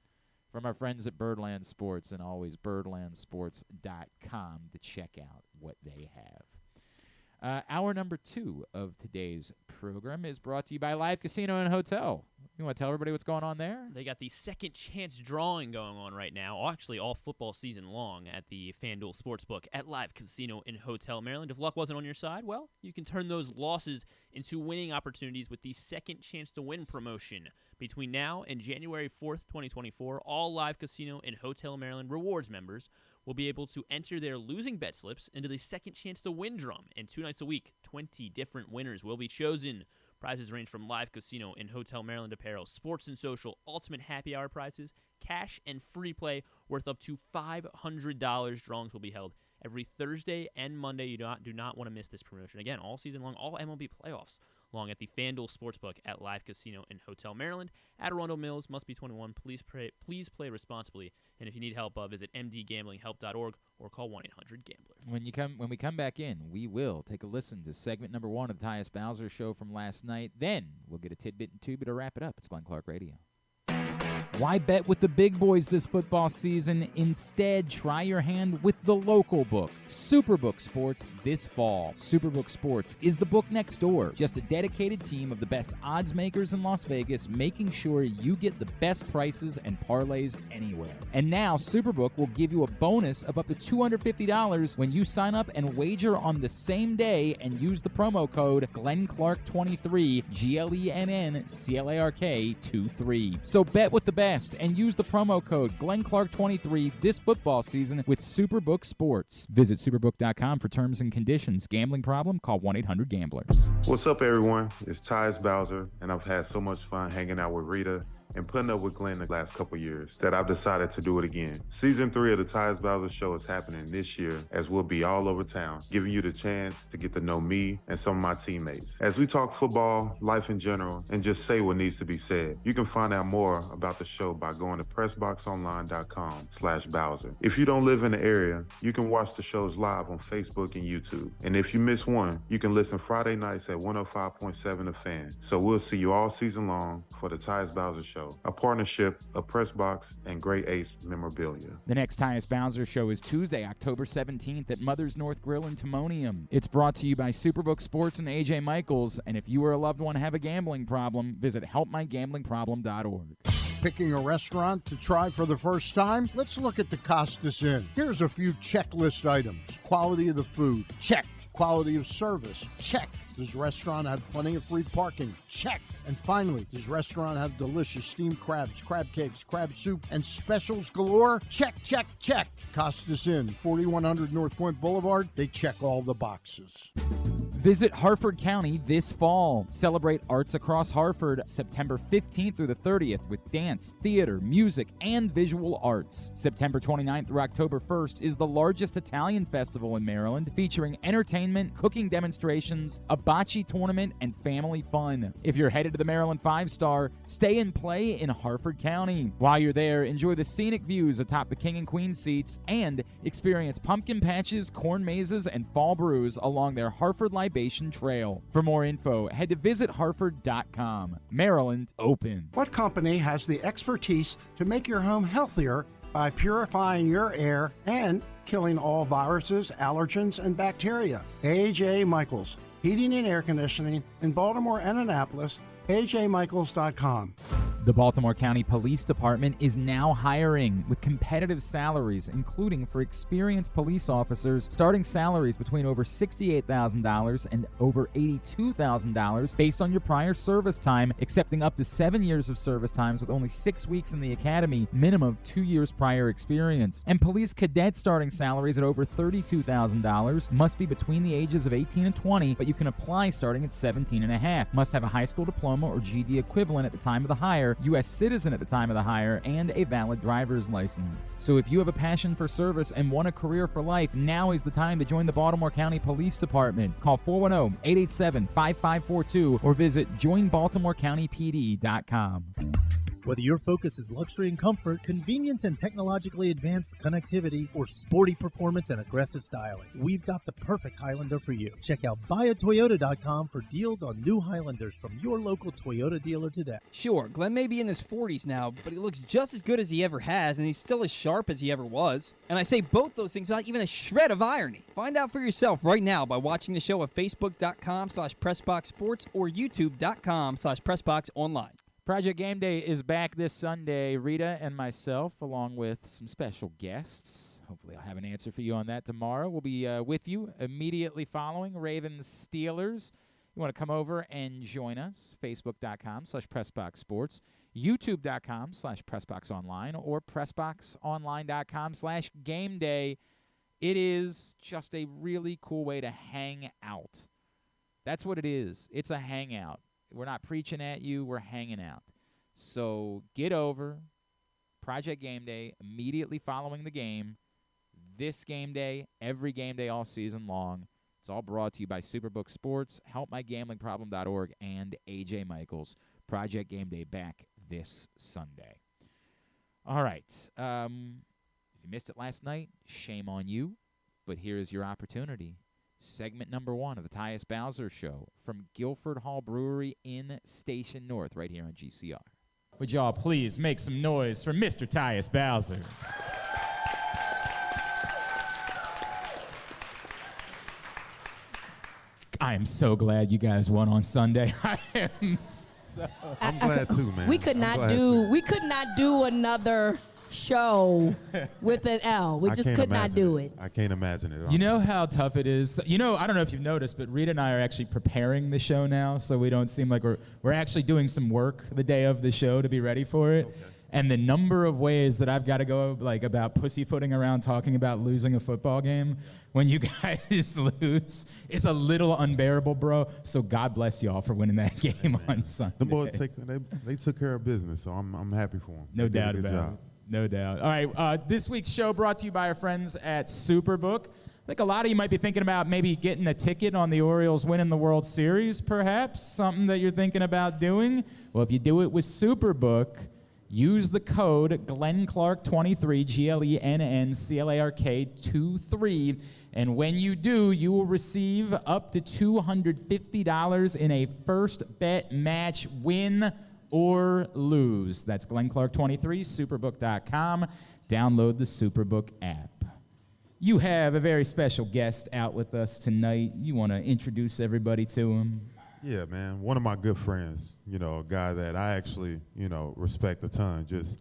Speaker 1: from our friends at Birdland Sports, and always birdlandsports.com to check out what they have. Hour number 2 of today's program is brought to you by Live Casino and Hotel. You want to tell everybody what's going on there?
Speaker 2: They got the second chance drawing going on right now, actually all football season long, at the FanDuel Sportsbook at Live Casino and Hotel Maryland. If luck wasn't on your side, well, you can turn those losses into winning opportunities with the second chance to win promotion. Between now and January 4th, 2024, all Live Casino and Hotel Maryland rewards members will be able to enter their losing bet slips into the second chance to win drum. And 2 nights a week, 20 different winners will be chosen. Prizes range from Live Casino and Hotel Maryland apparel, sports and social, ultimate happy hour prizes, cash and free play worth up to $500. Drawings will be held every Thursday and Monday. You do not want to miss this promotion. Again, all season long, all MLB playoffs. along at the FanDuel Sportsbook at Live Casino and Hotel Maryland. At Arundel Mills, must be 21. Please play responsibly. And if you need help, visit mdgamblinghelp.org or call 1-800-GAMBLER.
Speaker 1: When we come back in, we will take a listen to segment number 1 of the Tyus Bowser Show from last night. Then we'll get a tidbit and two to wrap it up. It's Glenn Clark Radio. Why bet with the big boys this football season? Instead, try your hand with the local book, Superbook Sports, this fall. Superbook Sports is the book next door. Just a dedicated team of the best odds makers in Las Vegas, making sure you get the best prices and parlays anywhere. And now, Superbook will give you a bonus of up to $250 when you sign up and wager on the same day and use the promo code GlennClark23, GLENNCLARK23. So bet with the best and use the promo code GlennClark23 this football season with Superbook Sports. Visit superbook.com for terms and conditions. Gambling problem? Call 1-800-GAMBLER.
Speaker 6: What's up, everyone? It's Tyus Bowser, and I've had so much fun hanging out with Rita and putting up with Glenn the last couple years that I've decided to do it again. Season 3 of the Tyus Bowser Show is happening this year, as we'll be all over town, giving you the chance to get to know me and some of my teammates. As we talk football, life in general, and just say what needs to be said. You can find out more about the show by going to PressBoxOnline.com/Bowser. If you don't live in the area, you can watch the shows live on Facebook and YouTube. And if you miss one, you can listen Friday nights at 105.7 The Fan. So we'll see you all season long for the Tyus Bowser Show, a partnership of PressBox and Great Ace Memorabilia.
Speaker 1: The next Tyus Bowser Show is Tuesday, October 17th at Mother's North Grill in Timonium. It's brought to you by Superbook Sports and AJ Michaels. And if you or a loved one have a gambling problem, visit helpmygamblingproblem.org.
Speaker 7: Picking a restaurant to try for the first time? Let's look at the Costas Inn. Here's a few checklist items. Quality of the food? Check. Quality of service? Check. Does restaurant have plenty of free parking? Check. And finally, does restaurant have delicious steamed crabs, crab cakes, crab soup, and specials galore? Check, check, check. Costas Inn, 4100 North Point Boulevard. They check all the boxes.
Speaker 1: Visit Harford County this fall. Celebrate arts across Harford September 15th through the 30th with dance, theater, music, and visual arts. September 29th through October 1st is the largest Italian festival in Maryland, featuring entertainment, cooking demonstrations, a bocce tournament, and family fun. If you're headed to the Maryland 5-Star, stay and play in Harford County. While you're there, enjoy the scenic views atop the King and Queen seats and experience pumpkin patches, corn mazes, and fall brews along their Harford Libation Trail. For more info, head to visitharford.com. Maryland open.
Speaker 7: What company has the expertise to make your home healthier by purifying your air and killing all viruses, allergens, and bacteria? A.J. Michaels, Heating and Air Conditioning in Baltimore and Annapolis. ajmichaels.com.
Speaker 1: The Baltimore County Police Department is now hiring with competitive salaries, including for experienced police officers, starting salaries between over $68,000 and over $82,000 based on your prior service time, accepting up to 7 years of service times with only 6 weeks in the academy, minimum of 2 years prior experience. And police cadet starting salaries at over $32,000 must be between the ages of 18 and 20, but you can apply starting at 17 and a half. Must have a high school diploma or GED equivalent at the time of the hire, U.S. citizen at the time of the hire, and a valid driver's license. So if you have a passion for service and want a career for life, now is the time to join the Baltimore County Police Department. Call 410-887-5542 or visit joinbaltimorecountypd.com.
Speaker 3: Whether your focus is luxury and comfort, convenience and technologically advanced connectivity, or sporty performance and aggressive styling, we've got the perfect Highlander for you. Check out buyatoyota.com for deals on new Highlanders from your local Toyota dealer today.
Speaker 8: Sure, Glenn may be in his 40s now, but he looks just as good as he ever has, and he's still as sharp as he ever was. And I say both those things without even a shred of irony. Find out for yourself right now by watching the show at facebook.com/PressBoxSports or youtube.com/PressBoxOnline.
Speaker 1: Project Game Day is back this Sunday. Rita and myself, along with some special guests. Hopefully I'll have an answer for you on that tomorrow. We'll be with you immediately following Ravens Steelers. You want to come over and join us, facebook.com/PressBoxSports, youtube.com/PressBoxOnline, or PressBoxOnline.com/GameDay. It is just a really cool way to hang out. That's what it is. It's a hangout. We're not preaching at you. We're hanging out. So get over Project Game Day immediately following the game. This game day, every game day all season long. It's all brought to you by Superbook Sports, HelpMyGamblingProblem.org, and AJ Michaels. Project Game Day back this Sunday. All right. If you missed it last night, shame on you, but here's your opportunity. Segment number 1 of the Tyus Bowser Show from Guilford Hall Brewery in Station North, right here on GCR. Would y'all please make some noise for Mr. Tyus Bowser? I am so glad you guys won on Sunday. I am so.
Speaker 12: I'm glad too, man.
Speaker 13: We could not do another show with an L. We just could not do it.
Speaker 12: I can't imagine it.
Speaker 1: You know how tough it is? I don't know if you've noticed, but Rita and I are actually preparing the show now, so we don't seem like we're actually doing some work the day of the show to be ready for it. Okay. And the number of ways that I've got to go about pussyfooting around talking about losing a football game when you guys lose is a little unbearable, bro. So God bless y'all for winning that game on Sunday.
Speaker 12: The boys they took care of business, so I'm happy for them.
Speaker 1: No doubt about it. No doubt. All right, this week's show brought to you by our friends at Superbook. I think a lot of you might be thinking about maybe getting a ticket on the Orioles winning the World Series, perhaps, something that you're thinking about doing. Well, if you do it with Superbook, use the code GlennClark23, GLENNCLARK23, and when you do, you will receive up to $250 in a first bet match, win or lose. That's GlennClark23, Superbook.com. Download the Superbook app. You have a very special guest out with us tonight. You want to introduce everybody to him?
Speaker 12: Yeah, man. One of my good friends, a guy that I actually, respect a ton. Just,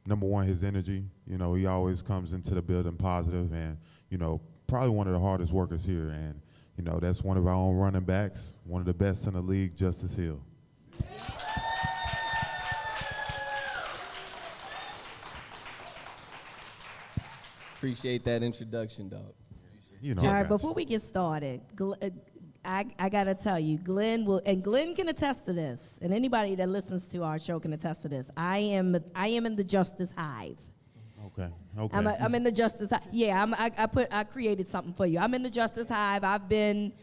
Speaker 12: number one, his energy. He always comes into the building positive and, probably one of the hardest workers here. And, that's one of our own running backs, one of the best in the league, Justice Hill.
Speaker 14: Appreciate that introduction, dog.
Speaker 13: All right, before we get started, I gotta tell you, Glenn can attest to this, and anybody that listens to our show can attest to this. I am in the Justice Hive.
Speaker 12: Okay.
Speaker 13: I'm in the Justice Hive. Yeah, I created something for you. I'm in the Justice Hive. I've been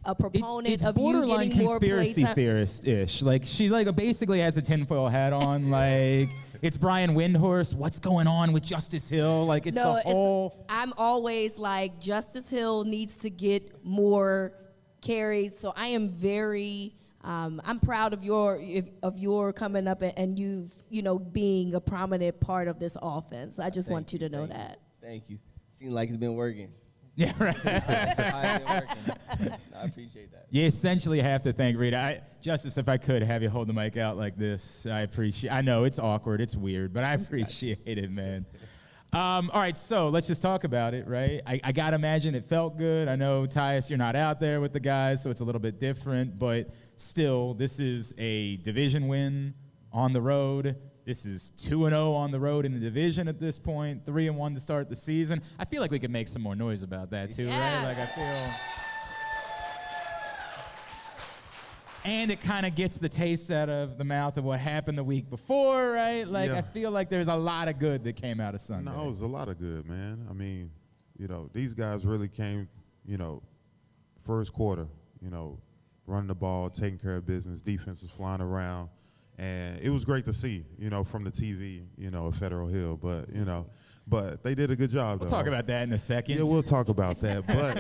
Speaker 13: a proponent of you getting more
Speaker 1: conspiracy theorist-ish. Like she basically has a tinfoil hat on. Like it's Brian Windhorst. What's going on with Justice Hill? Like it's the whole.
Speaker 13: I'm always like Justice Hill needs to get more carries. So I am very. I'm proud of your coming up and you've being a prominent part of this offense. I just want you to know that.
Speaker 14: Thank you. Seems like it's been working.
Speaker 1: Yeah, right.
Speaker 14: I appreciate that.
Speaker 1: You essentially have to thank Rita. Justice, if I could have you hold the mic out like this, I know it's awkward, it's weird, but I appreciate it, man. All right, so let's just talk about it, right? I got to imagine it felt good. I know, Tyus, you're not out there with the guys, so it's a little bit different, but still, this is a division win on the road. This is 2-0 on the road in the division at this point, 3-1 to start the season. I feel like we could make some more noise about that too, right? Like I feel. And it kind of gets the taste out of the mouth of what happened the week before, right? Like I feel like there's a lot of good that came out of Sunday.
Speaker 12: No, it was a lot of good, man. I mean, these guys really came, first quarter, running the ball, taking care of business, defense was flying around. And it was great to see, from the TV, at Federal Hill. But they did a good job.
Speaker 1: We'll talk about that in a second.
Speaker 12: Yeah, we'll talk about that. But,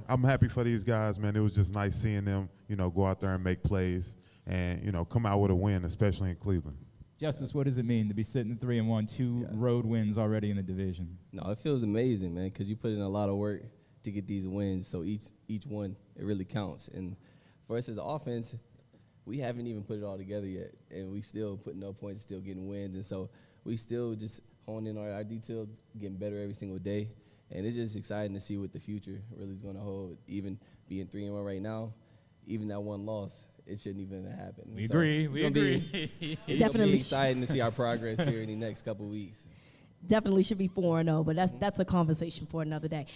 Speaker 12: I'm happy for these guys, man. It was just nice seeing them, go out there and make plays and, come out with a win, especially in Cleveland.
Speaker 1: Justice, what does it mean to be sitting at 3-1, 2 road wins already in the division?
Speaker 14: No, it feels amazing, man, because you put in a lot of work to get these wins. So each one, it really counts. And for us as an offense, we haven't even put it all together yet, and we still putting up points, still getting wins, and so we still just honing in our details, getting better every single day, and it's just exciting to see what the future really is going to hold. Even being 3-1 right now, even that one loss, it shouldn't even have happened.
Speaker 1: We agree.
Speaker 14: It's going to be exciting to see our progress here in the next couple of weeks.
Speaker 13: definitely should be 4-0, but that's a conversation for another day.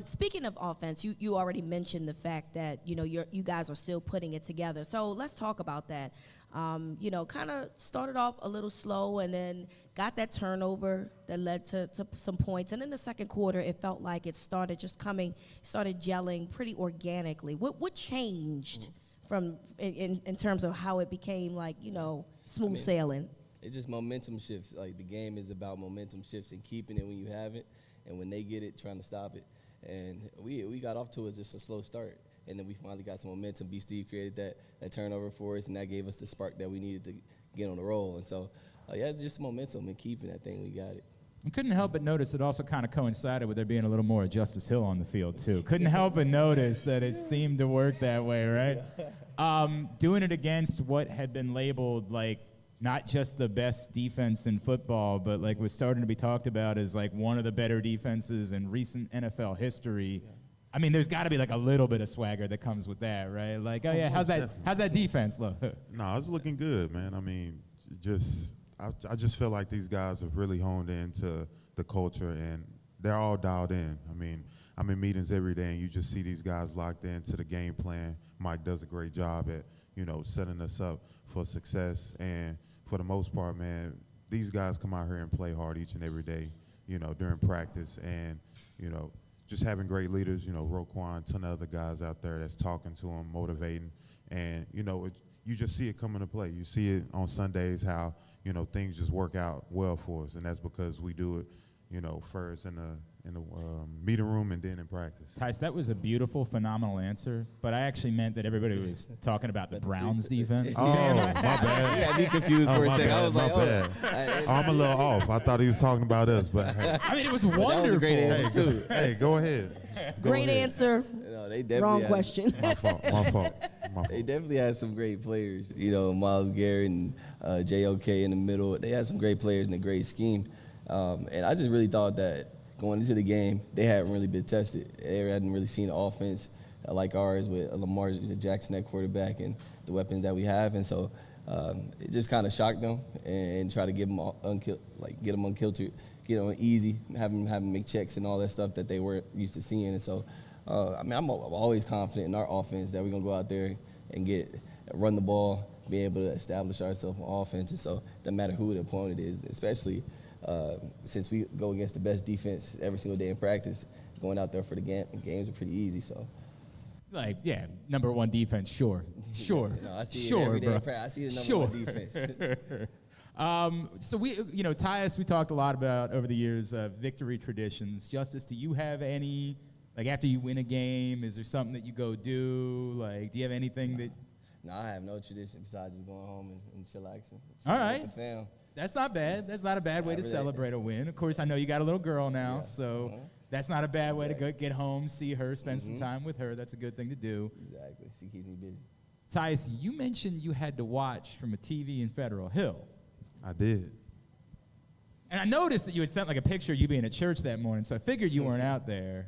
Speaker 13: Speaking of offense, you already mentioned the fact that you guys are still putting it together. So let's talk about that. Kind of started off a little slow and then got that turnover that led to some points. And in the second quarter, it felt like it started gelling pretty organically. What changed from in terms of how it became smooth sailing?
Speaker 14: It's just momentum shifts. Like, the game is about momentum shifts and keeping it when you have it, and when they get it, trying to stop it. And we got off to just a slow start, and then we finally got some momentum. B. Steve created that turnover for us, and that gave us the spark that we needed to get on the roll. And so, it's just momentum and keeping that thing. We got it.
Speaker 1: I couldn't help but notice it also kind of coincided with there being a little more of Justice Hill on the field, too. Couldn't help but notice that it seemed to work that way, right? Doing it against what had been labeled not just the best defense in football, but was starting to be talked about as one of the better defenses in recent NFL history. Yeah. I mean, there's got to be a little bit of swagger that comes with that, right? How's that defense look?
Speaker 12: No, it's looking good, man. I mean, I just feel like these guys have really honed into the culture, and they're all dialed in. I mean, I'm in meetings every day, and you just see these guys locked into the game plan. Mike does a great job at, setting us up for success. And for the most part, man, these guys come out here and play hard each and every day, during practice. And, just having great leaders, Roquan, a ton of other guys out there that's talking to them, motivating. And, you just see it come into play. You see it on Sundays how, things just work out well for us. And that's because we do it, first in the meeting room and then in practice.
Speaker 1: Tyus, that was a beautiful, phenomenal answer, but I actually meant that everybody was talking about the Browns defense.
Speaker 12: Oh, my bad.
Speaker 14: Yeah, I be confused for a second.
Speaker 12: I was like, I'm a little off. I thought he was talking about us, but hey.
Speaker 1: I mean, it was wonderful.
Speaker 14: That was a great answer, too.
Speaker 12: Hey, go ahead.
Speaker 13: Great answer. Wrong question.
Speaker 12: My fault.
Speaker 14: They definitely had some great players. Myles Garrett and JOK in the middle. They had some great players in a great scheme. And I just really thought that going into the game, they hadn't really been tested. They hadn't really seen an offense like ours with Lamar Jackson at quarterback and the weapons that we have. And so it just kind of shocked them and try to get them unkiltered, get them easy, have them make checks and all that stuff that they weren't used to seeing. And so, I'm always confident in our offense that we're going to go out there and run the ball, be able to establish ourselves on offense. And so it doesn't matter who the opponent is, especially since we go against the best defense every single day in practice, going out there for the games are pretty easy. So,
Speaker 1: number one defense, sure.
Speaker 14: No, I see it every day in practice. I see the number one defense.
Speaker 1: So Tyus, we talked a lot about over the years victory traditions. Justice, do you have any? After you win a game, is there something that you go do? Do you have anything that?
Speaker 14: No, I have no tradition besides just going home and chillaxing.
Speaker 1: All right.
Speaker 14: With the fam.
Speaker 1: That's not bad. That's not a bad way to celebrate a win. Of course, I know you got a little girl now, so that's not a bad way to get home, see her, spend some time with her. That's a good thing to do.
Speaker 14: Exactly. She keeps me busy.
Speaker 1: Tyus, you mentioned you had to watch from a TV in Federal Hill.
Speaker 12: I did.
Speaker 1: And I noticed that you had sent a picture of you being at church that morning, so I figured you weren't out there.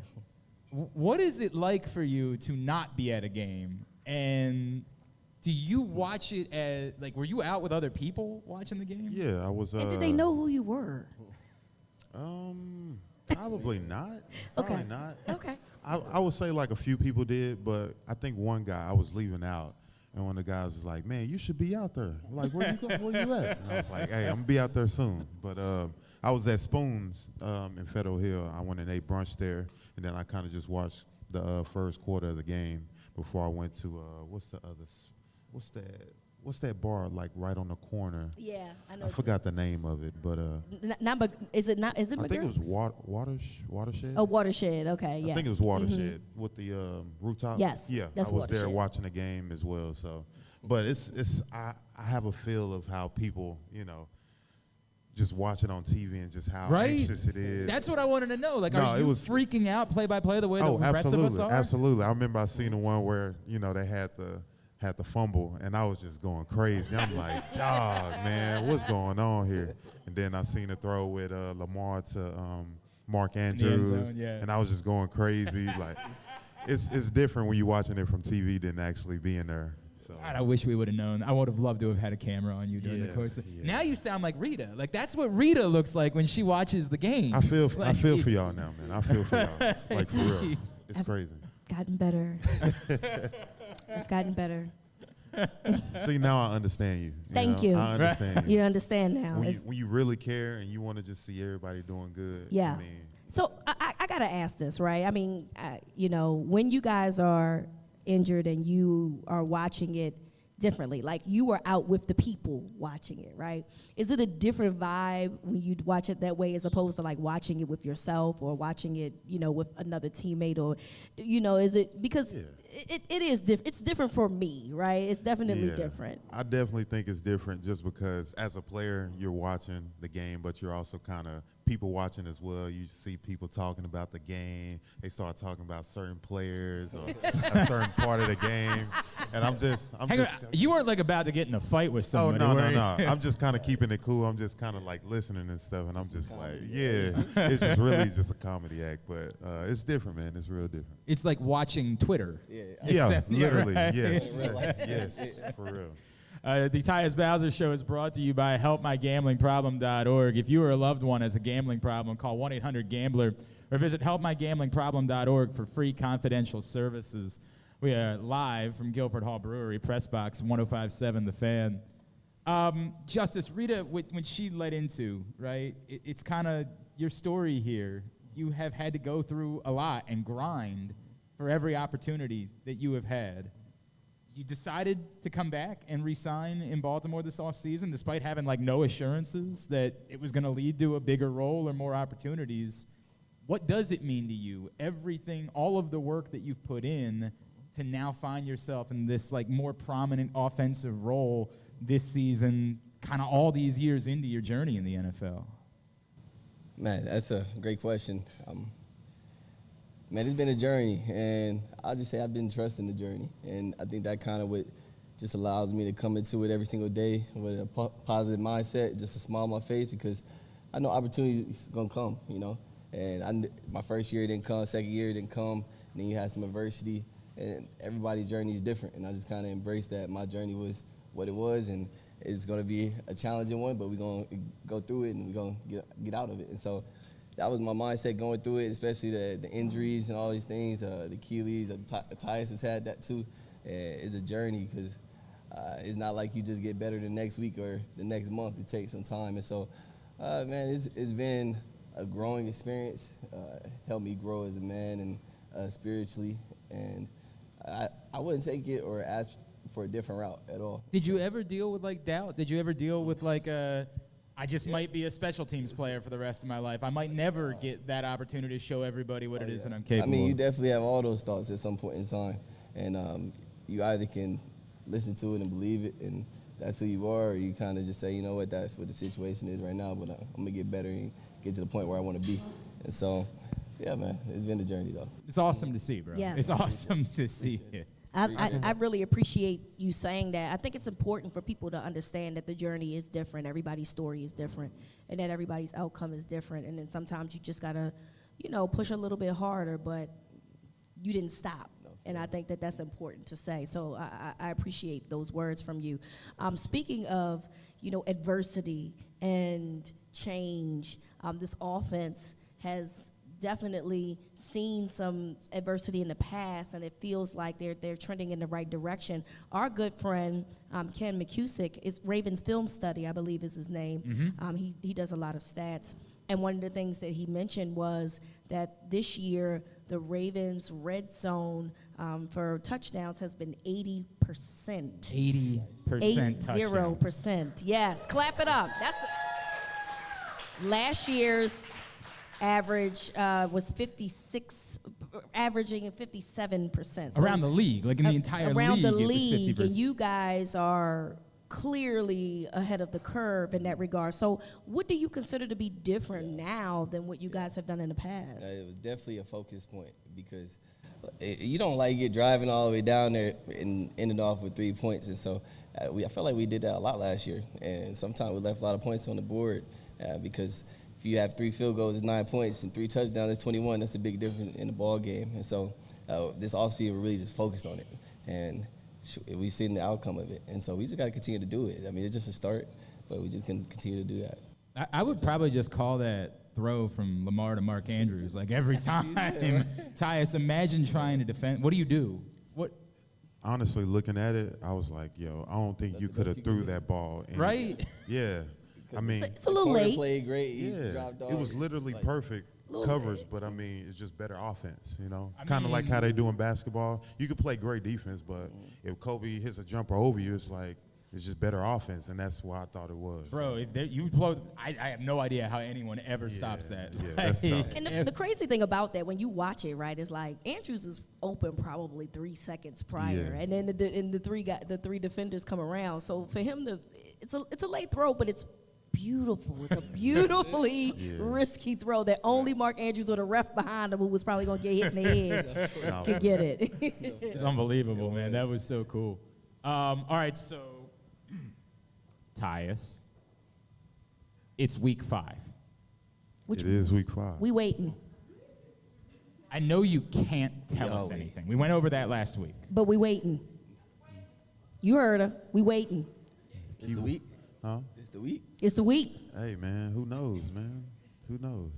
Speaker 1: What is it like for you to not be at a game? And do you watch it as, were you out with other people watching the game?
Speaker 12: Yeah, I was.
Speaker 13: And did they know who you were?
Speaker 12: Probably not. Probably not.
Speaker 13: Okay.
Speaker 12: I would say a few people did, but I think one guy, I was leaving out, and one of the guys was like, "Man, you should be out there." I'm like, where you at? And I was like, "Hey, I'm gonna be out there soon." But I was at Spoons in Federal Hill. I went and ate brunch there, and then I kind of just watched the first quarter of the game before I went to what's that bar right on the corner?
Speaker 13: Yeah, I know.
Speaker 12: I forgot the name of it, but
Speaker 13: is it not? Is it?
Speaker 12: I think it was Watershed.
Speaker 13: Oh, Watershed. Okay, yes.
Speaker 12: I think it was Watershed with the rooftop.
Speaker 13: Yes.
Speaker 12: Yeah,
Speaker 13: that's
Speaker 12: I was
Speaker 13: Watershed.
Speaker 12: there watching the game as well. So, but I have a feel of how people just watch it on TV and just how anxious it is.
Speaker 1: That's what I wanted to know. Are you freaking out play by play the way the rest of us are?
Speaker 12: Absolutely. I remember I seen the one where they had the fumble, and I was just going crazy. I'm like, dog, man, what's going on here? And then I seen the throw with Lamar to Mark Andrews, and I was just going crazy. It's different when you're watching it from TV than actually being there. So
Speaker 1: God, I wish we would have known. I would have loved to have had a camera on you during the course. Now you sound like Rita. Like that's what Rita looks like when she watches the games.
Speaker 12: I feel for y'all now, man. I feel for y'all. Like for real. It's crazy.
Speaker 13: Gotten better. I've gotten better.
Speaker 12: See, now I understand you.
Speaker 13: Thank you.
Speaker 12: I understand you.
Speaker 13: You understand now.
Speaker 12: When you really care and you want to just see everybody doing good.
Speaker 13: Yeah.
Speaker 12: I mean,
Speaker 13: so I got to ask this, right? I mean, when you guys are injured and you are watching it differently, like you were out with the people watching it, right? Is it a different vibe when you watch it that way as opposed to like watching it with yourself or watching it, with another teammate or, is it because it is different? It's different for me, right? It's definitely different.
Speaker 12: I definitely think it's different just because as a player, you're watching the game, but you're also kind of people watching as well. You see people talking about the game. They start talking about certain players or a certain part of the game. And I'm just
Speaker 1: you weren't like about to get in a fight with somebody.
Speaker 12: Oh, no. I'm just kind of keeping it cool. I'm just kind of like listening and stuff. And I'm just like, it's just really just a comedy act. But it's different, man. It's real different.
Speaker 1: It's like watching Twitter.
Speaker 12: Yeah, literally.
Speaker 1: Right?
Speaker 12: Yes. Yes, for real.
Speaker 1: The Tyus Bowser Show is brought to you by HelpMyGamblingProblem.org. If you or a loved one has a gambling problem, call 1-800-GAMBLER or visit HelpMyGamblingProblem.org for free confidential services. We are live from Guilford Hall Brewery, Press Box 105.7 The Fan. Justice, Rita, when she led into, right, it's kind of your story here. You have had to go through a lot and grind for every opportunity that you have had. You decided to come back and re-sign in Baltimore this offseason despite having like no assurances that it was going to lead to a bigger role or more opportunities. What does it mean to you, everything, all of the work that you've put in to now find yourself in this like more prominent offensive role this season, kind of all these years into your journey in the NFL?
Speaker 14: Man, that's a great question. Man, it's been a journey, and I'll just say I've been trusting the journey, and I think that kind of what just allows me to come into it every single day with a positive mindset, just a smile on my face, because I know opportunities going to come, and my first year didn't come, second year didn't come, and then you had some adversity, and everybody's journey is different, and I just kind of embraced that my journey was what it was, and it's going to be a challenging one, but we're going to go through it, and we're going to get out of it, and so that was my mindset going through it, especially the injuries and all these things, the Achilles, Tyus has had that too. It's a journey because it's not like you just get better the next week or the next month. It takes some time. And so, man, it's been a growing experience, helped me grow as a man and spiritually. And I wouldn't take it or ask for a different route at all.
Speaker 1: Did you ever deal with, like, doubt? Did you ever deal with, like, I just might be a special teams player for the rest of my life. I might never get that opportunity to show everybody what it is that I'm capable of.
Speaker 14: I mean, you definitely have all those thoughts at some point in time. And you either can listen to it and believe it, and that's who you are, or you kind of just say, you know what, that's what the situation is right now, but I'm going to get better and get to the point where I want to be. And so, yeah, man, it's been a journey, though.
Speaker 1: It's awesome to see, bro.
Speaker 13: Yes.
Speaker 1: It's awesome to see it.
Speaker 13: I really appreciate you saying that. I think it's important for people to understand that the journey is different. Everybody's story is different, and that everybody's outcome is different. And then sometimes you just got to, push a little bit harder, but you didn't stop. And I think that that's important to say. So I appreciate those words from you. Speaking of, adversity and change, this offense has definitely seen some adversity in the past, and it feels like they're trending in the right direction. Our good friend Ken McCusick is Ravens Film Study, I believe is his name.
Speaker 1: Mm-hmm.
Speaker 13: He does a lot of stats, and one of the things that he mentioned was that this year the Ravens red zone for touchdowns has been 80%.
Speaker 1: 80% touchdowns.
Speaker 13: 80%. Yes, clap it up. That's last year's average was 56, averaging at 57%. So
Speaker 1: around the league, like in the entire
Speaker 13: around
Speaker 1: league,
Speaker 13: the
Speaker 1: it was
Speaker 13: league,
Speaker 1: 50%.
Speaker 13: and you guys are clearly ahead of the curve in that regard. So what do you consider to be different now than what you guys have done in the past?
Speaker 14: It was definitely a focus point because you don't like it driving all the way down there and ended off with 3 points. And so I felt like we did that a lot last year. And sometimes we left a lot of points on the board because if you have 3 field goals, it's 9 points, and 3 touchdowns, it's 21. That's a big difference in the ball game. And so this offseason, we're really just focused on it. And we've seen the outcome of it, and so we just got to continue to do it. I mean, it's just a start, but we just can continue to do that.
Speaker 1: I would probably just call that throw from Lamar to Mark Andrews like every time. Tyus, imagine trying to defend. What do you do? What?
Speaker 12: Honestly, looking at it, I was like, yo, I don't think you could have threw that ball.
Speaker 1: Right?
Speaker 12: Yeah. I mean,
Speaker 13: it's a little late.
Speaker 14: Played great.
Speaker 12: Yeah, it was literally perfect coverage, but I mean, it's just better offense, you know?
Speaker 1: I
Speaker 12: Kind of like
Speaker 1: mean-
Speaker 12: how they do in basketball. You could play great defense, but if Kobe hits a jumper over you, it's like, it's just better offense, and that's why I thought it was.
Speaker 1: Bro, if you blow, I have no idea how anyone ever stops that.
Speaker 12: Yeah, that's tough.
Speaker 13: And the crazy thing about that, when you watch it, right, is like Andrews is open probably 3 seconds prior,
Speaker 12: Yeah.
Speaker 13: and then the three defenders come around. So for him to, it's a late throw, but it's beautiful. It's a beautifully risky throw that only Mark Andrews or the ref behind him, who was probably gonna get hit in the head, could get it.
Speaker 1: It's unbelievable, man. That was so cool. All right, so Tyus, it's week 5.
Speaker 12: It is week 5.
Speaker 13: We waiting,
Speaker 1: I know you can't tell us anything. We went over that last week.
Speaker 13: but we waiting. You heard her. We waiting.
Speaker 14: It's the week.
Speaker 12: Huh?
Speaker 14: It's the week.
Speaker 13: It's the week.
Speaker 12: Hey, man, who knows, man? Who knows?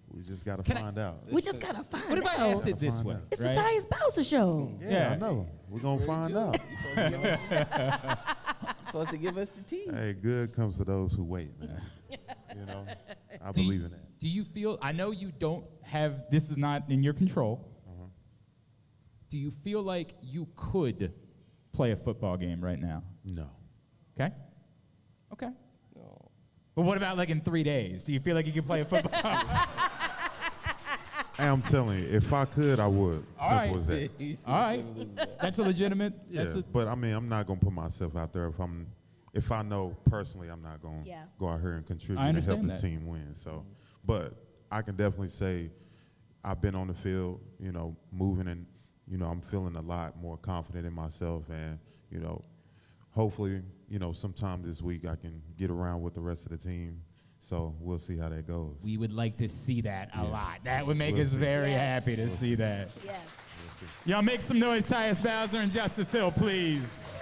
Speaker 12: We just got to find out.
Speaker 13: We just gotta find
Speaker 1: What if I
Speaker 13: out.
Speaker 1: asked it this way?
Speaker 13: It's
Speaker 1: right?
Speaker 13: the Tyus Bowser Show.
Speaker 12: Yeah, I know. We're going to find out.
Speaker 14: Supposed to give us the tea.
Speaker 12: Hey, good comes to those who wait, man. You know, I believe in that.
Speaker 1: Do you feel, I know you don't have, this is not in your control. Do you feel like you could play a football game right now?
Speaker 12: No.
Speaker 1: Okay. Okay. No. But what about like in 3 days? Do you feel like you could play a football?
Speaker 12: Hey, I'm telling you, if I could, I would.
Speaker 1: All
Speaker 12: Simple
Speaker 1: right.
Speaker 12: as that.
Speaker 1: All right. That's a legitimate.
Speaker 12: Yeah,
Speaker 1: That's a,
Speaker 12: but I mean, I'm not gonna put myself out there if I know personally I'm not gonna go out here and contribute
Speaker 1: I
Speaker 12: and help
Speaker 1: understand
Speaker 12: this
Speaker 1: that.
Speaker 12: team win. So, but I can definitely say I've been on the field, you know, moving, and you know, I'm feeling a lot more confident in myself, and you know, hopefully, you know, sometime this week I can get around with the rest of the team. So we'll see how that goes.
Speaker 1: we would like to see that a lot. That would make
Speaker 12: We'll
Speaker 1: us
Speaker 12: see.
Speaker 1: very happy to see that.
Speaker 13: Yes.
Speaker 1: Y'all make some noise, Tyus Bowser and Justice Hill, please.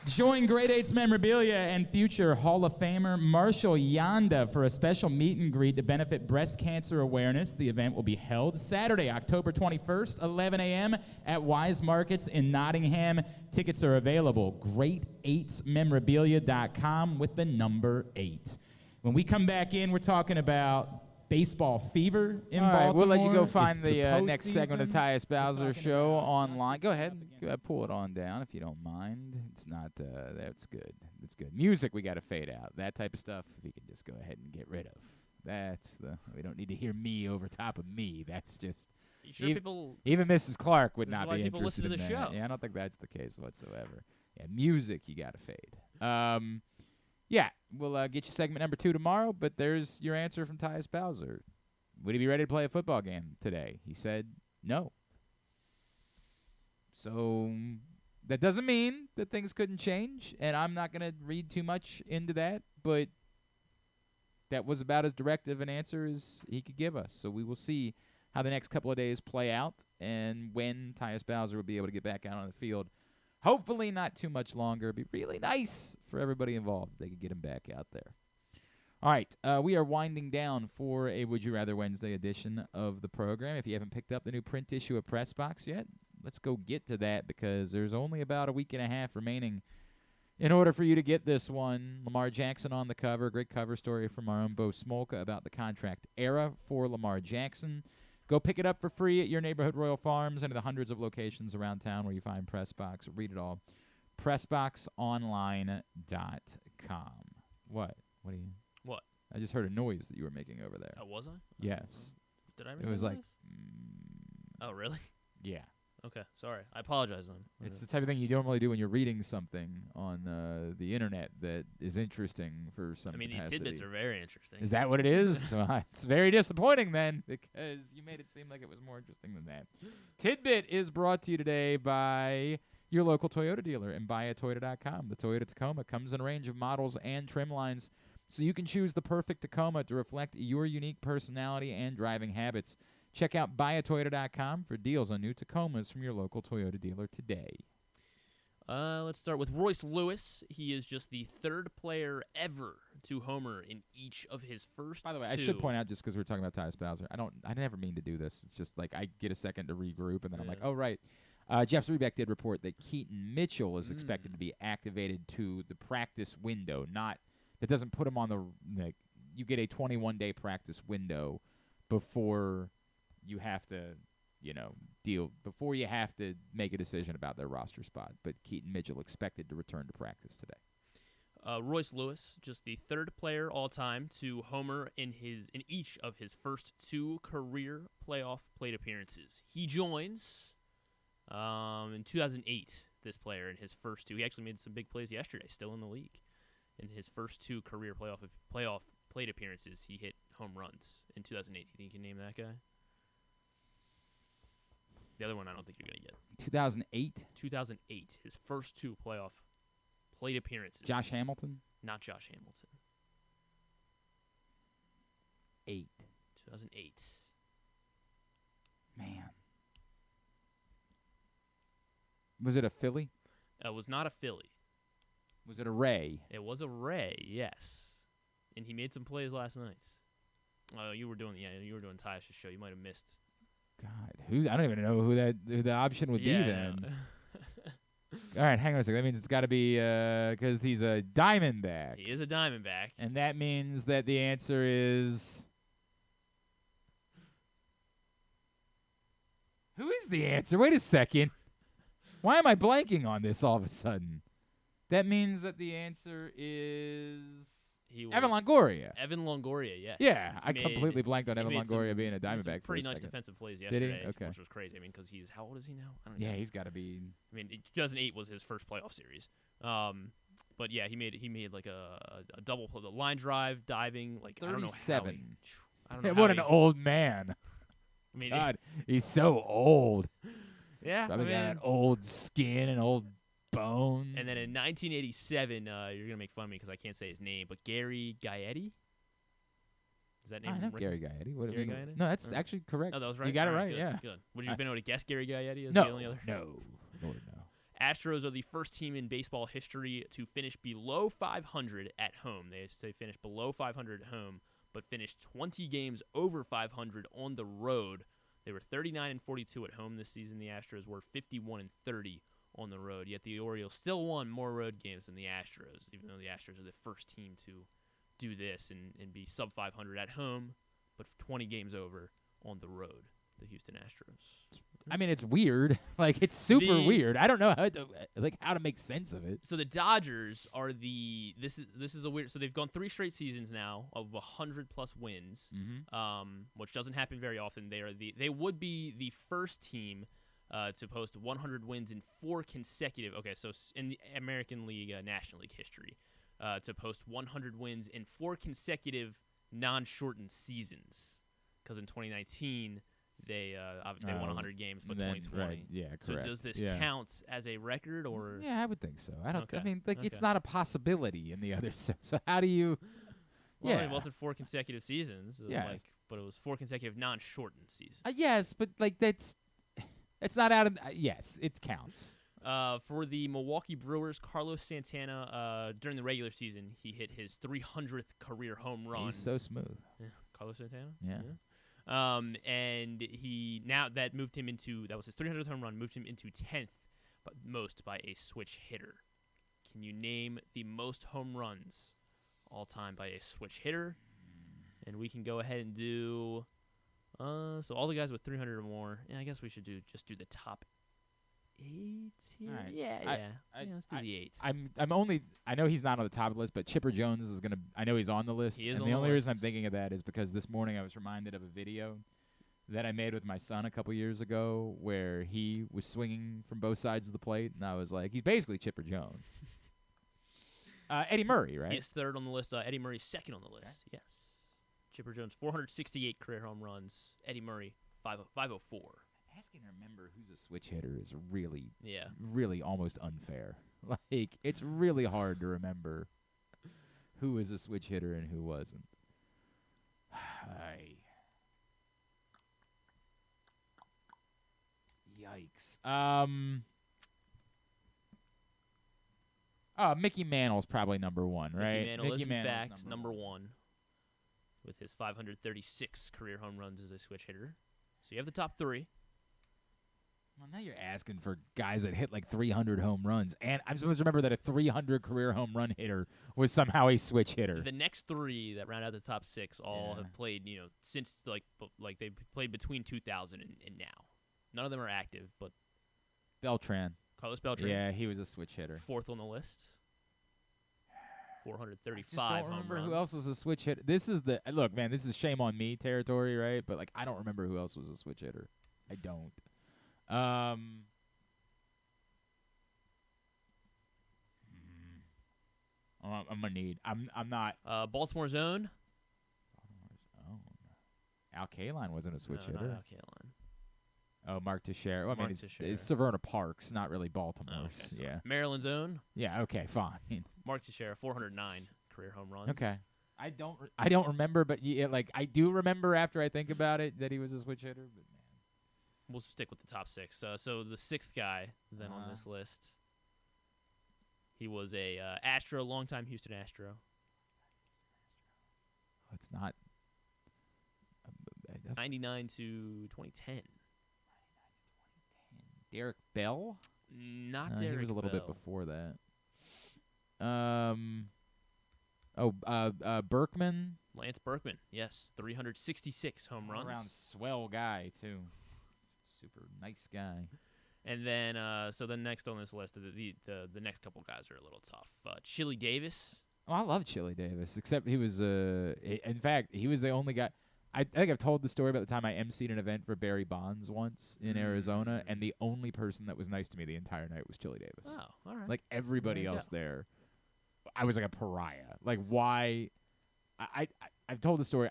Speaker 1: Join Grade 8's memorabilia and future Hall of Famer Marshall Yanda for a special meet and greet to benefit breast cancer awareness. The event will be held Saturday, October 21st, 11 a.m. at Wise Markets in Nottingham. Tickets are available. Grade8memorabilia.com with the number 8. When we come back in, we're talking about baseball fever in
Speaker 15: All right,
Speaker 1: Baltimore.
Speaker 15: we'll let you go
Speaker 1: It's
Speaker 15: find the next
Speaker 1: postseason.
Speaker 15: segment of Tyus Bowser
Speaker 1: talking
Speaker 15: Show
Speaker 1: about
Speaker 15: online. Go ahead, pull it on down if you don't mind. It's not, that's good. It's good. Music we got to fade out. That type of stuff we can just go ahead and get rid of. We don't need to hear me over top of me. That's just,
Speaker 2: You sure people?
Speaker 15: even Mrs. Clark would
Speaker 2: This is
Speaker 15: not
Speaker 2: why
Speaker 15: be
Speaker 2: people
Speaker 15: interested
Speaker 2: listen to
Speaker 15: in
Speaker 2: the
Speaker 15: that.
Speaker 2: show.
Speaker 15: Yeah, I don't think that's the case whatsoever. Yeah, music you got to fade. Yeah, we'll get you segment number 2 tomorrow, but there's your answer from Tyus Bowser. Would he be ready to play a football game today? He said no. So that doesn't mean that things couldn't change, and I'm not going to read too much into that, but that was about as directive an answer as he could give us. So we will see how the next couple of days play out and when Tyus Bowser will be able to get back out on the field. Hopefully not too much longer. It'd be really nice for everybody involved if they could get him back out there. All right, we are winding down for a Would You Rather Wednesday edition of the program. If you haven't picked up the new print issue of Press Box yet, let's go get to that because there's only about a week and a half remaining in order for you to get this one. Lamar Jackson on the cover, great cover story from our own Bo Smolka about the contract era for Lamar Jackson. Go pick it up for free at your neighborhood Royal Farms and the hundreds of locations around town where you find Press Box. Read it all. PressBoxOnline.com. What? What do you...
Speaker 2: What?
Speaker 15: I just heard a noise that you were making over there.
Speaker 2: Oh, was I?
Speaker 15: Yes.
Speaker 2: Did I make
Speaker 15: It was
Speaker 2: a
Speaker 15: like,
Speaker 2: noise? Oh, really?
Speaker 15: yeah.
Speaker 2: Okay, sorry. I apologize then.
Speaker 15: It's the type of thing you don't really do when you're reading something on the internet that is interesting for some
Speaker 2: I mean,
Speaker 15: capacity.
Speaker 2: these tidbits are very interesting.
Speaker 15: Is that what it is? Well, it's very disappointing then because you made it seem like it was more interesting than that. Tidbit is brought to you today by your local Toyota dealer and buyatoyota.com. The Toyota Tacoma comes in a range of models and trim lines, so you can choose the perfect Tacoma to reflect your unique personality and driving habits.
Speaker 1: Check out buyatoyota.com for deals on new Tacomas from your local Toyota dealer today.
Speaker 2: Let's start with Royce Lewis. He is just the third player ever to homer in each of his first
Speaker 1: By the way,
Speaker 2: two.
Speaker 1: I should point out, just because we're talking about Tyus Bowser, I never mean to do this. It's just like I get a second to regroup, and then I'm like, oh, right. Jeff Zrebeck did report that Keaton Mitchell is expected to be activated to the practice window. That doesn't put him on the you get a 21-day practice window before you have to, before you have to make a decision about their roster spot. But Keaton Mitchell expected to return to practice today.
Speaker 2: Royce Lewis, just the third player all time to homer in each of his first two career playoff plate appearances. He joins in 2008. This player in his first two, he actually made some big plays yesterday. Still in the league, in his first two career playoff plate appearances, he hit home runs in 2008. Do you think you can name that guy? The other one I don't think you're going to get.
Speaker 1: 2008?
Speaker 2: 2008. His first two playoff plate appearances.
Speaker 1: Josh Hamilton?
Speaker 2: Not Josh Hamilton. 2008.
Speaker 1: Man. Was it a Philly?
Speaker 2: It was not a Philly.
Speaker 1: Was it a Ray?
Speaker 2: It was a Ray, yes. And he made some plays last night. You were doing Tyus' show. You might have missed.
Speaker 1: God, I don't even know who the option would be then. All right, hang on a second. That means it's got to be because he's a Diamondback.
Speaker 2: He is a Diamondback.
Speaker 1: And that means that the answer is... Who is the answer? Wait a second. Why am I blanking on this all of a sudden? That means that the answer is... Evan Longoria.
Speaker 2: Evan Longoria, yes.
Speaker 1: Yeah, I completely blanked on Evan Longoria being a Diamondback.
Speaker 2: Pretty nice defensive plays yesterday,
Speaker 1: Okay.
Speaker 2: which was crazy. I mean, because how old is he now? I don't know.
Speaker 1: Yeah, he's got to be.
Speaker 2: I mean, 2008 was his first playoff series. But yeah, he made like a double play, the line drive, diving, like
Speaker 1: 37.
Speaker 2: I don't know.
Speaker 1: What an old man.
Speaker 2: I mean,
Speaker 1: God, he's so old.
Speaker 2: Yeah,
Speaker 1: Probably got that old skin and old bones.
Speaker 2: And then in 1987, you're gonna make fun of me because I can't say his name, but Gary Gaetti. Is that name?
Speaker 1: I know Gary Gaetti. What
Speaker 2: Gary
Speaker 1: do you
Speaker 2: Gaetti?
Speaker 1: No, that's actually correct.
Speaker 2: Oh, that was right.
Speaker 1: You got it right.
Speaker 2: Good,
Speaker 1: Yeah.
Speaker 2: Good. Would you have been able to guess Gary Gaetti as
Speaker 1: no,
Speaker 2: the only other?
Speaker 1: No.
Speaker 2: Astros are the first team in baseball history to finish below 500 at home. They finished below 500 at home, but finished 20 games over 500 on the road. They were 39-42 at home this season. The Astros were 51-30 on the road. Yet the Orioles still won more road games than the Astros, even though the Astros are the first team to do this and be sub 500 at home, but 20 games over on the road. The Houston Astros.
Speaker 1: I mean, it's weird. Like, it's super weird. I don't know how to make sense of it.
Speaker 2: So the Dodgers are this is a weird. So they've gone 3 straight seasons now of 100+ wins, which doesn't happen very often. They would be the first team to post 100 wins in 4 consecutive. Okay, so in the American League, National League history, to post 100 wins in 4 consecutive non-shortened seasons. Because in 2019. They won 100 games, but 2020.
Speaker 1: Right, yeah, correct.
Speaker 2: So does this count as a record, or?
Speaker 1: Yeah, I would think so. I don't.
Speaker 2: Okay.
Speaker 1: I mean, it's not a possibility in the other. So how do you?
Speaker 2: Well,
Speaker 1: yeah,
Speaker 2: it wasn't 4 consecutive seasons.
Speaker 1: Yeah,
Speaker 2: but it was 4 consecutive non-shortened seasons.
Speaker 1: Yes, but it's not out of. Yes, it counts.
Speaker 2: For the Milwaukee Brewers, Carlos Santana, during the regular season, he hit his 300th career home run.
Speaker 1: He's so smooth.
Speaker 2: Yeah, Carlos Santana.
Speaker 1: Yeah.
Speaker 2: And that moved him into, that was his 300th home run, moved him into 10th, but most by a switch hitter. Can you name the most home runs all time by a switch hitter? And we can go ahead and do, so all the guys with 300 or more. Yeah, I guess we should just do the top 8 here.
Speaker 1: Right.
Speaker 2: Yeah, let's do the 8.
Speaker 1: I know he's not on the top of the list, but Chipper Jones is I know he's on the list.
Speaker 2: He is
Speaker 1: and
Speaker 2: on
Speaker 1: the
Speaker 2: the
Speaker 1: only
Speaker 2: list.
Speaker 1: reason I'm thinking of that is because this morning I was reminded of a video that I made with my son a couple years ago where he was swinging from both sides of the plate, and I was like, he's basically Chipper Jones. Eddie Murray, right?
Speaker 2: He's 3rd on the list. Eddie Murray's 2nd on the list. Okay. Yes. Chipper Jones, 468 career home runs. Eddie Murray, 504.
Speaker 1: Asking to remember who's a switch hitter is really almost unfair. Like, it's really hard to remember who is a switch hitter and who wasn't. Yikes. Mickey Mantle's probably number one, right?
Speaker 2: Mickey Mantle is, in
Speaker 1: Mantle's
Speaker 2: fact, number one with his 536 career home runs as a switch hitter. So you have the top three.
Speaker 1: Well, now you're asking for guys that hit like 300 home runs. And I'm supposed to remember that a 300 career home run hitter was somehow a switch hitter.
Speaker 2: The next three that round out the top six all have played, since like they played between 2000 and now. None of them are active, but
Speaker 1: Beltran.
Speaker 2: Carlos Beltran.
Speaker 1: Yeah, he was a switch hitter.
Speaker 2: Fourth on the list. 435
Speaker 1: I don't remember who else was a switch hitter. This is look, man, this is shame on me territory, right? But like I don't remember who else was a switch hitter. I don't. I'm gonna need. I'm not.
Speaker 2: Baltimore's own.
Speaker 1: Al Kaline wasn't a switch hitter.
Speaker 2: Not Al Kaline.
Speaker 1: Oh, Mark Teixeira. Well, I mean,
Speaker 2: Teixeira.
Speaker 1: it's Severna Parks, not really Baltimore's.
Speaker 2: Okay,
Speaker 1: yeah.
Speaker 2: Maryland's own.
Speaker 1: Yeah. Okay. Fine.
Speaker 2: Mark Teixeira, 409 career home runs.
Speaker 1: Okay. I don't remember, but I do remember after I think about it that he was a switch hitter. But man,
Speaker 2: we'll stick with the top six. So the sixth guy then on this list, he was a Astro, longtime Houston Astro.
Speaker 1: It's not
Speaker 2: 99 to 2010.
Speaker 1: Derek Bell?
Speaker 2: Not
Speaker 1: Derek.
Speaker 2: Derek.
Speaker 1: He was a little
Speaker 2: Bell.
Speaker 1: bit before that. Berkman.
Speaker 2: Lance Berkman, yes, 366 home runs.
Speaker 1: All-around swell guy too. Super nice guy.
Speaker 2: And then, so the next on this list, the next couple guys are a little tough. Chili Davis.
Speaker 1: Oh, I love Chili Davis, except he was in fact, he was the only guy. I think I've told the story about the time I emceed an event for Barry Bonds once in Arizona, and the only person that was nice to me the entire night was Chili Davis.
Speaker 2: Oh, all right.
Speaker 1: Like everybody else there, I was like a pariah. Like why? I've told the story.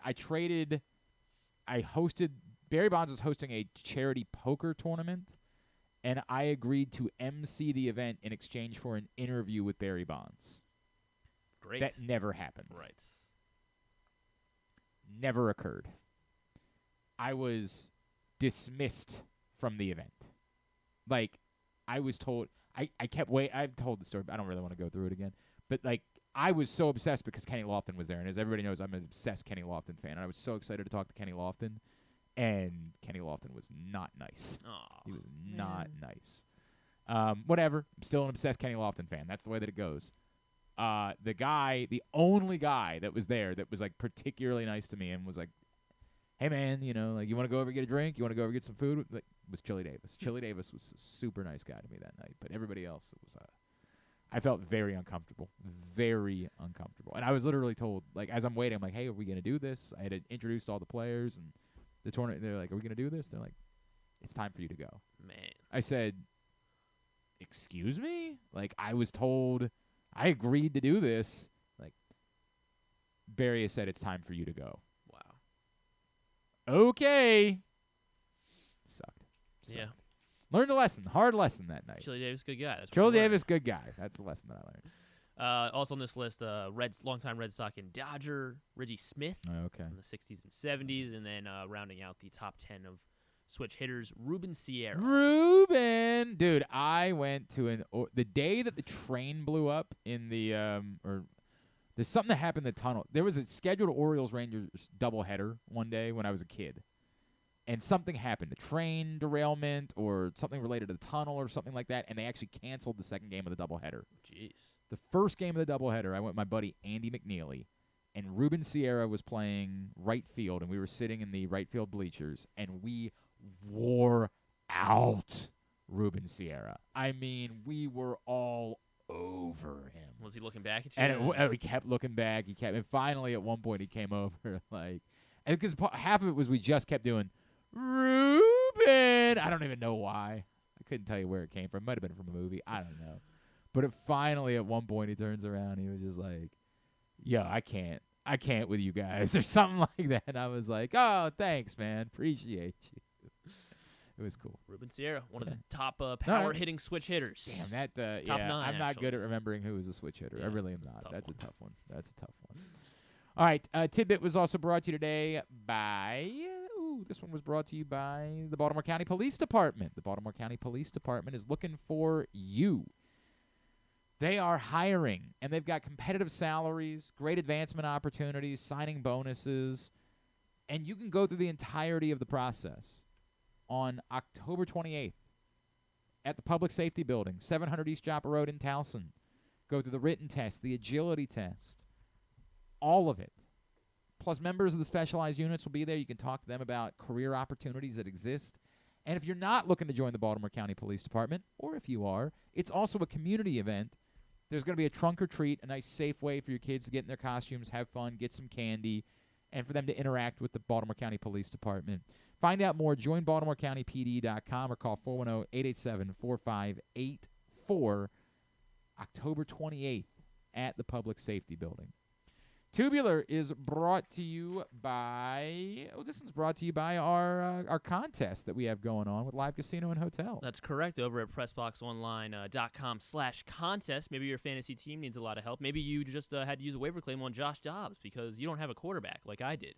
Speaker 1: Barry Bonds was hosting a charity poker tournament, and I agreed to MC the event in exchange for an interview with Barry Bonds.
Speaker 2: Great.
Speaker 1: That never happened.
Speaker 2: Right.
Speaker 1: Never occurred. I was dismissed from the event. Like, I was told, I kept waiting. I've told the story, but I don't really want to go through it again. But, like, I was so obsessed because Kenny Lofton was there. And as everybody knows, I'm an obsessed Kenny Lofton fan. And I was so excited to talk to Kenny Lofton. And Kenny Lofton was not nice.
Speaker 2: Aw,
Speaker 1: he was not nice. Whatever. I'm still an obsessed Kenny Lofton fan. That's the way that it goes. The only guy that was there that was, like, particularly nice to me and was like, hey, man, you know, like, you want to go over and get a drink? You want to go over and get some food? Like, was Chili Davis. Chili Davis was a super nice guy to me that night. But everybody else, it was I felt very uncomfortable. Very uncomfortable. And I was literally told, like, as I'm waiting, I'm like, hey, are we going to do this? I had introduced all the players and the tournament. They're like, are we going to do this? They're like, it's time for you to go.
Speaker 2: Man.
Speaker 1: I said, excuse me? Like, I was told I agreed to do this. Like, Barry has said it's time for you to go.
Speaker 2: Wow.
Speaker 1: Okay. Sucked.
Speaker 2: Yeah.
Speaker 1: Learned a lesson. Hard lesson that night.
Speaker 2: Chili Davis, good guy. That's what
Speaker 1: Chili
Speaker 2: you learned.
Speaker 1: Davis, good guy. That's the lesson that I learned.
Speaker 2: Also on this list, longtime Red Sox and Dodger, Reggie Smith.
Speaker 1: Okay.
Speaker 2: In the 60s and 70s. And then rounding out the top 10 of switch hitters, Ruben Sierra.
Speaker 1: Ruben! Dude, I went to the day that the train blew up in the, there's something that happened in the tunnel. There was a scheduled Orioles-Rangers doubleheader one day when I was a kid. And something happened, a train derailment or something related to the tunnel or something like that, and they actually canceled the second game of the doubleheader.
Speaker 2: Jeez.
Speaker 1: The first game of the doubleheader, I went with my buddy Andy McNeely, and Ruben Sierra was playing right field, and we were sitting in the right field bleachers, and we wore out Ruben Sierra. I mean, we were all over him.
Speaker 2: Was he looking back at you?
Speaker 1: And he kept looking back. And finally, at one point, he came over, like, and because half of it was we just kept doing, Ruben! I don't even know why. I couldn't tell you where it came from. It might have been from a movie. I don't know. But finally, at one point, he turns around. And he was just like, yo, I can't with you guys. Or something like that. And I was like, oh, thanks, man. Appreciate you. It was cool.
Speaker 2: Ruben Sierra, one of the top power-hitting switch hitters.
Speaker 1: Damn, that,
Speaker 2: top
Speaker 1: yeah,
Speaker 2: 9,
Speaker 1: I'm not
Speaker 2: actually.
Speaker 1: good at remembering who was a switch hitter.
Speaker 2: Yeah,
Speaker 1: I really am not. That's
Speaker 2: one.
Speaker 1: a tough one. That's a tough one. All right, Tidbit was also brought to you today by 2. This one was brought to you by the Baltimore County Police Department. The Baltimore County Police Department is looking for you. They are hiring, and they've got competitive salaries, great advancement opportunities, signing bonuses, and you can go through the entirety of the process on October 28th at the Public Safety Building, 700 East Joppa Road in Towson. Go through the written test, the agility test, all of it. Plus, members of the specialized units will be there. You can talk to them about career opportunities that exist. And if you're not looking to join the Baltimore County Police Department, or if you are, it's also a community event. There's going to be a trunk or treat, a nice safe way for your kids to get in their costumes, have fun, get some candy, and for them to interact with the Baltimore County Police Department. Find out more, join BaltimoreCountyPD.com or call 410-887-4584, October 28th at the Public Safety Building. Tubular is brought to you by, this one's brought to you by our contest that we have going on with Live Casino and Hotel.
Speaker 2: That's correct. Over at PressBoxOnline.com/contest. Maybe your fantasy team needs a lot of help. Maybe you just had to use a waiver claim on Josh Dobbs because you don't have a quarterback like I did.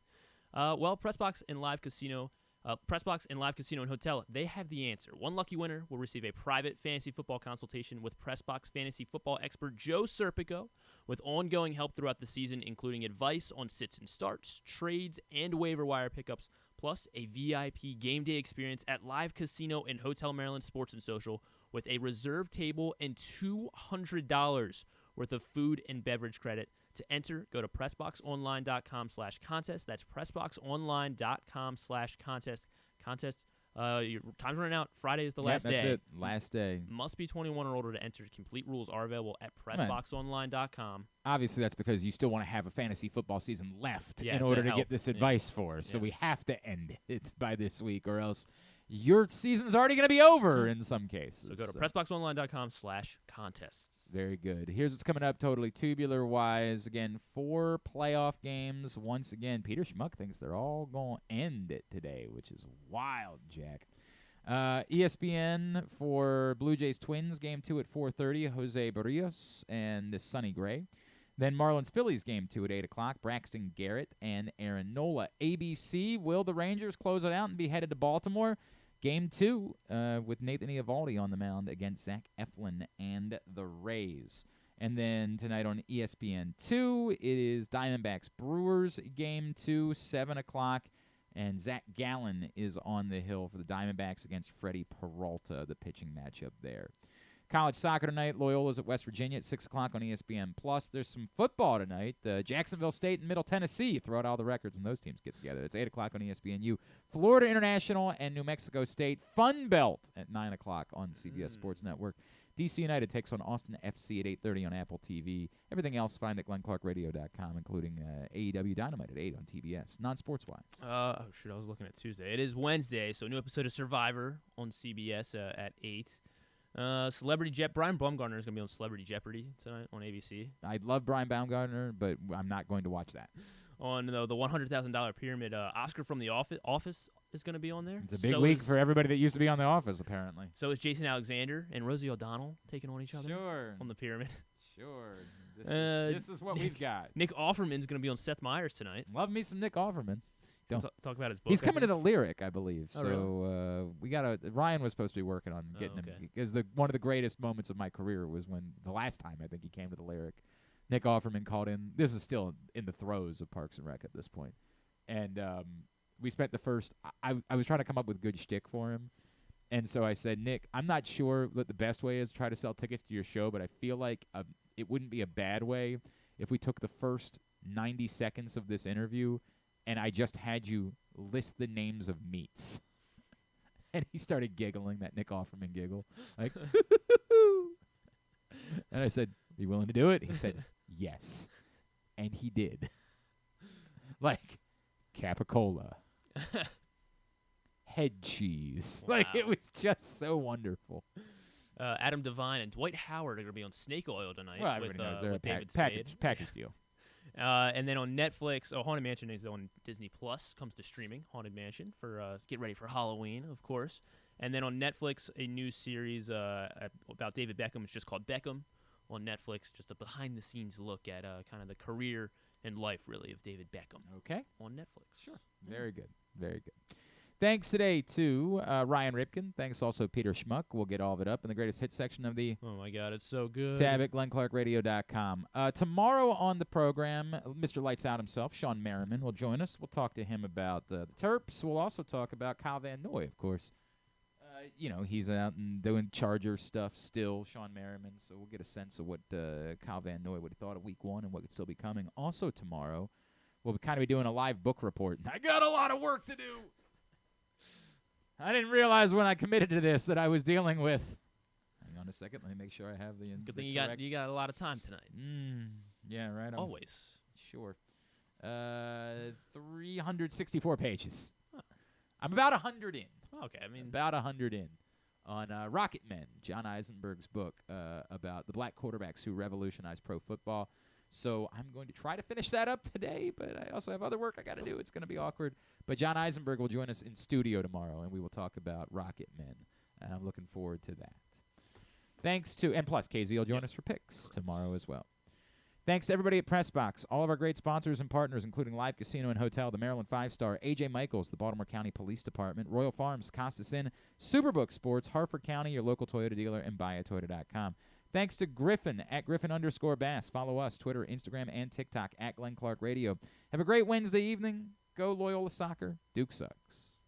Speaker 2: Well, PressBox and Live Casino and Hotel, they have the answer. One lucky winner will receive a private fantasy football consultation with PressBox fantasy football expert Joe Serpico, with ongoing help throughout the season, including advice on sits and starts, trades, and waiver wire pickups, plus a VIP game day experience at Live Casino and Hotel Maryland Sports and Social with a reserve table and $200 worth of food and beverage credit. To enter, go to PressBoxOnline.com/contest. That's PressBoxOnline.com/contest. Your time's running out. Friday is the last day.
Speaker 1: That's it. Last day.
Speaker 2: Must be 21 or older to enter. Complete rules are available at PressBoxOnline.com.
Speaker 1: Obviously, that's because you still want to have a fantasy football season left in
Speaker 2: to
Speaker 1: order to
Speaker 2: help.
Speaker 1: get this advice for us. So we have to end it by this week, or else your season's already going to be over in some cases.
Speaker 2: So go to PressBoxOnline.com/contests.
Speaker 1: Very good. Here's what's coming up totally tubular-wise. Again, 4 playoff games. Once again, Peter Schmuck thinks they're all going to end it today, which is wild, Jack. ESPN for Blue Jays Twins, Game 2 at 4:30, Jose Barrios and Sonny Gray. Then Marlins-Phillies, Game 2 at 8 o'clock, Braxton Garrett and Aaron Nola. ABC, will the Rangers close it out and be headed to Baltimore? Game 2 with Nathan Eovaldi on the mound against Zach Eflin and the Rays. And then tonight on ESPN2, it is Diamondbacks-Brewers, Game 2, 7 o'clock. And Zach Gallen is on the hill for the Diamondbacks against Freddie Peralta, the pitching matchup there. College soccer tonight, Loyola's at West Virginia at 6 o'clock on ESPN+. There's some football tonight. Jacksonville State and Middle Tennessee. Throw out all the records and those teams get together. It's 8 o'clock on ESPNU. Florida International and New Mexico State. Fun Belt at 9 o'clock on CBS Sports Network. DC United takes on Austin FC at 8:30 on Apple TV. Everything else find at glennclarkradio.com, including AEW Dynamite at 8 on TBS. Non-sports-wise.
Speaker 2: I was looking at Tuesday. It is Wednesday, so a new episode of Survivor on CBS at 8. Celebrity Brian Baumgartner is going to be on Celebrity Jeopardy tonight on ABC.
Speaker 1: I love Brian Baumgartner, but I'm not going to watch that.
Speaker 2: On the $100,000 pyramid, Oscar from The Office is going to be on there.
Speaker 1: It's a big week for everybody that used to be on The Office, apparently.
Speaker 2: So is Jason Alexander and Rosie O'Donnell taking on each other?
Speaker 1: Sure.
Speaker 2: On the pyramid.
Speaker 1: Sure. This is what we've got.
Speaker 2: Nick Offerman's going to be on Seth Meyers tonight.
Speaker 1: Love me some Nick Offerman.
Speaker 2: Talk about his book.
Speaker 1: He's coming to the Lyric, I believe.
Speaker 2: Oh,
Speaker 1: so
Speaker 2: really?
Speaker 1: Ryan was supposed to be working on getting him, because one of the greatest moments of my career was when the last time I think he came to the Lyric, Nick Offerman called in. This is still in the throes of Parks and Rec at this point, and we spent the first. I was trying to come up with good shtick for him, and so I said, Nick, I'm not sure what the best way is to try to sell tickets to your show, but I feel like it wouldn't be a bad way if we took the first 90 seconds of this interview and I just had you list the names of meats. And he started giggling, that Nick Offerman giggle. Like, and I said, are you willing to do it? He said, yes. And he did. Like, Capicola. Head cheese.
Speaker 2: Wow.
Speaker 1: Like, it was just so wonderful.
Speaker 2: Adam Devine and Dwight Howard are going to be on Snake Oil tonight.
Speaker 1: Well, everybody knows they're
Speaker 2: with David
Speaker 1: package deal.
Speaker 2: And then on Netflix, Haunted Mansion is on Disney Plus. Comes to streaming, Haunted Mansion, for get ready for Halloween, of course. And then on Netflix, a new series about David Beckham. It's just called Beckham on Netflix. Just a behind-the-scenes look at kind of the career and life, really, of David Beckham.
Speaker 1: Okay.
Speaker 2: On Netflix.
Speaker 1: Sure. Very good. Very good. Thanks today to Ryan Ripken. Thanks also Peter Schmuck. We'll get all of it up in the greatest hits section of the
Speaker 2: Oh, my God. It's so good.
Speaker 1: tab at glennclarkradio.com. Tomorrow on the program, Mr. Lights Out himself, Sean Merriman, will join us. We'll talk to him about the Terps. We'll also talk about Kyle Van Noy, of course. He's out and doing Charger stuff still, Sean Merriman, so we'll get a sense of what Kyle Van Noy would have thought of Week 1 and what could still be coming. Also tomorrow, we'll kind of be doing a live book report. I got a lot of work to do. I didn't realize when I committed to this that I was dealing with. Hang on a second. Let me make sure I have the.
Speaker 2: Good thing you got a lot of time tonight.
Speaker 1: Yeah, right.
Speaker 2: Always.
Speaker 1: Sure. 364 pages. Huh. I'm about 100 in.
Speaker 2: Okay, I mean
Speaker 1: about 100 in on Rocket Men, John Eisenberg's book about the black quarterbacks who revolutionized pro football. So I'm going to try to finish that up today, but I also have other work I got to do. It's going to be awkward. But John Eisenberg will join us in studio tomorrow, and we will talk about Rocket Men. And I'm looking forward to that. Thanks to, and plus KZ will join us for picks tomorrow as well. Thanks to everybody at PressBox, all of our great sponsors and partners, including Live Casino and Hotel, the Maryland 5-Star, AJ Michaels, the Baltimore County Police Department, Royal Farms, Costas Inn, Superbook Sports, Harford County, your local Toyota dealer, and buyatoyota.com. Thanks to Griffin, at Griffin_Bass. Follow us, Twitter, Instagram, and TikTok, at Glenn Clark Radio. Have a great Wednesday evening. Go Loyola Soccer. Duke sucks.